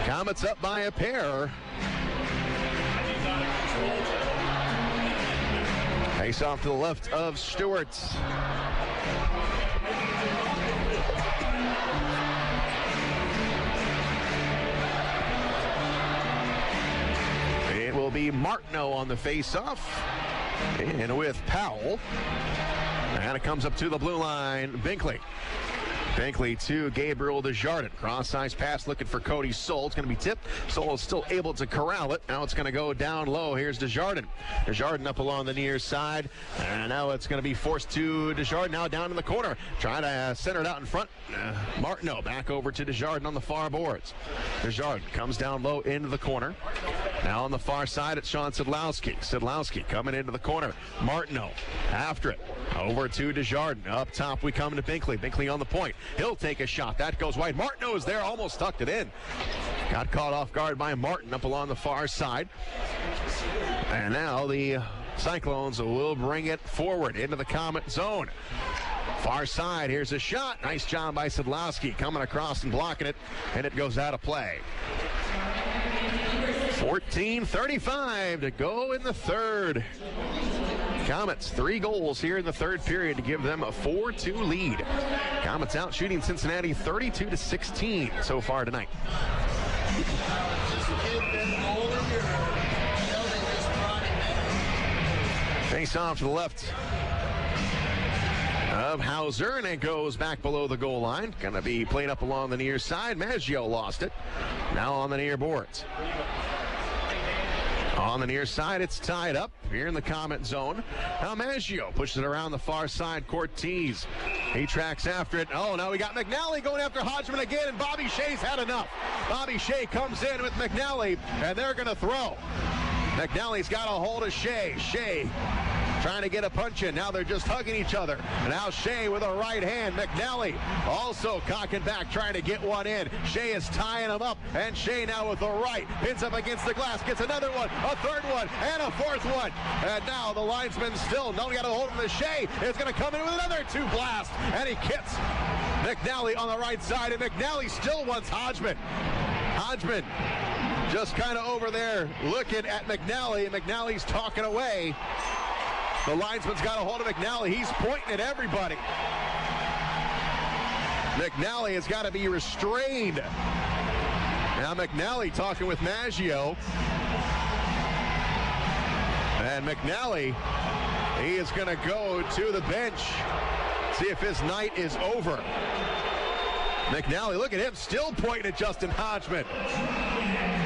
[SPEAKER 1] Komets up by a pair. Face-off to the left of Stewart. It will be Martineau on the face-off. And with Powell. And it comes up to the blue line. Binkley. Binkley to Gabriel Desjardins. Cross-ice pass looking for Cody Soul. It's going to be tipped. Soul is still able to corral it. Now it's going to go down low. Here's Desjardins. Desjardins up along the near side. And now it's going to be forced to Desjardins. Now down in the corner. Trying to center it out in front. Martineau back over to Desjardins on the far boards. Desjardins comes down low into the corner. Now on the far side, it's Sean Szydlowski. Szydlowski coming into the corner. Martineau after it. Over to Desjardins. Up top, we come to Binkley. Binkley on the point. He'll take a shot. That goes wide. Martineau is there. Almost tucked it in. Got caught off guard by Martin up along the far side. And now the Cyclones will bring it forward into the Komet zone. Far side, here's a shot. Nice job by Szydlowski coming across and blocking it, and it goes out of play. 14:35 to go in the third. Komets 3 goals here in the third period to give them a 4-2 lead. Komets out shooting Cincinnati 32-16 so far tonight. Face off to the left of Hauser, and it goes back below the goal line. Going to be played up along the near side. Maggio lost it. Now on the near boards. On the near side, it's tied up here in the Comet zone. Now Maggio pushes it around the far side. Cortez, he tracks after it. Oh, now we got McNally going after Hodgman again, and Bobby Shea's had enough. Bobby Shea comes in with McNally, and they're going to throw. McNally's got a hold of Shea. Shea trying to get a punch in. Now they're just hugging each other. Now Shea with a right hand. McNally also cocking back, trying to get one in. Shea is tying him up, and Shea now with the right. Pins up against the glass, gets another one, a third one, and a fourth one. And now the linesman still don't got a hold of the Shea. Is going to come in with another two blast, and he hits McNally on the right side, and McNally still wants Hodgman. Hodgman just kind of over there looking at McNally, and McNally's talking away. The linesman's got a hold of McNally. He's pointing at everybody. McNally has got to be restrained. Now McNally talking with Maggio. And McNally, he is going to go to the bench. See if his night is over. McNally, look at him, still pointing at Justin Hodgman.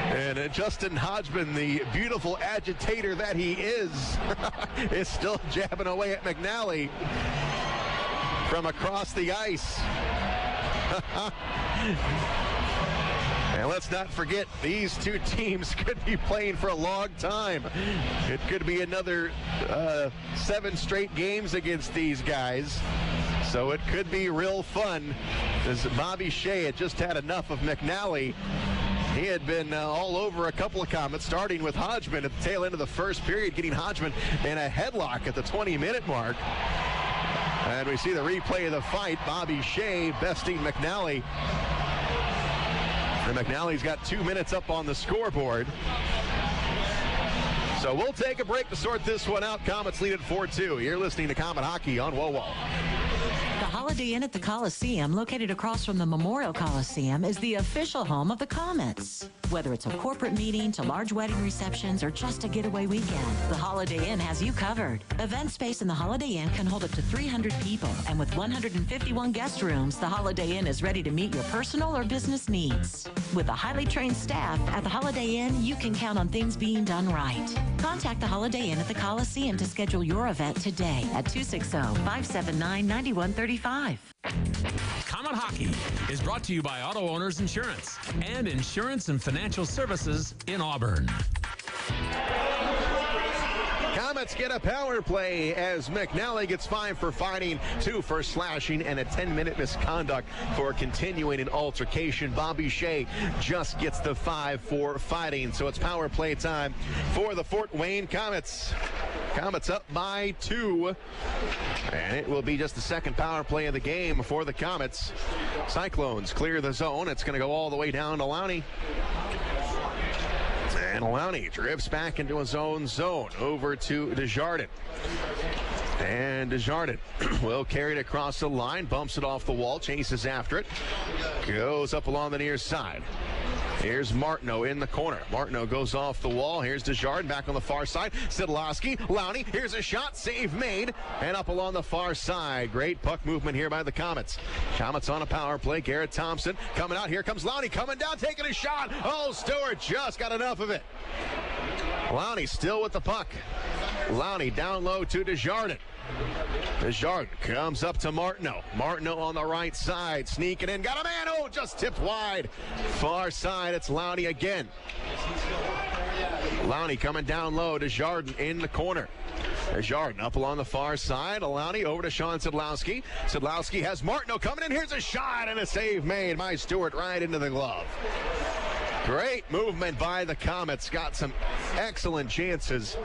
[SPEAKER 1] And Justin Hodgman, the beautiful agitator that he is still jabbing away at McNally from across the ice. And let's not forget, these two teams could be playing for a long time. It could be another 7 straight games against these guys. So it could be real fun, as Bobby Shea had just had enough of McNally. He had been all over a couple of Comets, starting with Hodgman at the tail end of the first period, getting Hodgman in a headlock at the 20-minute mark. And we see the replay of the fight. Bobby Shea besting McNally. And McNally's got 2 minutes up on the scoreboard. So we'll take a break to sort this one out. Comets lead at 4-2. You're listening to Comet Hockey on WOWO.
[SPEAKER 22] The Holiday Inn at the Coliseum, located across from the Memorial Coliseum, is the official home of the Komets. Whether it's a corporate meeting to large wedding receptions or just a getaway weekend, the Holiday Inn has you covered. Event space in the Holiday Inn can hold up to 300 people, and with 151 guest rooms, the Holiday Inn is ready to meet your personal or business needs. With a highly trained staff at the Holiday Inn, you can count on things being done right. Contact the Holiday Inn at the Coliseum to schedule your event today at 260-579-9135.
[SPEAKER 3] Comet Hockey is brought to you by Auto Owners Insurance and Insurance and Financial Services in Auburn.
[SPEAKER 1] Comets get a power play as McNally gets fined for fighting, 2 for slashing, and a 10-minute misconduct for continuing an altercation. Bobby Shea just gets the 5 for fighting. So it's power play time for the Fort Wayne Komets. Komets up by 2. And it will be just the second power play of the game for the Komets. Cyclones clear the zone. It's going to go all the way down to Lowney. And Lowney drifts back into his own zone over to Desjardins. And Desjardins will carry it across the line, bumps it off the wall, chases after it, goes up along the near side. Here's Martineau in the corner. Martineau goes off the wall. Here's Desjardins back on the far side. Szydlowski, Lowney, here's a shot, save made, and up along the far side. Great puck movement here by the Komets. Komets on a power play. Garrett Thompson coming out. Here comes Lowney coming down, taking a shot. Oh, Stewart just got enough of it. Lowney still with the puck. Lowney down low to Desjardins. Desjardins comes up to Martineau. Martineau on the right side, sneaking in. Got a man. Oh, just tipped wide. Far side, it's Lowney again. Lowney coming down low. Desjardins in the corner. Desjardins up along the far side. Lowney over to Sean Szydlowski. Szydlowski has Martineau coming in. Here's a shot and a save made by Stewart right into the glove. Great movement by the Komets. Got some excellent chances.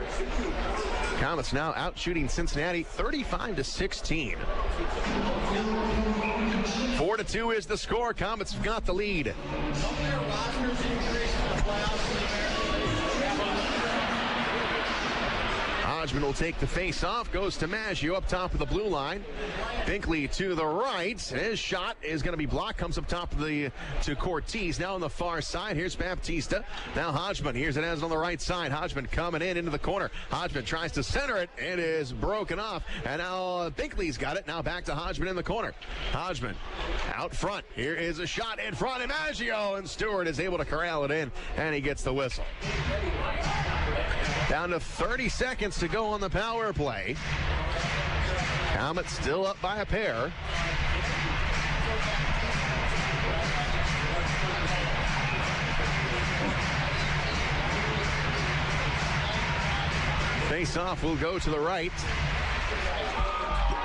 [SPEAKER 1] Komets now out shooting Cincinnati 35-16. 4-2 is the score. Komets have got the lead. Hodgman will take the face-off. Goes to Maggio up top of the blue line. Binkley to the right. His shot is going to be blocked. Comes up top of to Cortez. Now on the far side. Here's Baptista. Now Hodgman. Here's it as on the right side. Hodgman coming into the corner. Hodgman tries to center it. It is broken off. And now Binkley's got it. Now back to Hodgman in the corner. Hodgman out front. Here is a shot in front of Maggio. And Stewart is able to corral it in. And he gets the whistle. Down to 30 seconds to go on the power play. Komets still up by a pair. Face-off will go to the right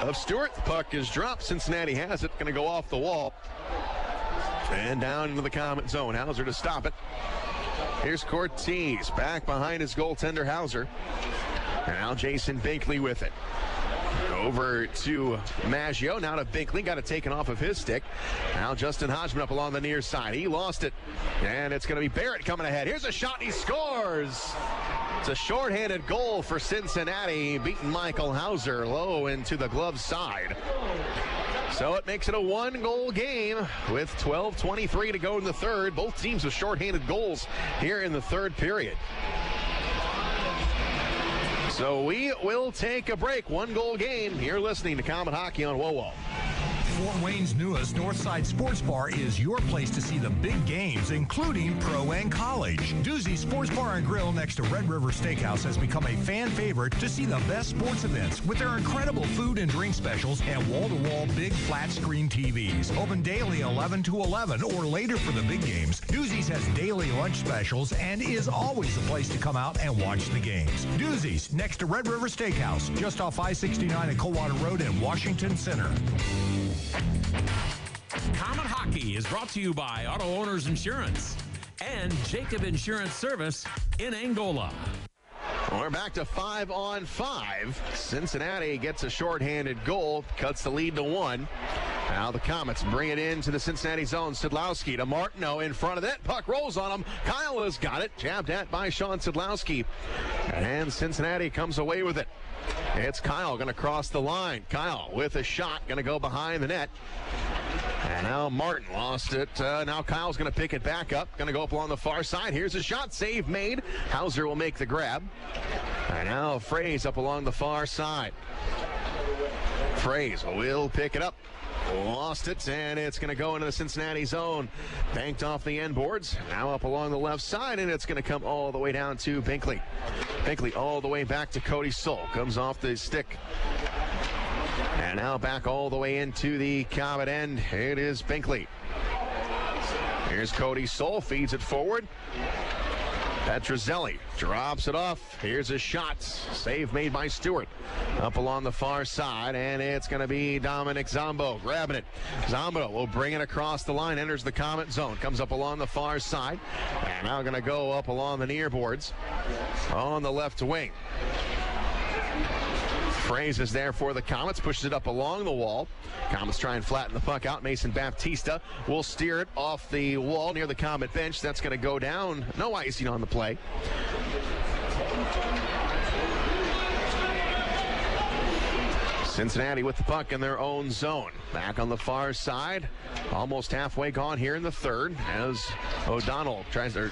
[SPEAKER 1] of Stewart. The puck is dropped. Cincinnati has it. Going to go off the wall. And down into the Komet zone. Hauser to stop it. Here's Cortez back behind his goaltender, Hauser. And now Jason Binkley with it. Over to Maggio. Now to Binkley. Got it taken off of his stick. Now Justin Hodgman up along the near side. He lost it. And it's going to be Barrett coming ahead. Here's a shot. He scores. It's a shorthanded goal for Cincinnati. Beating Michael Hauser low into the glove side. So it makes it a one-goal game with 12:23 to go in the third. Both teams with shorthanded goals here in the third period. So we will take a break. One-goal game. You're listening to Komet Hockey on WOWO.
[SPEAKER 12] Fort Wayne's newest Northside Sports Bar is your place to see the big games, including pro and college. Doozy's Sports Bar and Grill next to Red River Steakhouse has become a fan favorite to see the best sports events with their incredible food and drink specials and wall-to-wall big flat screen TVs. Open daily 11 to 11 or later for the big games. Doozy's has daily lunch specials and is always the place to come out and watch the games. Doozy's next to Red River Steakhouse, just off I-69 at Coldwater Road in Washington Center.
[SPEAKER 3] Komet Hockey is brought to you by Auto Owners Insurance and Jacob Insurance Service in Angola.
[SPEAKER 1] We're back to 5-on-5. Cincinnati gets a shorthanded goal, cuts the lead to 1. Now the Komets bring it into the Cincinnati zone. Szydlowski to Martineau in front of that. Puck rolls on him. Kyle has got it. Jabbed at by Sean Szydlowski. And Cincinnati comes away with it. It's Kyle going to cross the line. Kyle with a shot, going to go behind the net. And now Martin lost it. Now Kyle's going to pick it back up. Going to go up along the far side. Here's a shot. Save made. Hauser will make the grab. And now Fraze up along the far side. Fraze will pick it up. Lost it, and it's going to go into the Cincinnati zone. Banked off the end boards. Now up along the left side, and it's going to come all the way down to Binkley. Binkley all the way back to Cody Soul. Comes off the stick. And now back all the way into the Komet end. It is Binkley. Here's Cody Soul. Feeds it forward. Petruzzelli drops it off. Here's a shot. Save made by Stewart. Up along the far side, and it's going to be Dominic Zombo grabbing it. Zombo will bring it across the line, enters the Komet zone, comes up along the far side, and now going to go up along the near boards on the left wing. Fraze is there for the Komets, pushes it up along the wall. Komets try and flatten the puck out. Mason Baptista will steer it off the wall near the Komet bench. That's going to go down. No icing on the play. Cincinnati with the puck in their own zone. Back on the far side. Almost halfway gone here in the third as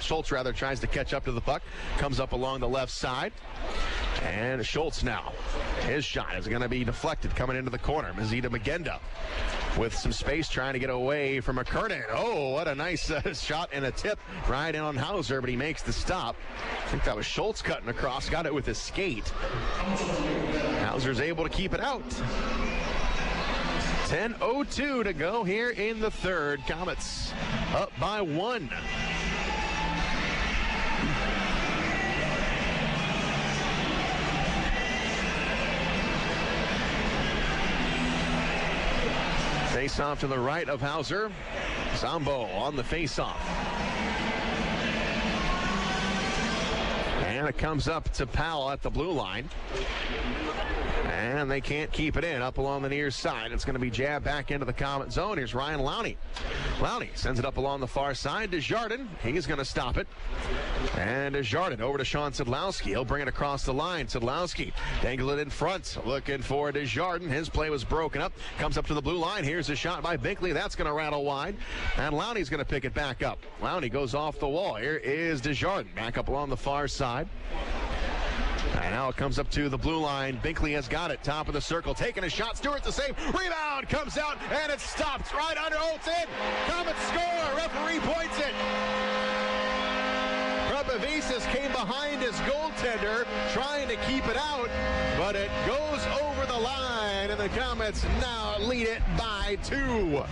[SPEAKER 1] Schultz tries to catch up to the puck. Comes up along the left side. And Schultz now. His shot is going to be deflected coming into the corner. Mazita Magenda with some space trying to get away from McKernan. Oh, what a nice shot and a tip right in on Hauser, but he makes the stop. I think that was Schultz cutting across. Got it with his skate. Hauser's able to keep it out. 10:02 to go here in the third. Komets up by 1. Face-off to the right of Hauser. Zombo on the face-off. And it comes up to Powell at the blue line. And they can't keep it in up along the near side. It's going to be jabbed back into the Comet zone. Here's Ryan Lowney. Lowney sends it up along the far side. Desjardins, he's going to stop it. And Desjardins over to Sean Szydlowski. He'll bring it across the line. Szydlowski dangle it in front. Looking for Desjardins. His play was broken up. Comes up to the blue line. Here's a shot by Binkley. That's going to rattle wide. And Lowney's going to pick it back up. Lowney goes off the wall. Here is Desjardins back up along the far side. And now it comes up to the blue line. Binkley has got it. Top of the circle. Taking a shot. Stewart the save. Rebound comes out. And it stops right under. Oh, it's in. Komets score. Referee points it. Baptista came behind his goaltender, trying to keep it out. But it goes over the line. And the Komets now lead it by 2.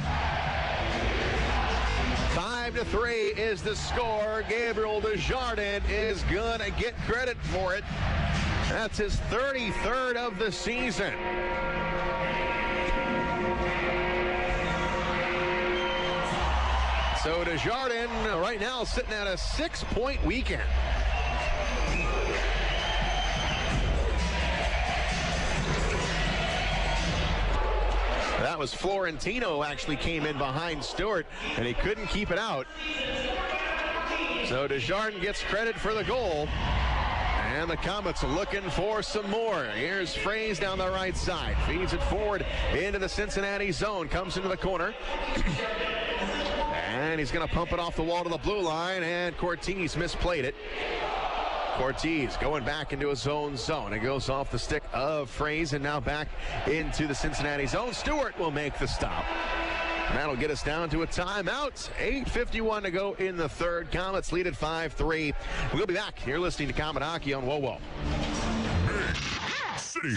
[SPEAKER 1] 5-3 is the score. Gabriel Desjardins is going to get credit for it. That's his 33rd of the season. So Desjardins right now sitting at a 6-point weekend. That was Florentino actually came in behind Stewart, and he couldn't keep it out. So Desjardins gets credit for the goal. And the Komets looking for some more. Here's Fraze down the right side. Feeds it forward into the Cincinnati zone. Comes into the corner. And he's going to pump it off the wall to the blue line. And Cortez misplayed it. Cortez going back into his own zone. It goes off the stick of Fraze and now back into the Cincinnati zone. Stewart will make the stop. And that'll get us down to a timeout. 8:51 to go in the third. Komets lead at 5-3. We'll be back. You're listening to Komet Hockey on WoWo.
[SPEAKER 11] Big City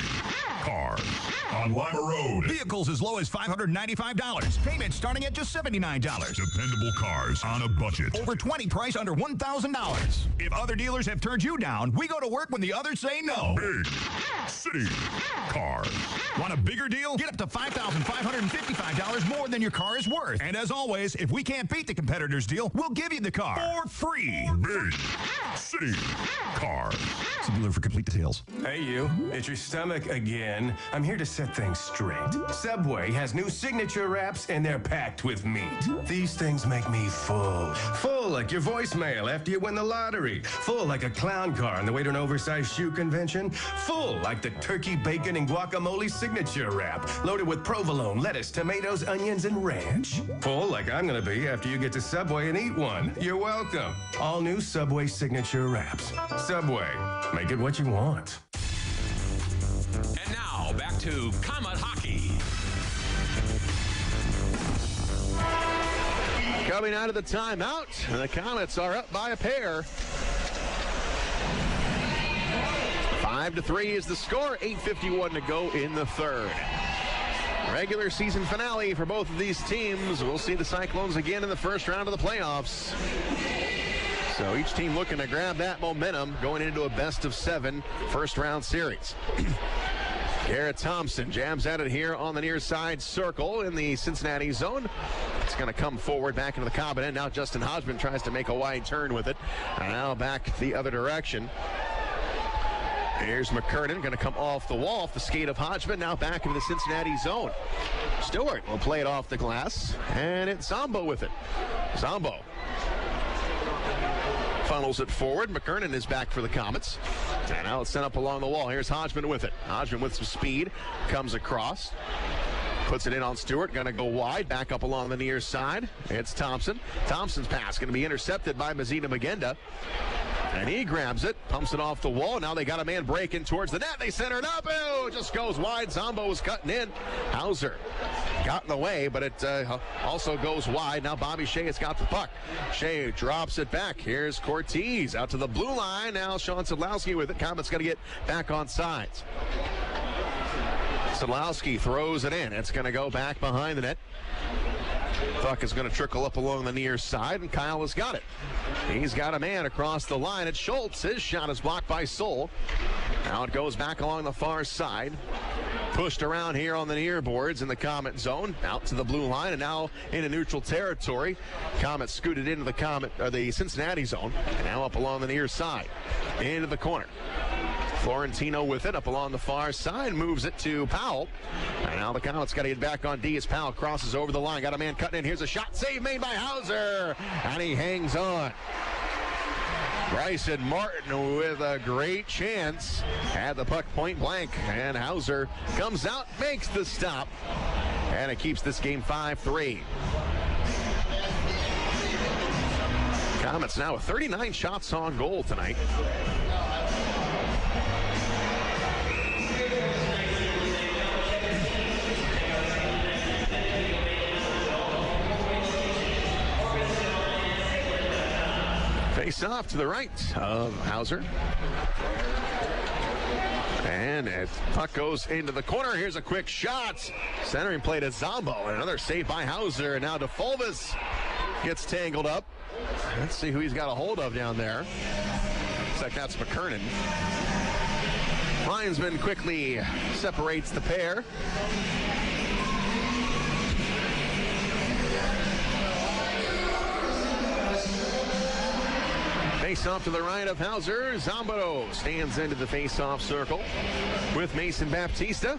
[SPEAKER 11] Cars on Lima Road.
[SPEAKER 12] Vehicles as low as $595. Payments starting at just $79.
[SPEAKER 11] Dependable cars on a budget.
[SPEAKER 12] Over 20 price under $1,000. If other dealers have turned you down, we go to work when the others say no.
[SPEAKER 11] Big City Cars.
[SPEAKER 12] Want a bigger deal? Get up to $5,555 more than your car is worth. And as always, if we can't beat the competitor's deal, we'll give you the car for free.
[SPEAKER 11] Big City Cars.
[SPEAKER 12] See dealer for complete details.
[SPEAKER 14] Hey, you. It's your stomach again. I'm here to set things straight. Subway has new signature wraps, and they're packed with meat. These things make me full. Full like your voicemail after you win the lottery. Full like a clown car on the way to an oversized shoe convention. Full like the turkey, bacon, and guacamole signature wrap. Loaded with provolone, lettuce, tomatoes, onions, and ranch. Full like I'm going to be after you get to Subway and eat one. You're welcome. All new Subway signature wraps. Subway. Make it what you want.
[SPEAKER 3] And now, back to Komet Hockey.
[SPEAKER 1] Coming out of the timeout, and the Komets are up by a pair. 5-3 is the score. 8:51 to go in the third. Regular season finale for both of these teams. We'll see the Cyclones again in the first round of the playoffs. So each team looking to grab that momentum going into a best-of-7 first-round series. Garrett Thompson jams at it here on the near side circle in the Cincinnati zone. It's going to come forward back into the Komets end. Now Justin Hodgman tries to make a wide turn with it. And now back the other direction. Here's McKernan going to come off the wall, off the skate of Hodgman. Now back into the Cincinnati zone. Stewart will play it off the glass. And it's Zombo with it. Zombo funnels it forward. McKernan is back for the Komets. And now it's sent up along the wall. Here's Hodgman with it. Hodgman with some speed. Comes across. Puts it in on Stewart. Going to go wide. Back up along the near side. It's Thompson. Thompson's pass going to be intercepted by Mazina Magenda. And he grabs it. Pumps it off the wall. Now they got a man breaking towards the net. They center it up. Oh, just goes wide. Zombo was cutting in. Hauser got in the way, but it also goes wide. Now Bobby Shea has got the puck. Shea drops it back. Here's Cortez out to the blue line. Now Sean Szydlowski with it. Komets got to get back on sides. Szydlowski throws it in. It's going to go back behind the net. Puck is going to trickle up along the near side, and Kyle has got it. He's got a man across the line. It's Schultz. His shot is blocked by Soul. Now it goes back along the far side. Pushed around here on the near boards in the Komet zone. Out to the blue line, and now into neutral territory. Komets scooted into the Cincinnati zone. And now up along the near side. into the corner. Florentino with it up along the far side, moves it to Powell. And now the Komets got to get back on D as Powell crosses over the line. Got a man cutting in. Here's a shot. Save made by Hauser. And he hangs on. Bryson Martin with a great chance. Had the puck point blank. And Hauser comes out, makes the stop. And it keeps this game 5-3. Komets now with 39 shots on goal tonight. Face off to the right of Hauser. And as puck goes into the corner, here's a quick shot. Centering play to Zombo. Another save by Hauser. And now DeFulvis gets tangled up. Let's see who he's got a hold of down there. Looks like that's McKernan. Linesman quickly separates the pair. Face-off to the right of Hauser. Zombo stands into the face-off circle with Mason Baptista.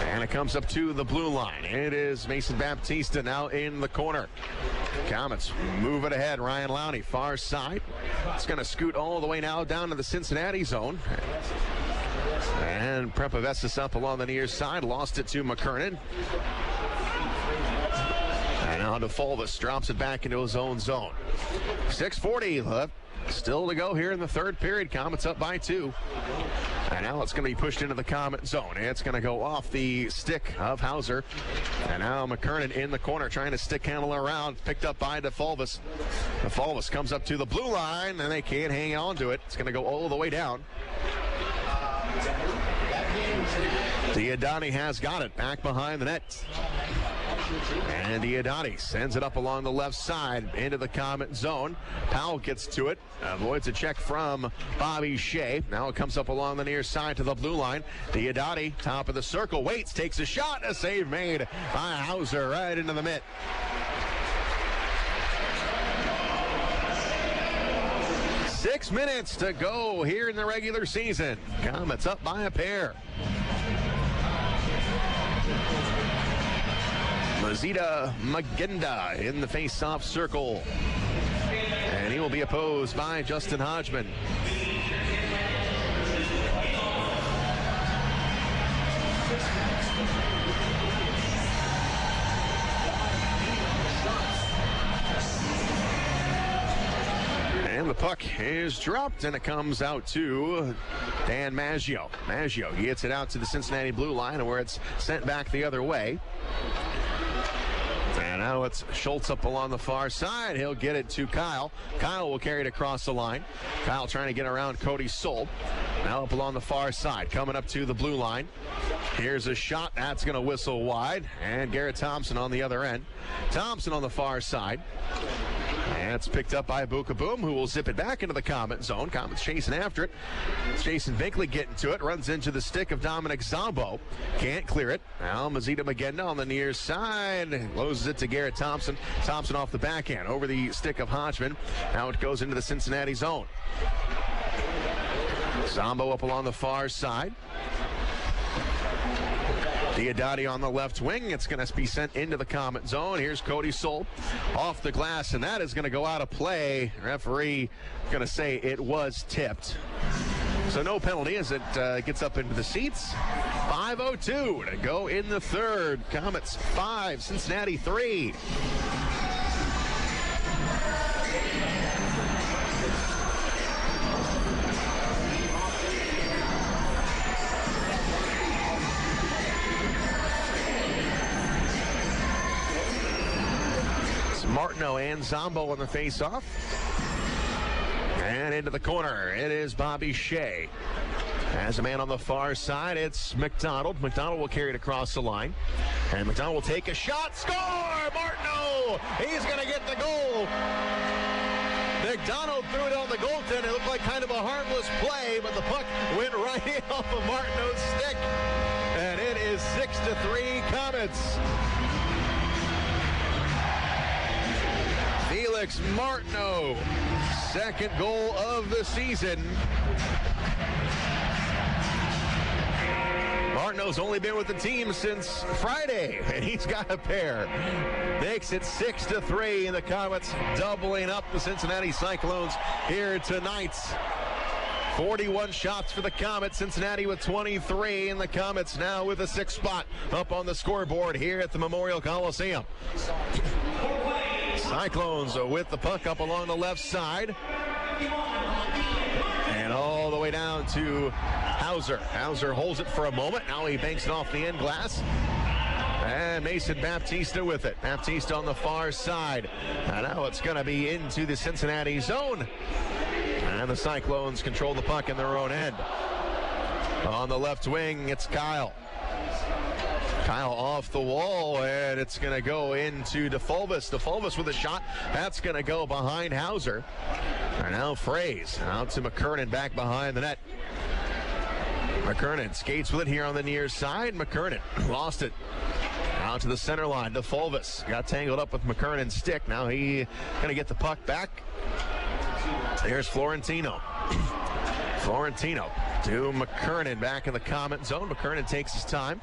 [SPEAKER 1] And it comes up to the blue line. It is Mason Baptista now in the corner. Komets move it ahead. Ryan Lowney, far side. It's going to scoot all the way now down to the Cincinnati zone. And Prepavestis up along the near side. Lost it to McKernan. And now DeFulvis drops it back into his own zone. 6:40 left. Still to go here in the third period. Komets up by 2. And now it's going to be pushed into the Komet zone. It's going to go off the stick of Hauser. And now McKernan in the corner trying to stick handle around. Picked up by DeFulvis. DeFulvis comes up to the blue line, and they can't hang on to it. It's going to go all the way down. Diodati has got it back behind the net. And Diodati sends it up along the left side into the Komet zone. Powell gets to it, avoids a check from Bobby Shea. Now it comes up along the near side to the blue line. Diodati, top of the circle, waits, takes a shot, a save made by Hauser right into the mitt. Six minutes to go here in the regular season. Komets up by a pair. Mazida Magenda in the face-off circle. And he will be opposed by Justin Hodgman. And the puck is dropped, and it comes out to Dan Maggio. Maggio gets it out to the Cincinnati blue line, where it's sent back the other way. And now it's Schultz up along the far side. He'll get it to Kyle. Kyle will carry it across the line. Kyle trying to get around Cody Soul. Now up along the far side, coming up to the blue line. Here's a shot. That's going to whistle wide. And Garrett Thompson on the other end. Thompson on the far side. And it's picked up by Bukaboom, who will zip it back into the Komet zone. Komet's chasing after it. It's Jason Binkley getting to it. Runs into the stick of Dominic Zombo. Can't clear it. Now Mazida Magenda on the near side. Loses it to Garrett Thompson. Thompson off the backhand over the stick of Hodgman. Now it goes into the Cincinnati zone. Zombo up along the far side. Diodati on the left wing. It's going to be sent into the Komet zone. Here's Cody Soul off the glass, and that is going to go out of play. Referee going to say it was tipped. So no penalty as it gets up into the seats. 5:02 to go in the third. Komets 5, Cincinnati 3. Martineau and Zombo on the face-off. And into the corner, it is Bobby Shea. As a man on the far side, it's MacDonald. MacDonald will carry it across the line. And MacDonald will take a shot. Score! Martineau! He's going to get the goal. MacDonald threw it on the goaltender. It looked like kind of a harmless play, but the puck went right off of Martineau's stick. And it is 6-3 Komets. Felix Martineau second goal of the season. Martineau's only been with the team since Friday, and he's got a pair. Makes it 6-3, and the Komets doubling up the Cincinnati Cyclones here tonight. 41 shots for the Komets, Cincinnati with 23, and the Komets now with a 6th spot up on the scoreboard here at the Memorial Coliseum. Cyclones with the puck up along the left side. And all the way down to Hauser. Hauser holds it for a moment. Now he banks it off the end glass. And Mason Baptista with it. Baptista on the far side. And now it's going to be into the Cincinnati zone. And the Cyclones control the puck in their own end. On the left wing, it's Kyle. Kyle off the wall, and it's going to go into DeFulvis. DeFulvis with a shot. That's going to go behind Hauser. And now Fraze out to McKernan back behind the net. McKernan skates with it here on the near side. McKernan lost it. Out to the center line. DeFulvis got tangled up with McKernan's stick. Now he going to get the puck back. There's Florentino. Florentino to McKernan back in the Komet zone. McKernan takes his time.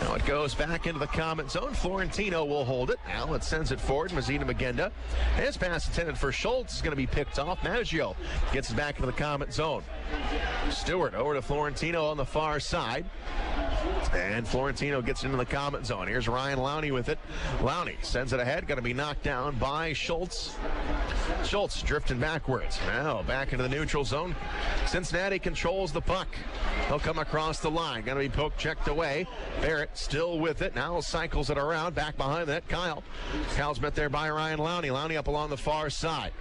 [SPEAKER 1] Now it goes back into the Komet zone. Florentino will hold it. Now it sends it forward. Mazina Magenda. His pass intended for Schultz is going to be picked off. Maggio gets it back into the Komet zone. Stewart over to Florentino on the far side. And Florentino gets into the Komet zone. Here's Ryan Lowney with it. Lowney sends it ahead. Going to be knocked down by Schultz. Schultz drifting backwards. Now back into the neutral zone. Cincinnati controls the puck. He'll come across the line. Going to be poked, checked away. Barrett still with it. Now cycles it around. Back behind that, Kyle. Kyle's met there by Ryan Lowney. Lowney up along the far side.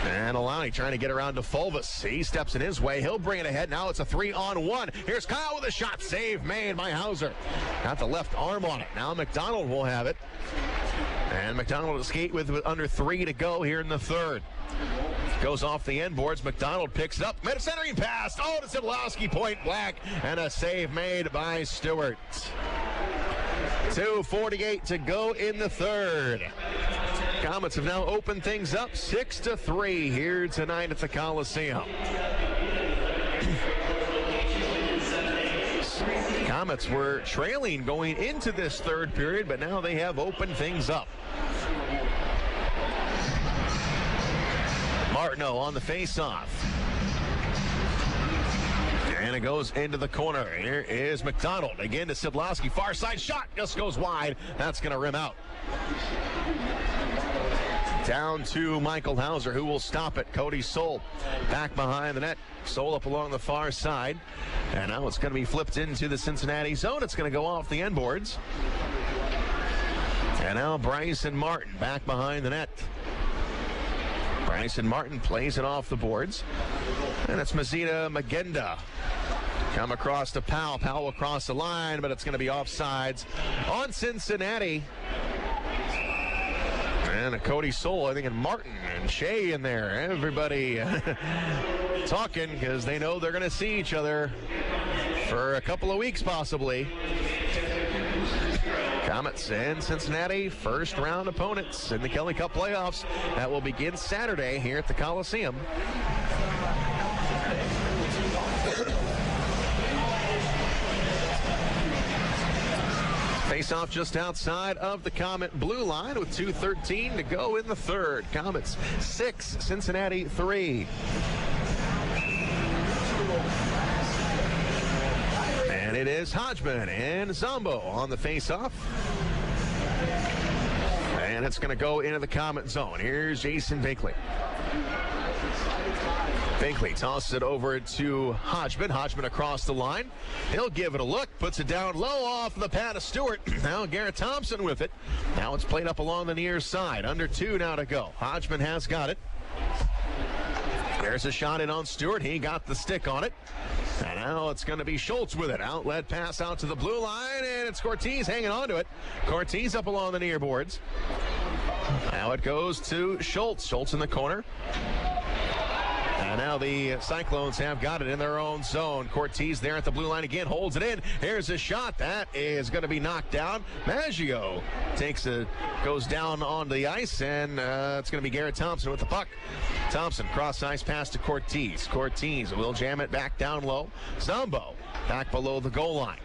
[SPEAKER 1] And Alani trying to get around to Fulvis. He steps in his way. He'll bring it ahead. Now it's a 3-on-1. Here's Kyle with a shot. Save made by Hauser. Got the left arm on it. Now MacDonald will have it. And MacDonald will skate with under 3 to go here in the third. Goes off the end boards. MacDonald picks it up. Mid-centering pass. Oh, to Szydlowski, point blank. And a save made by Stewart. 2:48 to go in the third. Komets have now opened things up 6-3 here tonight at the Coliseum. Komets were trailing going into this third period, but now they have opened things up. Martineau on the face-off. And it goes into the corner. Here is MacDonald. Again to Szydlowski. Far side shot. Just goes wide. That's going to rim out. Down to Michael Hauser, who will stop it. Cody Soul back behind the net. Soul up along the far side. And now it's going to be flipped into the Cincinnati zone. It's going to go off the end boards. And now Bryson Martin back behind the net. Bryson Martin plays it off the boards. And it's Mazina Magenda. Come across to Powell. Powell across the line, but it's going to be offsides on Cincinnati. And a Cody Soul, I think, and Martin and Shea in there. Everybody talking because they know they're going to see each other for a couple of weeks possibly. Komets and Cincinnati, first round opponents in the Kelly Cup playoffs. That will begin Saturday here at the Coliseum. Face-off just outside of the Komet blue line with 2:13 to go in the third. Komets 6, Cincinnati 3. And it is Hodgman and Zombo on the face-off. And it's going to go into the Komet zone. Here's Jason Binkley. Binkley tosses it over to Hodgman. Hodgman across the line. He'll give it a look. Puts it down low off the pad of Stewart. Now Garrett Thompson with it. Now it's played up along the near side. Under 2 now to go. Hodgman has got it. There's a shot in on Stewart. He got the stick on it. And now it's going to be Schultz with it. Outlet pass out to the blue line. And it's Cortez hanging on to it. Cortez up along the near boards. Now it goes to Schultz. Schultz in the corner. And now the Cyclones have got it in their own zone. Cortez there at the blue line again, holds it in. Here's a shot. That is going to be knocked down. Maggio goes down on the ice, and it's going to be Garrett Thompson with the puck. Thompson, cross ice pass to Cortez. Cortez will jam it back down low. Zombo back below the goal line.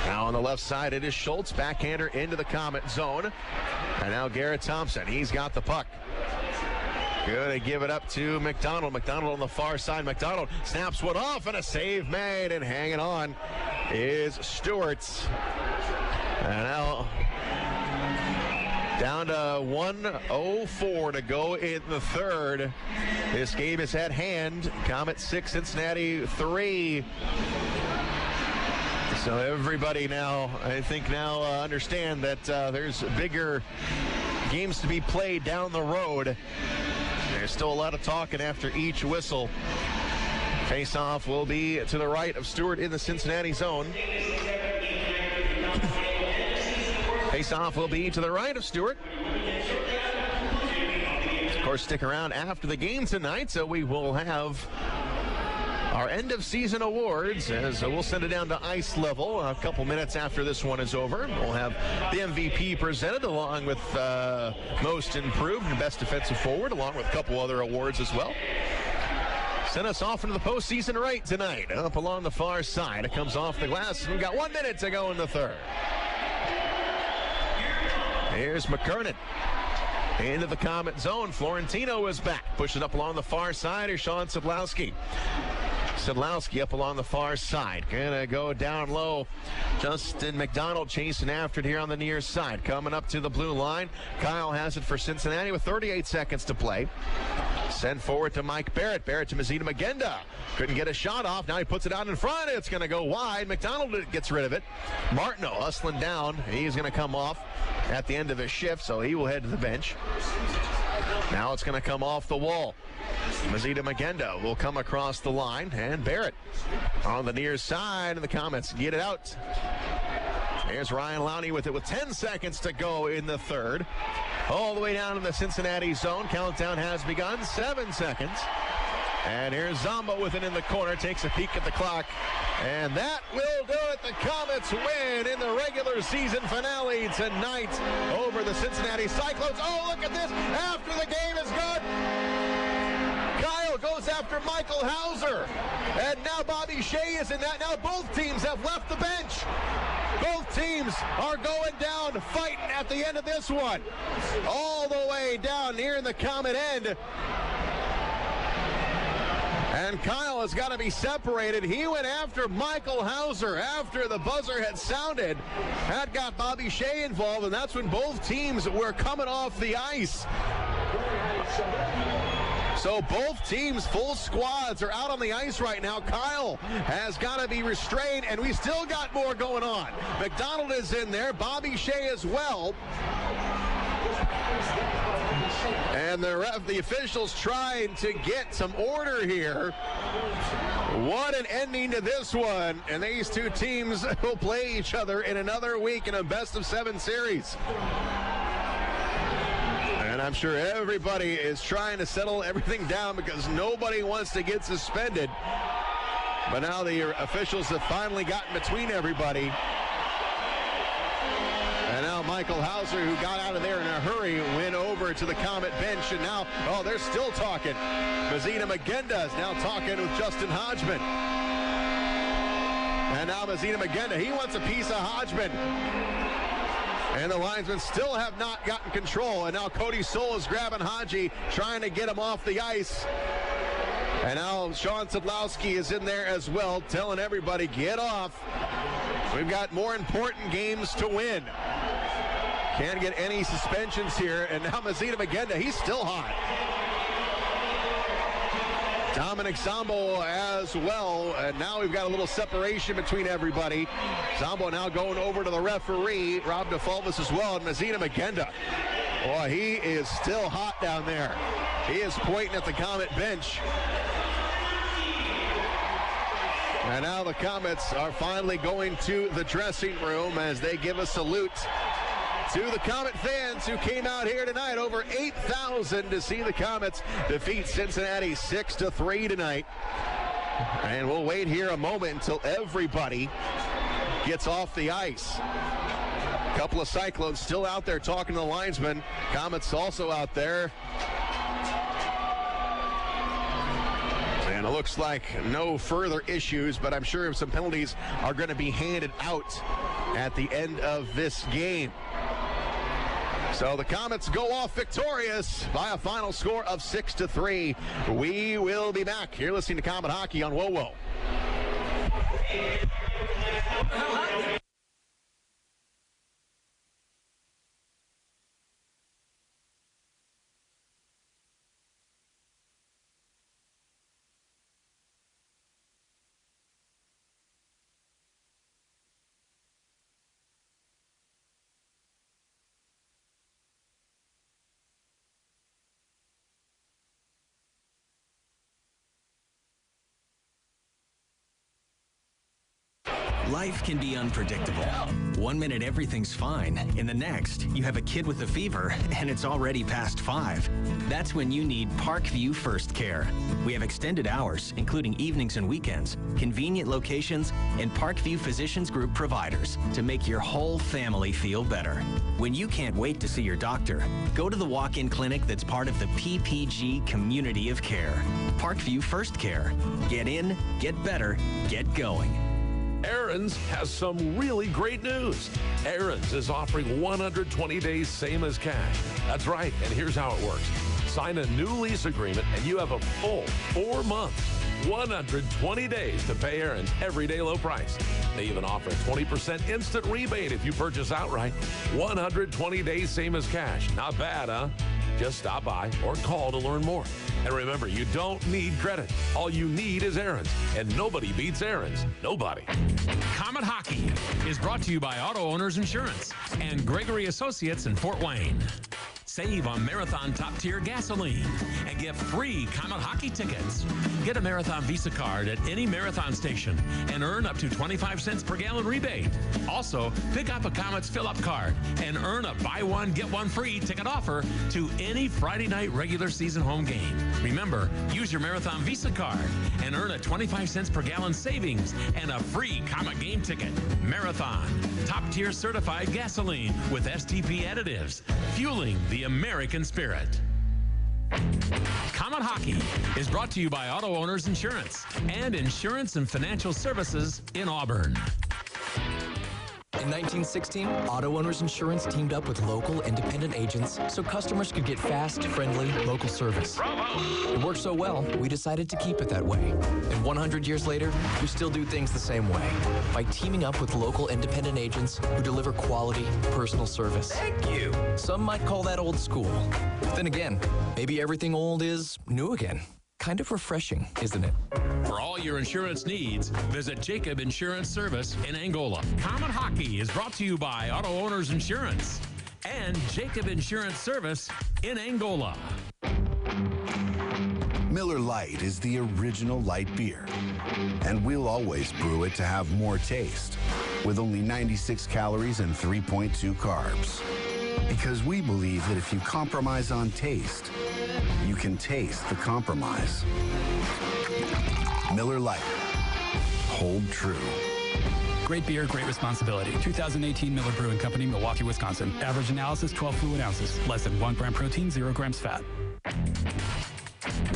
[SPEAKER 1] Now on the left side, it is Schultz, backhander into the Comet zone. And now Garrett Thompson, he's got the puck. Going to give it up to MacDonald. MacDonald on the far side. MacDonald snaps one off, and a save made, and hanging on is Stewart. And now down to 1:04 to go in the third. This game is at hand. Komets 6, Cincinnati 3. So everybody now, I think now understand that there's bigger games to be played down the road. There's still a lot of talking after each whistle. Face-off will be to the right of Stewart in the Cincinnati zone. Face-off will be to the right of Stewart. Of course, stick around after the game tonight, so we will have our end-of-season awards, as we'll send it down to ice level a couple minutes after this one is over. We'll have the MVP presented, along with most improved and best defensive forward, along with a couple other awards as well. Send us off into the postseason right tonight. Up along the far side, it comes off the glass. We've got 1 minute to go in the third. Here's McKernan into the Comet zone. Florentino is back. Pushing up along the far side is Sean Szydlowski. Szydlowski up along the far side. Gonna go down low. Justin MacDonald chasing after it here on the near side. Coming up to the blue line. Kyle has it for Cincinnati with 38 seconds to play. Send forward to Mike Barrett. Barrett to Mazina Magenda. Couldn't get a shot off. Now he puts it out in front. It's going to go wide. MacDonald gets rid of it. Martineau hustling down. He's going to come off at the end of his shift, so he will head to the bench. Now it's going to come off the wall. Mazina Magenda will come across the line, and Barrett on the near side, and the Komets get it out. There's Ryan Lowney with it with 10 seconds to go in the third. All the way down in the Cincinnati zone. Countdown has begun. 7 seconds. And here's Zombo with it in the corner. Takes a peek at the clock. And that will do it. The Komets win in the regular season finale tonight over the Cincinnati Cyclones. Oh, look at this. After the game is good, Kyle goes after Michael Hauser. And now Bobby Shea is in that. Now both teams have left the bench. Both teams are going down, fighting at the end of this one. All the way down near the Comet end. And Kyle has got to be separated. He went after Michael Hauser after the buzzer had sounded. That got Bobby Shea involved, and that's when both teams were coming off the ice. So both teams, full squads, are out on the ice right now. Kyle has got to be restrained, and we still got more going on. MacDonald is in there, Bobby Shea as well. And the officials trying to get some order here. What an ending to this one. And these two teams will play each other in another week in a best-of-7 series. And I'm sure everybody is trying to settle everything down because nobody wants to get suspended. But now the officials have finally gotten between everybody. And now Michael Hauser, who got out of there in a hurry, went over to the Comet bench. And now, oh, they're still talking. Mazina Magenda is now talking with Justin Hodgman. And now Mazina Magenda, he wants a piece of Hodgman. And the linesmen still have not gotten control. And now Cody Soul is grabbing Haji, trying to get him off the ice. And now Sean Szydlowski is in there as well, telling everybody, get off. We've got more important games to win. Can't get any suspensions here. And now Mazina Magenda, he's still hot. Dominic Zombo as well. And now we've got a little separation between everybody. Zombo now going over to the referee, Rob DeFalvis as well, and Mazina Magenda. Boy, he is still hot down there. He is pointing at the Comet bench. And now the Komets are finally going to the dressing room as they give a salute to the Comet fans who came out here tonight. Over 8,000 to see the Komets defeat Cincinnati 6-3 tonight. And we'll wait here a moment until everybody gets off the ice. A couple of Cyclones still out there talking to the linesmen. Komets also out there. And it looks like no further issues, but I'm sure some penalties are going to be handed out at the end of this game. So the Komets go off victorious by a final score of 6-3. We will be back. You're listening to Comet Hockey on WoWo.
[SPEAKER 5] Life can be unpredictable. 1 minute everything's fine, and the next you have a kid with a fever and it's already past 5. That's when you need Parkview First Care. We have extended hours, including evenings and weekends, convenient locations, and Parkview Physicians Group providers to make your whole family feel better. When you can't wait to see your doctor, go to the walk-in clinic that's part of the PPG community of care. Parkview First Care. Get in, get better, get going.
[SPEAKER 15] Aaron's has some really great news. Aaron's is offering 120 days same as cash. That's right, and here's how it works. Sign a new lease agreement and you have a full 4 months, 120 days to pay Aaron's everyday low price. They even offer a 20% instant rebate if you purchase outright. 120 days same as cash. Not bad, huh? Just stop by or call to learn more. And remember, you don't need credit. All you need is Aaron's. And nobody beats Aaron's. Nobody.
[SPEAKER 3] Comet Hockey is brought to you by Auto Owners Insurance and Gregory Associates in Fort Wayne. Save on Marathon top-tier gasoline and get free Comet Hockey tickets. Get a Marathon Visa card at any Marathon station and earn up to 25 cents per gallon rebate. Also, pick up a Komets fill-up card and earn a buy one, get one free ticket offer to any Friday night regular season home game. Remember, use your Marathon Visa card and earn a 25 cents per gallon savings and a free Comet game ticket. Marathon, top-tier certified gasoline with STP additives, fueling the American spirit. Comet Hockey is brought to you by Auto Owners Insurance and Insurance and Financial Services in Auburn.
[SPEAKER 7] In 1916, Auto Owners Insurance teamed up with local independent agents so customers could get fast, friendly, local service. It worked so well, we decided to keep it that way. And 100 years later, we still do things the same way by teaming up with local independent agents who deliver quality, personal service.
[SPEAKER 5] Thank you.
[SPEAKER 7] Some might call that old school. Then again, maybe everything old is new again. Kind of refreshing, isn't it?
[SPEAKER 3] For all your insurance needs, visit Jacob Insurance Service in Angola. Comet Hockey is brought to you by Auto Owners Insurance and Jacob Insurance Service in Angola.
[SPEAKER 19] Miller Lite is the original light beer, and we'll always brew it to have more taste, with only 96 calories and 3.2 carbs. Because we believe that if you compromise on taste, you can taste the compromise. Miller Lite. Hold true.
[SPEAKER 20] Great beer, great responsibility. 2018 Miller Brewing Company, Milwaukee, Wisconsin. Average analysis, 12 fluid ounces. Less than 1 gram protein, 0 grams fat.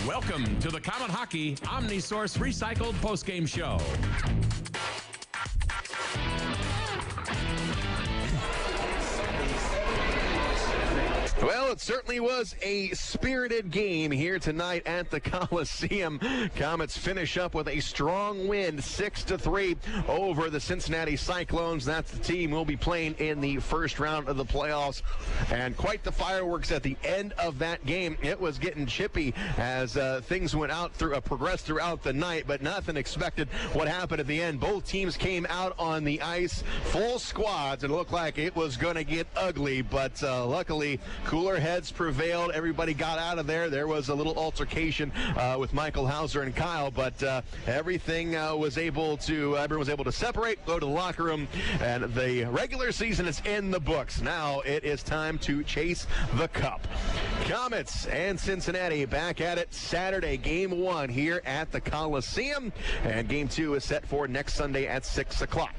[SPEAKER 3] Welcome to the Comet Hockey OmniSource Recycled Postgame Show.
[SPEAKER 1] Well, it certainly was a spirited game here tonight at the Coliseum. Komets finish up with a strong win, 6-3 over the Cincinnati Cyclones. That's the team we'll be playing in the first round of the playoffs. And quite the fireworks at the end of that game. It was getting chippy as things went out progressed throughout the night, but nothing expected what happened at the end. Both teams came out on the ice, full squads. It looked like it was going to get ugly, but luckily, cooler heads prevailed. Everybody got out of there. There was a little altercation with Michael Hauser and Kyle, but everyone was able to separate, go to the locker room, and the regular season is in the books. Now it is time to chase the cup. Komets and Cincinnati back at it Saturday, game 1 here at the Coliseum, and game 2 is set for next Sunday at 6 o'clock.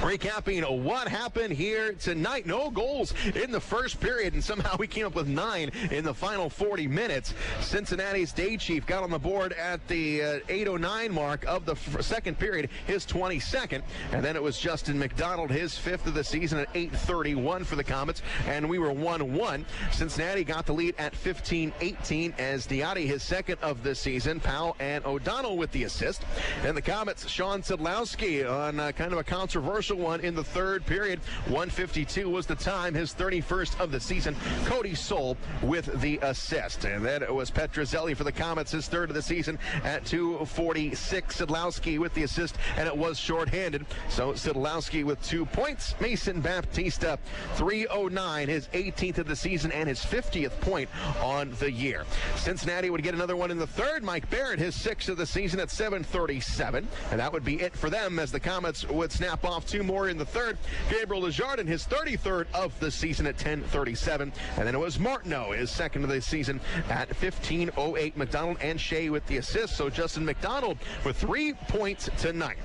[SPEAKER 1] Recapping what happened here tonight. No goals in the first period, and somehow we came up with 9 in the final 40 minutes. Cincinnati's day chief got on the board at the 8:09 mark of the second period, his 22nd, and then it was Justin MacDonald, his 5th of the season at 8:31 for the Komets, and we were 1-1. Cincinnati got the lead at 15-18 as Diatti, his 2nd of the season, Powell and O'Donnell with the assist, and the Komets, Sean Szydlowski on kind of a controversial one in the third period. 1:52 was the time, his 31st of the season. Cody Soul with the assist, and then it was Petruzzelli for the Komets, his 3rd of the season at 2:46. Szydlowski with the assist, and it was shorthanded, so Szydlowski with 2 points. Mason Baptista, 3:09, his 18th of the season and his 50th point on the year. Cincinnati would get another one in the third. Mike Barrett, his 6th of the season at 7:37, and that would be it for them as the Komets would snap off 2 more in the third. Gabriel Desjardins, his 33rd of the season at 10:37, and then it was Martineau, his 2nd of the season at 15:08. MacDonald and Shea with the assist, so Justin MacDonald with 3 points tonight.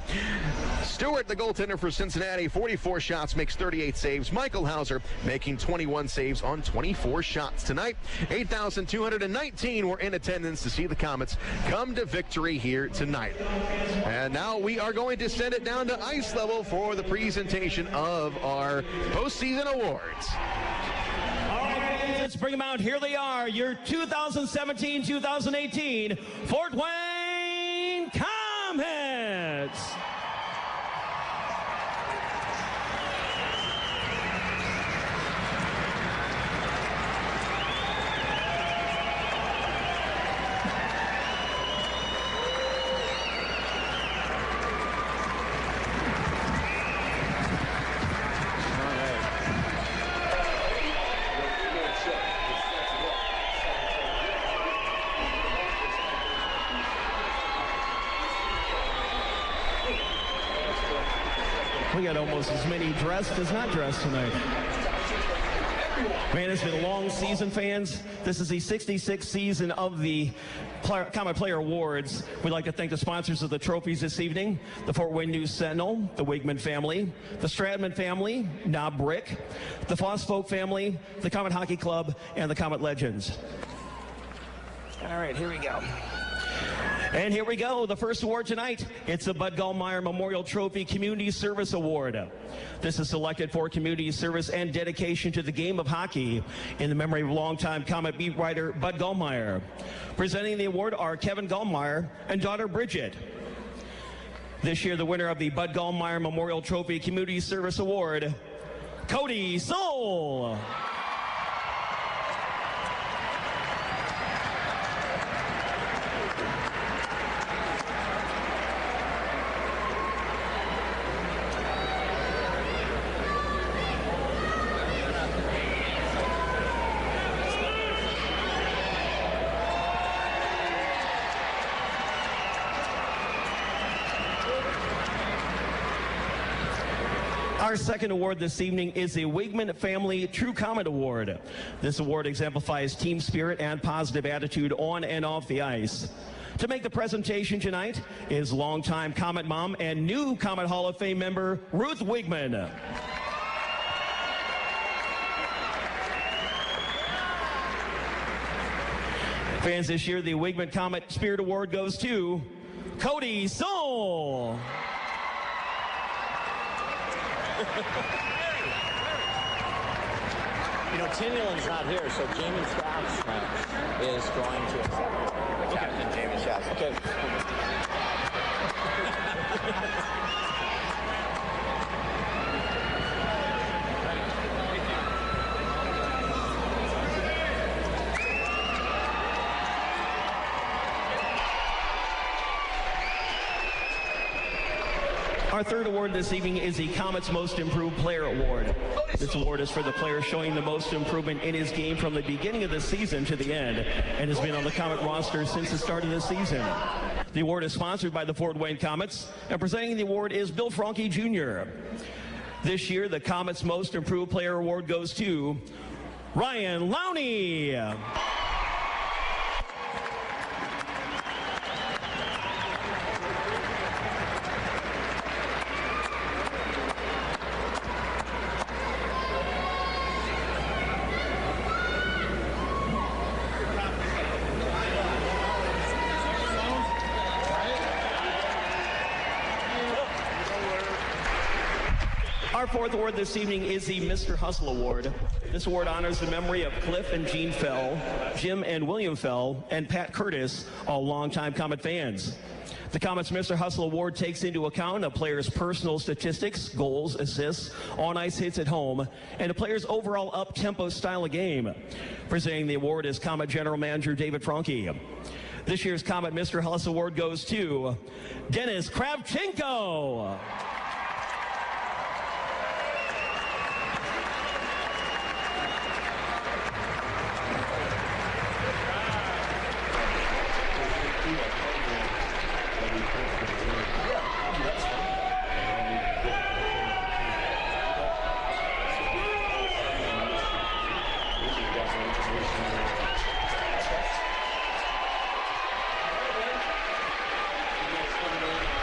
[SPEAKER 1] Stewart, the goaltender for Cincinnati, 44 shots, makes 38 saves. Michael Hauser making 21 saves on 24 shots tonight. 8,219 were in attendance to see the Komets come to victory here tonight. And now we are going to send it down to ice level for the presentation of our postseason awards.
[SPEAKER 6] All right, fans, let's bring them out. Here they are, your 2017-2018 Fort Wayne Komets. We got almost as many dressed as not dressed tonight. Man, it's been a long season, fans. This is the 66th season of the Komet Player Awards. We'd like to thank the sponsors of the trophies this evening: the Fort Wayne News Sentinel, the Wigman family, the Stradman family, Knob Brick, the Foss Folk family, the Komet Hockey Club, and the Komet Legends. All right, here we go. And here we go, the first award tonight. It's the Bud Gallmeyer Memorial Trophy Community Service Award. This is selected for community service and dedication to the game of hockey in the memory of longtime Komet beat writer Bud Gallmeyer. Presenting the award are Kevin Gallmeyer and daughter Bridget. This year, the winner of the Bud Gallmeyer Memorial Trophy Community Service Award, Cody Soul. Our second award this evening is the Wigman Family True Komet Award. This award exemplifies team spirit and positive attitude on and off the ice. To make the presentation tonight is longtime Komet mom and new Komet Hall of Fame member Ruth Wigman. Fans, this year the Wigman Komet Spirit Award goes to Cody Soul.
[SPEAKER 2] You know, Timulin's not here, so Jamie Schaus is going to accept it. Captain Jamie Schaus. Okay.
[SPEAKER 6] Our third award this evening is the Komets Most Improved Player Award. This award is for the player showing the most improvement in his game from the beginning of the season to the end, and has been on the Komet roster since the start of the season. The award is sponsored by the Fort Wayne Komets, and presenting the award is Bill Franke Jr. This year, the Komets Most Improved Player Award goes to Ryan Lowney. Our fourth award this evening is the Mr. Hustle Award. This award honors the memory of Cliff and Gene Fell, Jim and William Fell, and Pat Curtis, all longtime Komet fans. The Komets Mr. Hustle Award takes into account a player's personal statistics, goals, assists, on-ice hits at home, and a player's overall up-tempo style of game. Presenting the award is Komet General Manager David Franke. This year's Komet Mr. Hustle Award goes to Dennis Kravchenko.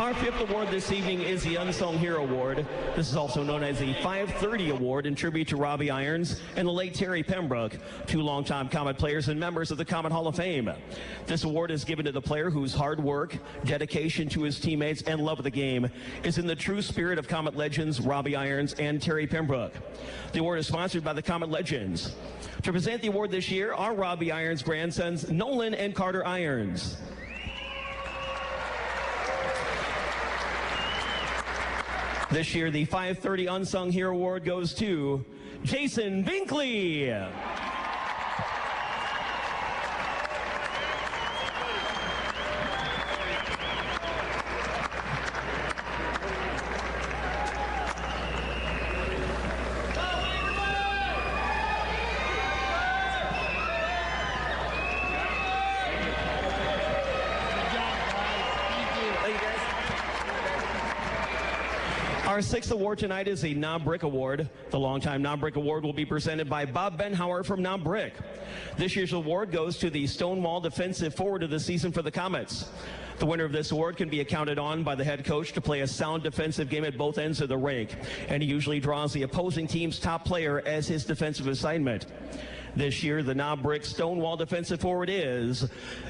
[SPEAKER 6] Our fifth award this evening is the Unsung Hero Award. This is also known as the 530 Award in tribute to Robbie Irons and the late Terry Pembroke, two longtime Komet players and members of the Komet Hall of Fame. This award is given to the player whose hard work, dedication to his teammates, and love of the game is in the true spirit of Komet legends Robbie Irons and Terry Pembroke. The award is sponsored by the Komet Legends. To present the award this year are Robbie Irons' grandsons, Nolan and Carter Irons. This year, the 530 Unsung Hero Award goes to Jason Binkley. Our sixth award tonight is the Knob Brick Award. The longtime Knob Brick Award will be presented by Bob Benhauer from Knob Brick. This year's award goes to the Stonewall Defensive Forward of the season for the Komets. The winner of this award can be accounted on by the head coach to play a sound defensive game at both ends of the rink, and he usually draws the opposing team's top player as his defensive assignment. This year, the Knob Brick Stonewall Defensive Forward is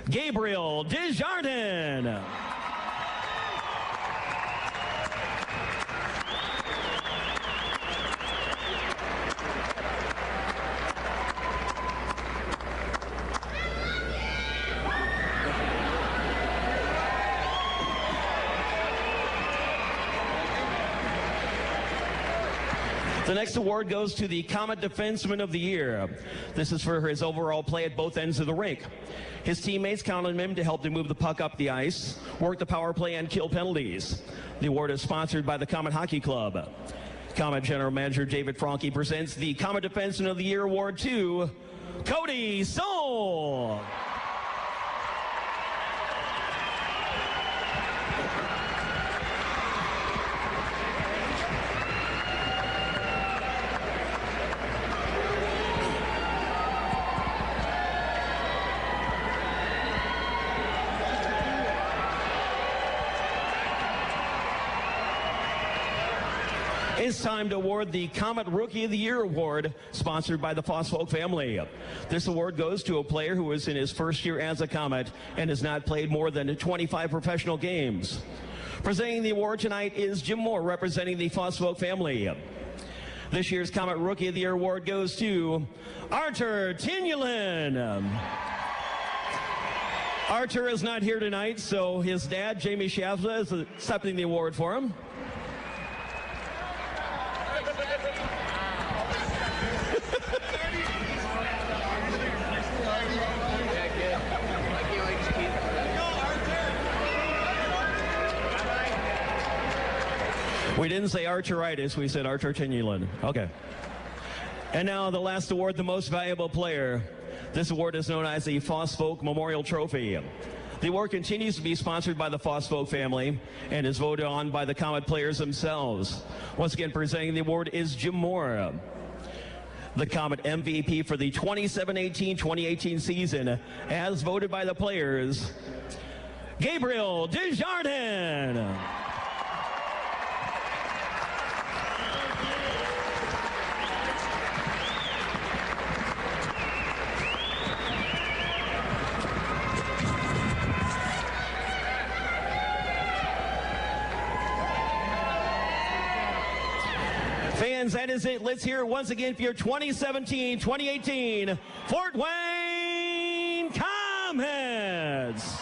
[SPEAKER 6] Gabriel Desjardins. The next award goes to the Komet Defenseman of the Year. This is for his overall play at both ends of the rink. His teammates count on him to help them move the puck up the ice, work the power play, and kill penalties. The award is sponsored by the Komet Hockey Club. Komet General Manager David Franke presents the Komet Defenseman of the Year award to Cody Soul. It's time to award the Komet Rookie of the Year award, sponsored by the Fossfolk family. This award goes to a player who is in his first year as a Komet and has not played more than 25 professional games. Presenting the award tonight is Jim Moore, representing the Fossfolk family. This year's Komet Rookie of the Year award goes to Artur Tinulin. Artur is not here tonight, so his dad, Jamie Shafza, is accepting the award for him. We didn't say archeritis, we said artertinulin. Okay. And now the last award, the most valuable player. This award is known as the Fosfolk Memorial Trophy. The award continues to be sponsored by the Fosfolk family and is voted on by the Comet players themselves. Once again, presenting the award is Jim Moore. The Comet MVP for the 2017-2018 season, as voted by the players, Gabriel Desjardins. Fans, that is it. Let's hear it once again for your 2017-2018 Fort Wayne Komets.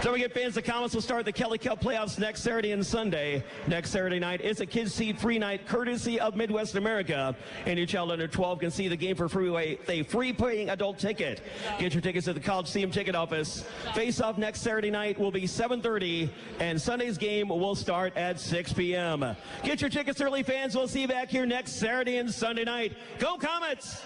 [SPEAKER 6] Don't forget, fans, the Komets will start the Kelly Cup playoffs next Saturday and Sunday. Next Saturday night is a kids seat-free night courtesy of Midwest America. And your child under 12 can see the game for free with a free-paying adult ticket. Get your tickets at the Coliseum ticket office. Face-off next Saturday night will be 7:30, and Sunday's game will start at 6 p.m. Get your tickets early, fans. We'll see you back here next Saturday and Sunday night. Go Komets!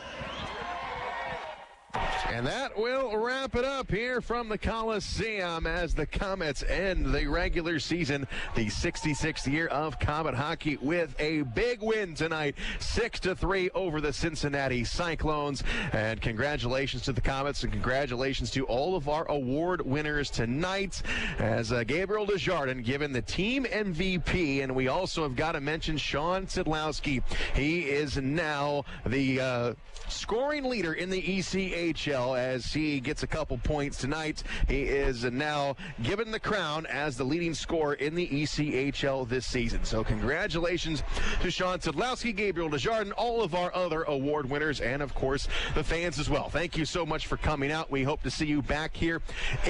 [SPEAKER 1] And that will wrap it up here from the Coliseum as the Komets end the regular season, the 66th year of Comet hockey, with a big win tonight, 6-3 over the Cincinnati Cyclones. And congratulations to the Komets, and congratulations to all of our award winners tonight, as Gabriel Desjardins given the team MVP. And we also have got to mention Sean Szydlowski. He is now the scoring leader in the ECHL as he gets a couple points tonight. He is now given the crown as the leading scorer in the ECHL this season. So congratulations to Sean Szydlowski, Gabriel Desjardins, all of our other award winners, and of course the fans as well. Thank you so much for coming out. We hope to see you back here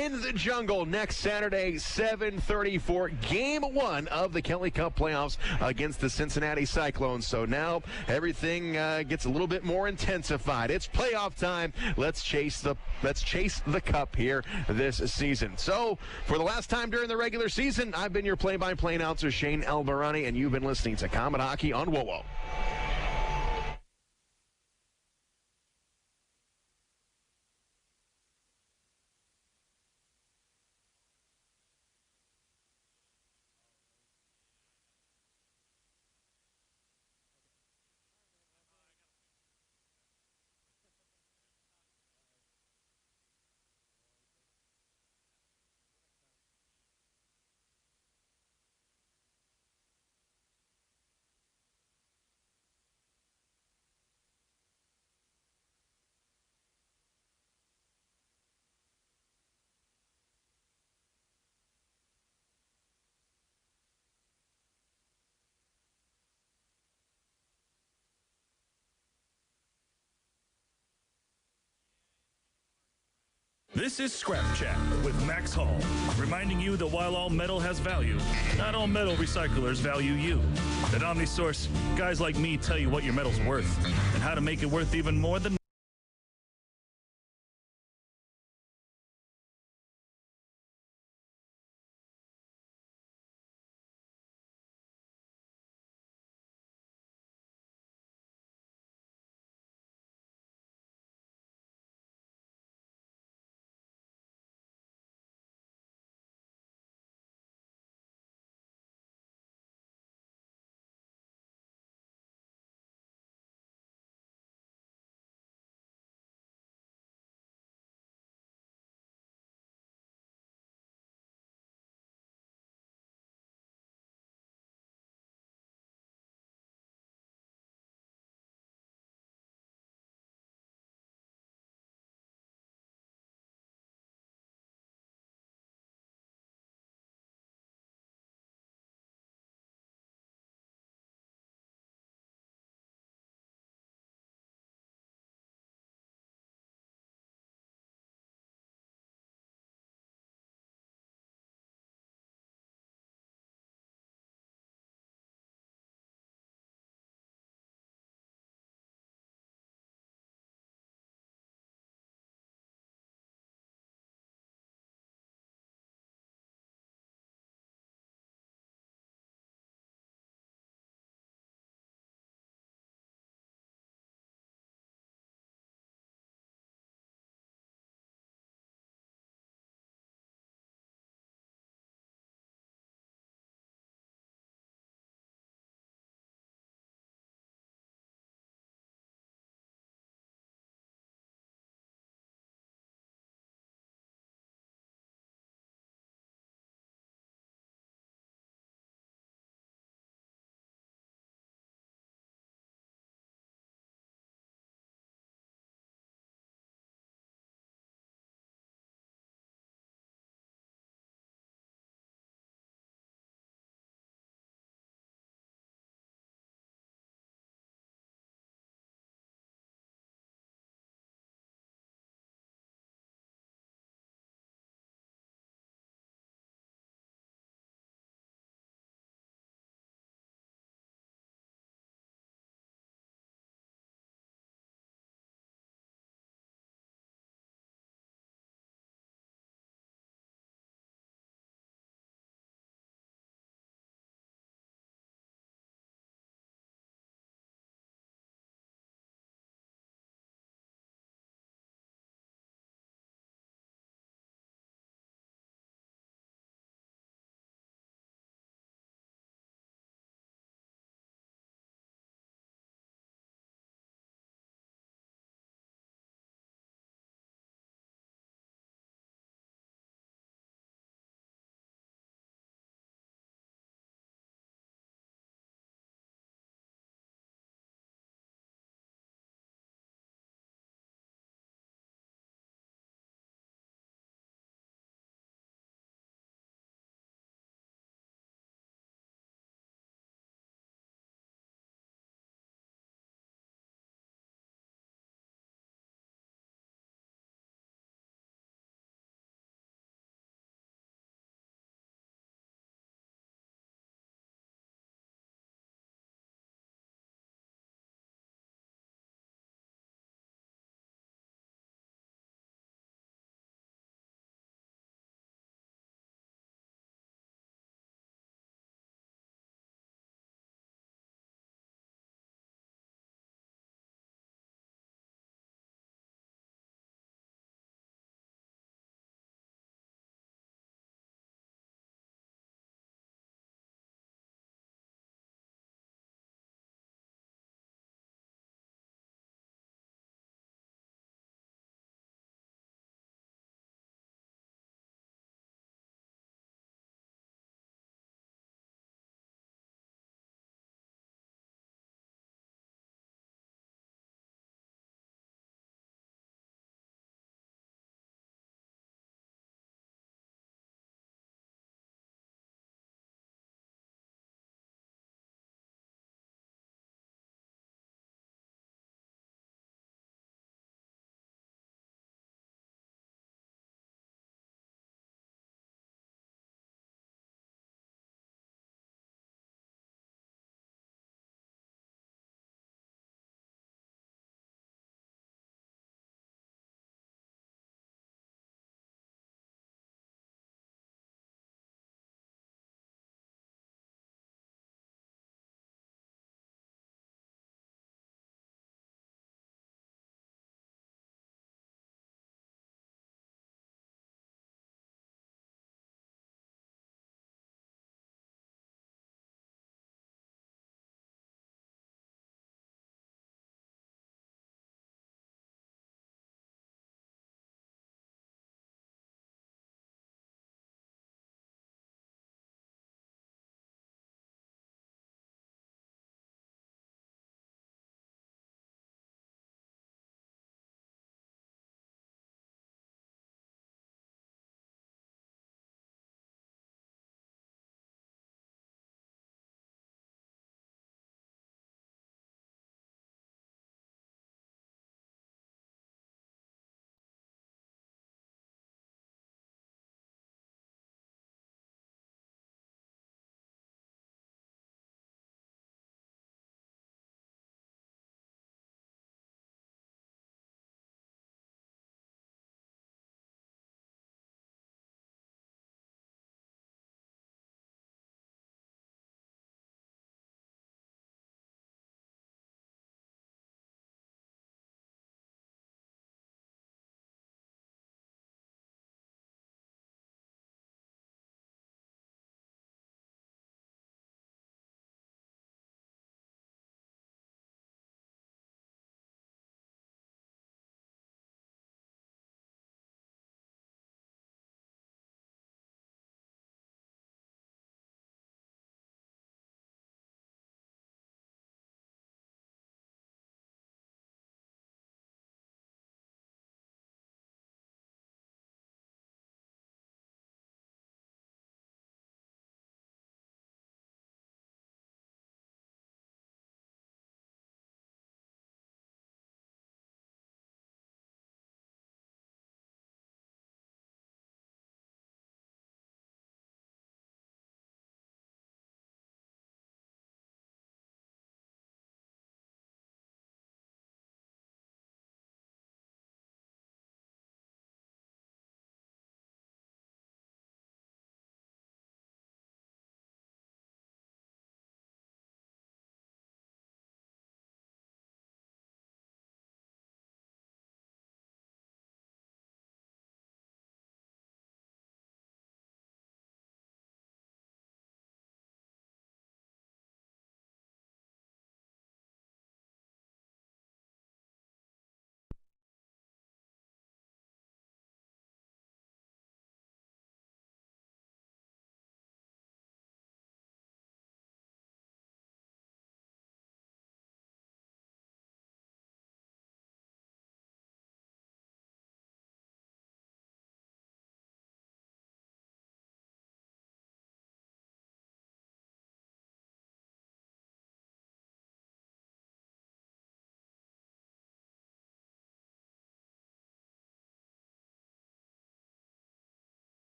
[SPEAKER 1] in the jungle next Saturday, 7:30 for Game 1 of the Kelly Cup playoffs against the Cincinnati Cyclones. So now everything gets a little bit more intensified. It's playoff time. Let's chase the cup here this season. So for the last time during the regular season, I've been your play-by-play announcer, Shane Albarani, and you've been listening to Comet Hockey on WOWO.
[SPEAKER 11] This is Scrap Chat with Max Hall, reminding you that while all metal has value, not all metal recyclers value you. At OmniSource, guys like me tell you what your metal's worth and how to make it worth even more than